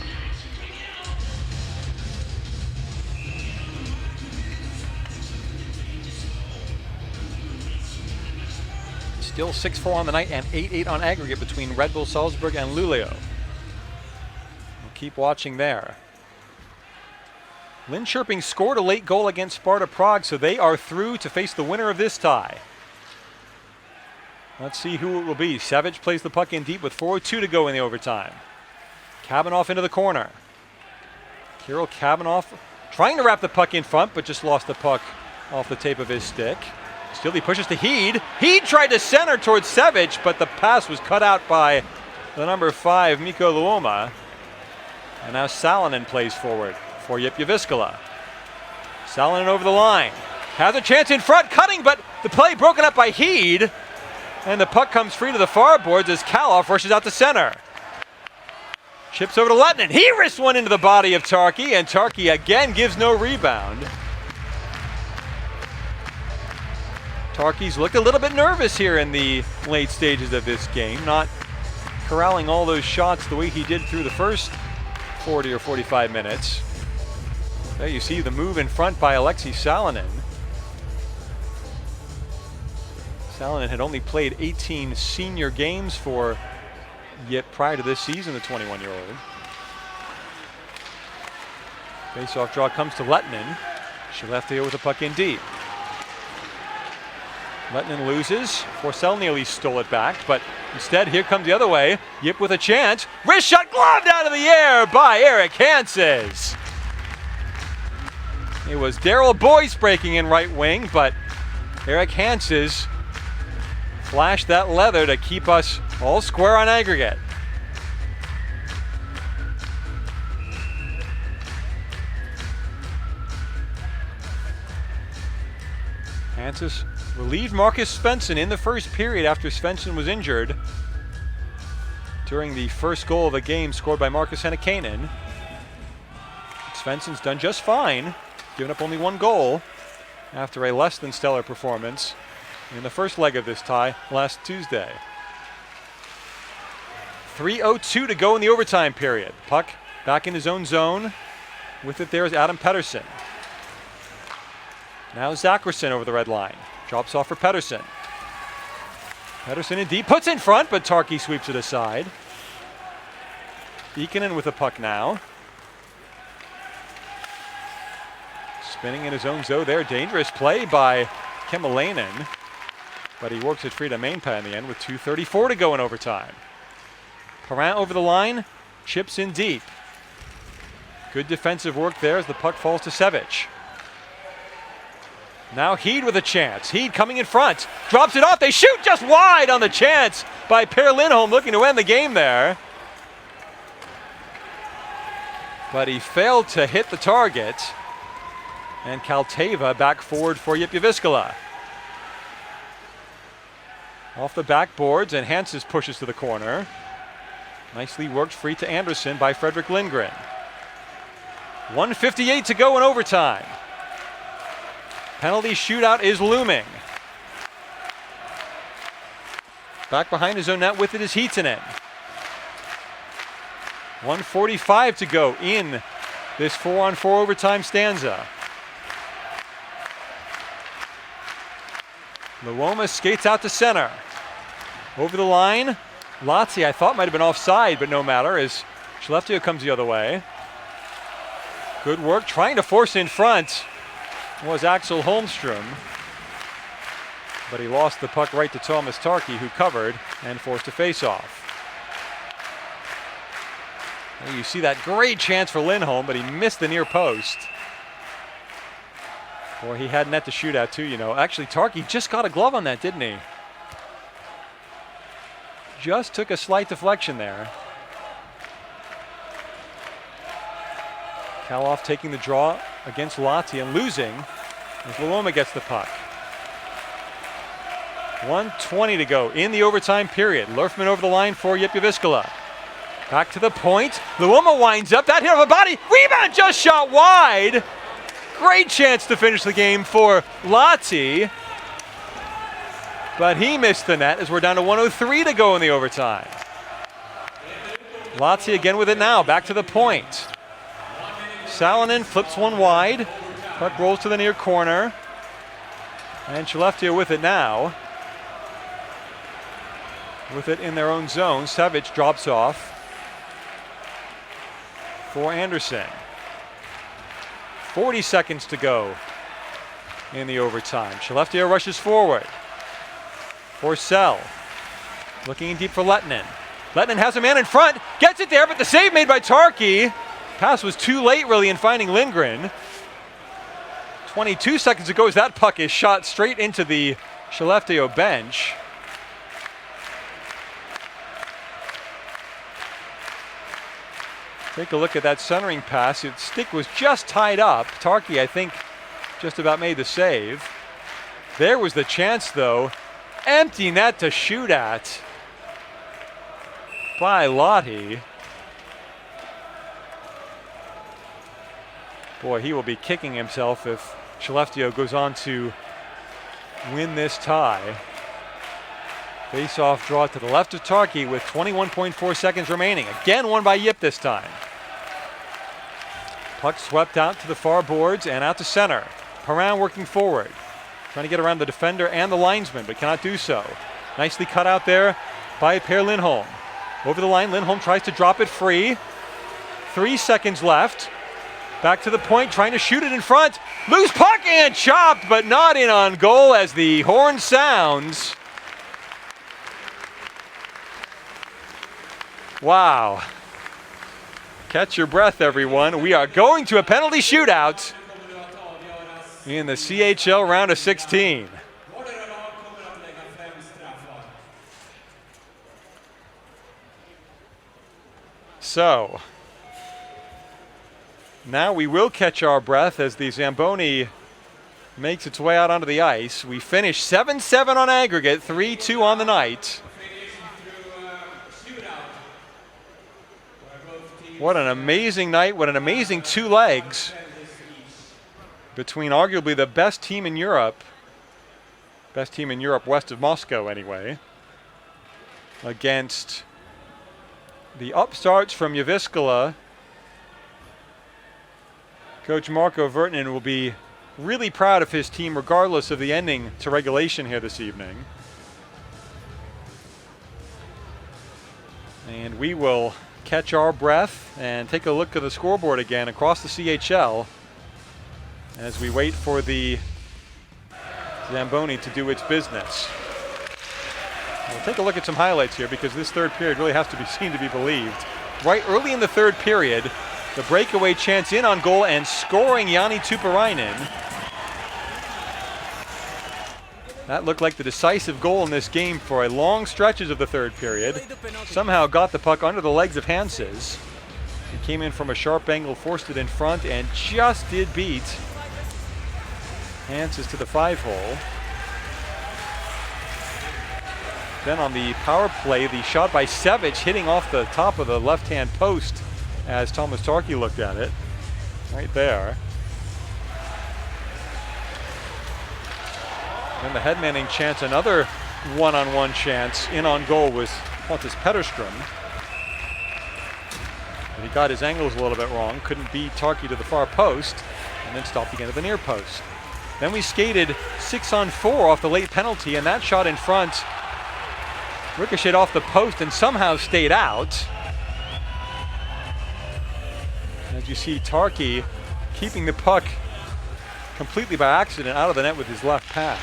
Still 6-4 on the night and 8-8 on aggregate between Red Bull Salzburg and Luleå. We'll keep watching there. Linköping scored a late goal against Sparta Prague, so they are through to face the winner of this tie. Let's see who it will be. Sevic plays the puck in deep with 4:02 to go in the overtime. Kavanaugh into the corner. Kirill Kavanaugh trying to wrap the puck in front, but just lost the puck off the tape of his stick. Still he pushes to Heed. Heed tried to center towards Sevic, but the pass was cut out by the number 5, Mikko Luoma. And now Salonen plays forward for JYP Jyväskylä. Salonen over the line. Has a chance in front, cutting, but the play broken up by Heed. And the puck comes free to the far boards as Kaloff rushes out to center. Chips over to Lettinen. He wrists one into the body of Tarkki, and Tarkki again gives no rebound. Tarkki's looked a little bit nervous here in the late stages of this game, not corralling all those shots the way he did through the first 40 or 45 minutes. There you see the move in front by Alexei Salonen. Salonen had only played 18 senior games for JYP prior to this season, the 21-year-old. Face-off draw comes to Lettinen. Skellefteå with the puck in deep. Lettinen loses. Forsell nearly stole it back, but instead here comes the other way. JYP with a chance. Wrist shot gloved out of the air by Erik Hanses. It was Daryl Boyce breaking in right wing, but Erik Hanses flashed that leather to keep us all square on aggregate. Hanses relieved Marcus Svensson in the first period after Svensson was injured during the first goal of the game scored by Marcus Hennekainen. Svensson's done just fine, giving up only one goal after a less than stellar performance in the first leg of this tie last Tuesday. 3:02 to go in the overtime period. Puck back in his own zone. With it there is Adam Pettersson. Now Zachrisson over the red line. Drops off for Pettersson. Pettersson in deep, puts in front, but Tarkki sweeps it aside. Ikonen with the puck now. Spinning in his own zone there. Dangerous play by Kemalainen. But he works it free to Mainpää in the end with 2:34 to go in overtime. Perrin over the line, chips in deep. Good defensive work there as the puck falls to Sevic. Now Heed with a chance. Heed coming in front. Drops it off. They shoot just wide on the chance by Per Lindholm, looking to end the game there. But he failed to hit the target. And Kalteva back forward for JYP Jyväskylä. Off the backboards, and Hanses pushes to the corner. Nicely worked free to Anderson by Fredrik Lindgren. 1:58 to go in overtime. Penalty shootout is looming. Back behind his own net with it is Hietanen. 1:45 to go in this 4-on-4 overtime stanza. Luoma skates out to center. Over the line. Latsi, I thought, might have been offside, but no matter, as Skellefteå comes the other way. Good work, trying to force in front was Axel Holmstrom. But he lost the puck right to Thomas Tarkki, who covered and forced a face-off. You see that great chance for Lindholm, but he missed the near post. Boy, he had net to shoot at too, you know. Actually, Tarkki just got a glove on that, didn't he? Just took a slight deflection there. Kaloff taking the draw against Lahti and losing as Luoma gets the puck. 1:20 to go in the overtime period. Lurfman over the line for JYP Jyväskylä. Back to the point. Luoma winds up. That hit of a body. Rebound just shot wide. Great chance to finish the game for Lahti. But he missed the net as we're down to 1:03 to go in the overtime. Lahti again with it now. Back to the point. Salonen flips one wide. Puck rolls to the near corner. And Skellefteå with it now. With it in their own zone. Sevic drops off for Anderson. 40 seconds to go in the overtime. Skellefteå rushes forward. Forsell looking in deep for Lehtinen. Lehtinen has a man in front, gets it there, but the save made by Tarkki. Pass was too late really in finding Lindgren. 22 seconds ago as that puck is shot straight into the Skellefteå bench. Take a look at that centering pass. Its stick was just tied up. Tarkki, I think, just about made the save. There was the chance though. Empty net to shoot at by Lahti. Boy, he will be kicking himself if Skellefteå goes on to win this tie. Face-off draw to the left of Tarkki with 21.4 seconds remaining. Again won by JYP this time. Puck swept out to the far boards and out to center. Perrin working forward. Trying to get around the defender and the linesman, but cannot do so. Nicely cut out there by Per Lindholm. Over the line, Lindholm tries to drop it free. 3 seconds left. Back to the point, trying to shoot it in front. Loose puck and chopped, but not in on goal as the horn sounds. Wow. Catch your breath, everyone. We are going to a penalty shootout in the CHL round of 16. So, now we will catch our breath as the Zamboni makes its way out onto the ice. We finish 7-7 on aggregate, 3-2 on the night. What an amazing night, what an amazing 2 legs between arguably the best team in Europe west of Moscow anyway, against the upstarts from Jyväskylä. Coach Marko Virtanen will be really proud of his team regardless of the ending to regulation here this evening. And we will catch our breath and take a look at the scoreboard again across the CHL as we wait for the Zamboni to do its business. We'll take a look at some highlights here because this third period really has to be seen to be believed. Right early in the third period, the breakaway chance in on goal and scoring Jani Tuppurainen. That looked like the decisive goal in this game for a long stretches of the third period. Somehow got the puck under the legs of Hanses. He came in from a sharp angle, forced it in front, and just did beat Hanses to the 5-hole. Then on the power play, the shot by Sevic hitting off the top of the left-hand post as Thomas Tarkki looked at it. Right there. Then the headmanning chance, another one-on-one chance in on goal was Pontus Petterström. He got his angles a little bit wrong, couldn't beat Tarkki to the far post, and then stopped again at the near post. Then we skated 6-on-4 off the late penalty, and that shot in front ricocheted off the post and somehow stayed out. As you see, Tarkki keeping the puck completely by accident out of the net with his left pad.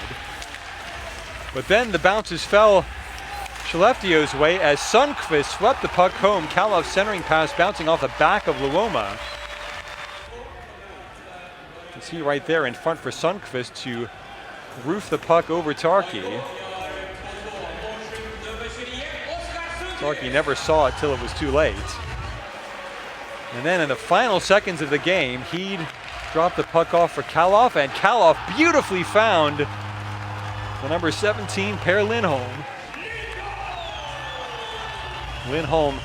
But then the bounces fell Skellefteå's way as Sundqvist swept the puck home. Kalof's centering pass bouncing off the back of Luoma. You can see right there in front for Sundqvist to roof the puck over Tarkki. Tarkki never saw it till it was too late. And then in the final seconds of the game, he'd dropped the puck off for Kalof, and Kalof beautifully found the number 17, Per Lindholm. Lindholm,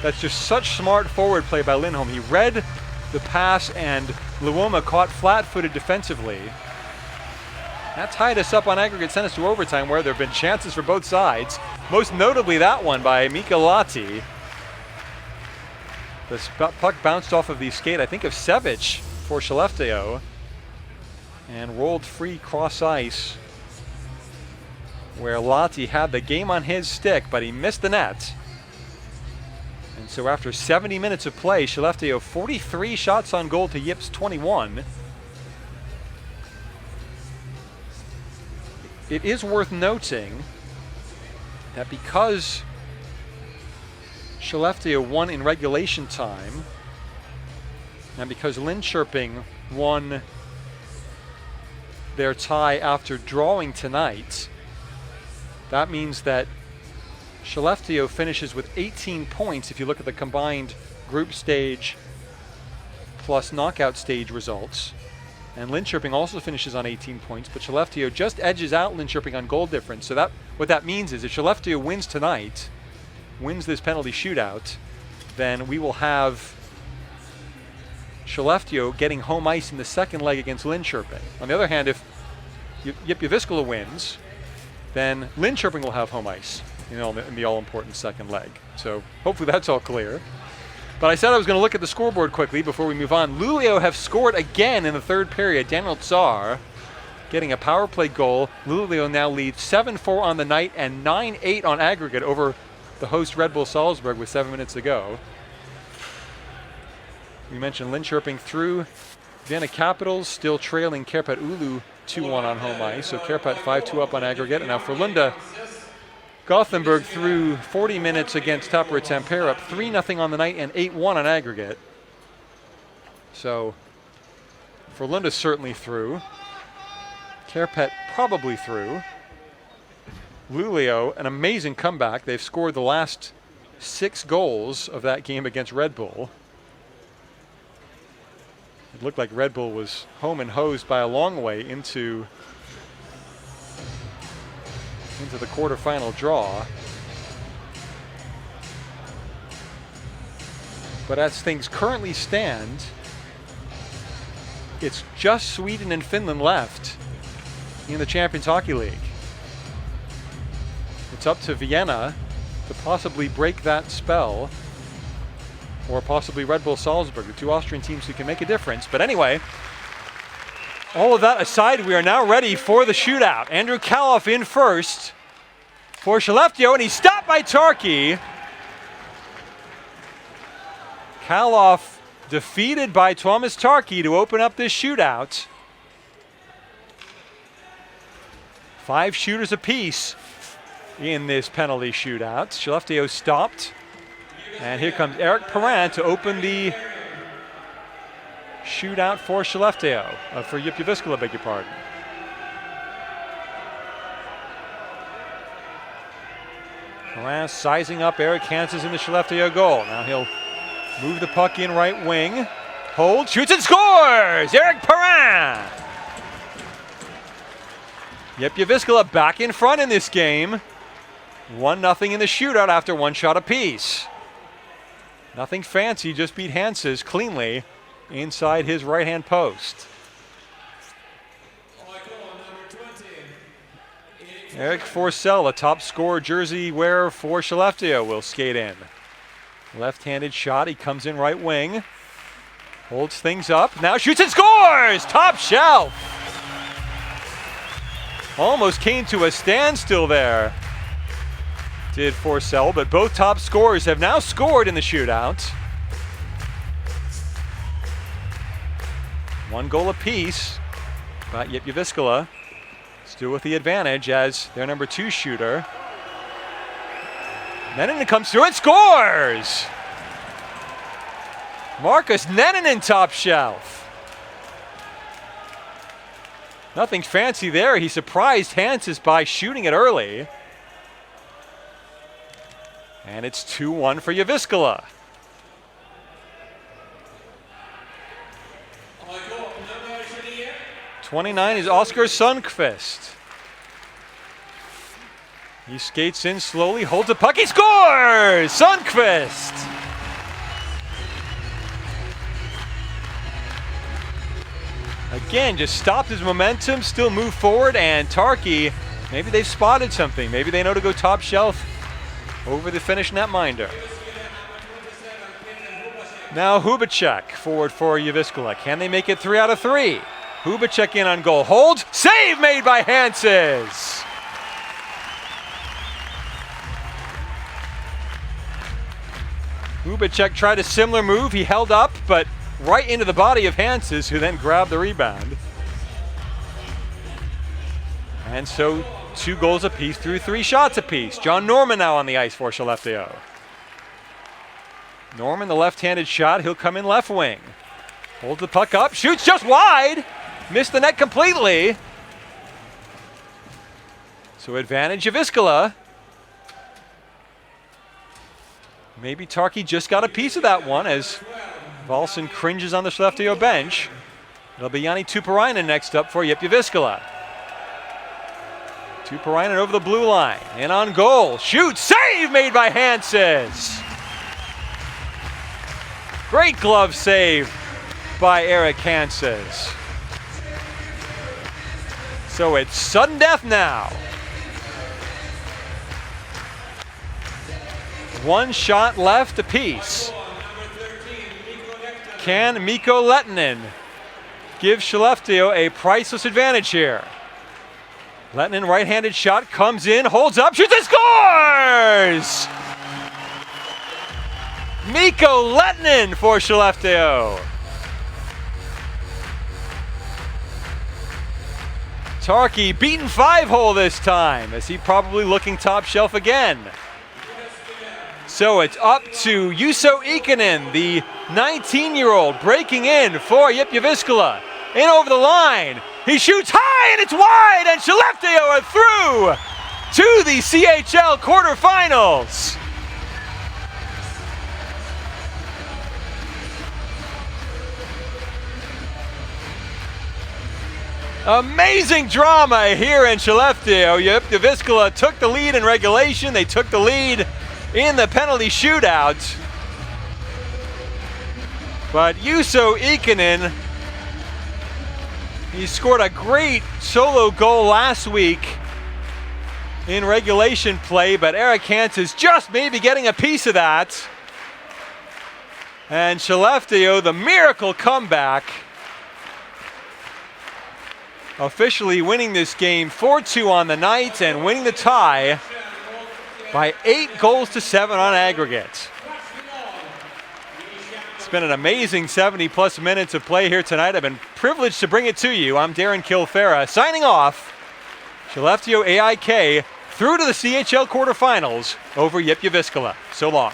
that's just such smart forward play by Lindholm. He read the pass and Luoma caught flat-footed defensively. That tied us up on aggregate, sent us to overtime where there have been chances for both sides. Most notably that one by Mika Lahti. The puck bounced off of the skate, I think, of Sevic for Skellefteå and rolled free cross ice where Lahti had the game on his stick, but he missed the net. And so after 70 minutes of play, Skellefteå 43 shots on goal to JYP's 21. It is worth noting that because Skellefteå won in regulation time, and because Linköping won their tie after drawing tonight, that means that Skellefteå finishes with 18 points if you look at the combined group stage plus knockout stage results. And Linköping also finishes on 18 points, but Skellefteå just edges out Linköping on goal difference. So that what that means is if Skellefteå wins tonight, wins this penalty shootout, then we will have Skellefteå getting home ice in the second leg against Linköping. On the other hand, if JYP Jyväskylä wins, then Linköping will have home ice in the all-important second leg. So hopefully that's all clear. But I said I was going to look at the scoreboard quickly before we move on. Luleå have scored again in the third period. Daniel Tsar getting a power play goal. Luleå now leads 7-4 on the night and 9-8 on aggregate over the host Red Bull Salzburg with 7 minutes to go. We mentioned Linköping through Vienna Capitals, still trailing Kärpät Oulu 2-1 on home ice. So Kärpät 5-2 up on aggregate. And now for Frölunda, Gothenburg through 40 minutes against Tappara Tampere, up 3-0 on the night and 8-1 on aggregate. So Frölunda certainly through. Kärpät probably through. Luleå, an amazing comeback. They've scored the last 6 goals of that game against Red Bull. It looked like Red Bull was home and hosed by a long way into the quarterfinal draw. But as things currently stand, it's just Sweden and Finland left in the Champions Hockey League. It's up to Vienna to possibly break that spell, or possibly Red Bull Salzburg, the 2 Austrian teams who can make a difference. But anyway, all of that aside, we are now ready for the shootout. Andrew Kalof in first for Skellefteå, and he's stopped by Tarkki. Kalof defeated by Thomas Tarkki to open up this shootout. 5 shooters apiece in this penalty shootout. Skellefteå stopped. And here comes Eric Perrin to open the shootout for Skellefteå, for JYP Jyväskylä, beg your pardon. Perrin sizing up Erik Hanses in the Skellefteå goal. Now he'll move the puck in right wing. Hold, shoots and scores! Erik Perrin! JYP Jyväskylä back in front in this game. 1-0 in the shootout after one shot apiece. Nothing fancy, just beat Hanses cleanly inside his right-hand post. Erik Forsell, a top scorer jersey wearer for Skellefteå, will skate in. Left-handed shot, he comes in right wing. Holds things up, now shoots and scores! Top shelf! Almost came to a standstill there, did Forsell, but both top scorers have now scored in the shootout. 1 goal apiece, but JYP Jyväskylä still with the advantage as their number 2 shooter. Neninen comes through and scores! Markus Neninen top shelf. Nothing fancy there. He surprised Hanses by shooting it early. And it's 2-1 for Jyväskylä. Number 29 is Oskar Sundqvist. He skates in slowly, holds the puck, he scores! Sundqvist! Again, just stopped his momentum, still moved forward, and Tarki, maybe they've spotted something. Maybe they know to go top shelf over the Finnish netminder. Now Hubacek forward for Jyväskylä. Can they make it 3 out of 3? Hubacek in on goal. Holds. Save made by Hanses. Hubacek tried a similar move. He held up, but right into the body of Hanses, who then grabbed the rebound. And so 2 goals apiece through 3 shots apiece. John Norman now on the ice for Skellefteå. Norman, the left-handed shot, he'll come in left wing. Holds the puck up, shoots just wide. Missed the net completely. So advantage Jyväskylä. Maybe Tarki just got a piece of that one as Valsen cringes on the Skellefteå bench. It'll be Jani Tuppurainen next up for JYP Jyväskylä. Tuppurainen over the blue line, and on goal, shoot, save made by Hanses. Great glove save by Erik Hanses. So it's sudden death now. 1 shot left apiece. Can Mikko Lehtinen give Skellefteå a priceless advantage here? Lehtinen, right-handed shot, comes in, holds up, shoots and scores! Mikko Lehtinen for Skellefteå. Tarki beaten 5-hole this time, as he probably looking top shelf again. So it's up to Juuso Ikonen, the 19-year-old, breaking in for JYP Jyväskylä. In over the line, he shoots high and it's wide, and Skellefteå are through to the CHL quarterfinals. Amazing drama here in Skellefteå. JYP Jyväskylä took the lead in regulation. They took the lead in the penalty shootout. But Juuso Ikonen, he scored a great solo goal last week in regulation play, but Erik Hanses just maybe getting a piece of that. And Skellefteå, the miracle comeback, officially winning this game 4-2 on the night and winning the tie by 8-7 on aggregate. It's been an amazing 70-plus minutes of play here tonight. I've been privileged to bring it to you. I'm Darren Kilfera, signing off. Skellefteå AIK through to the CHL quarterfinals over JYP Jyväskylä. So long.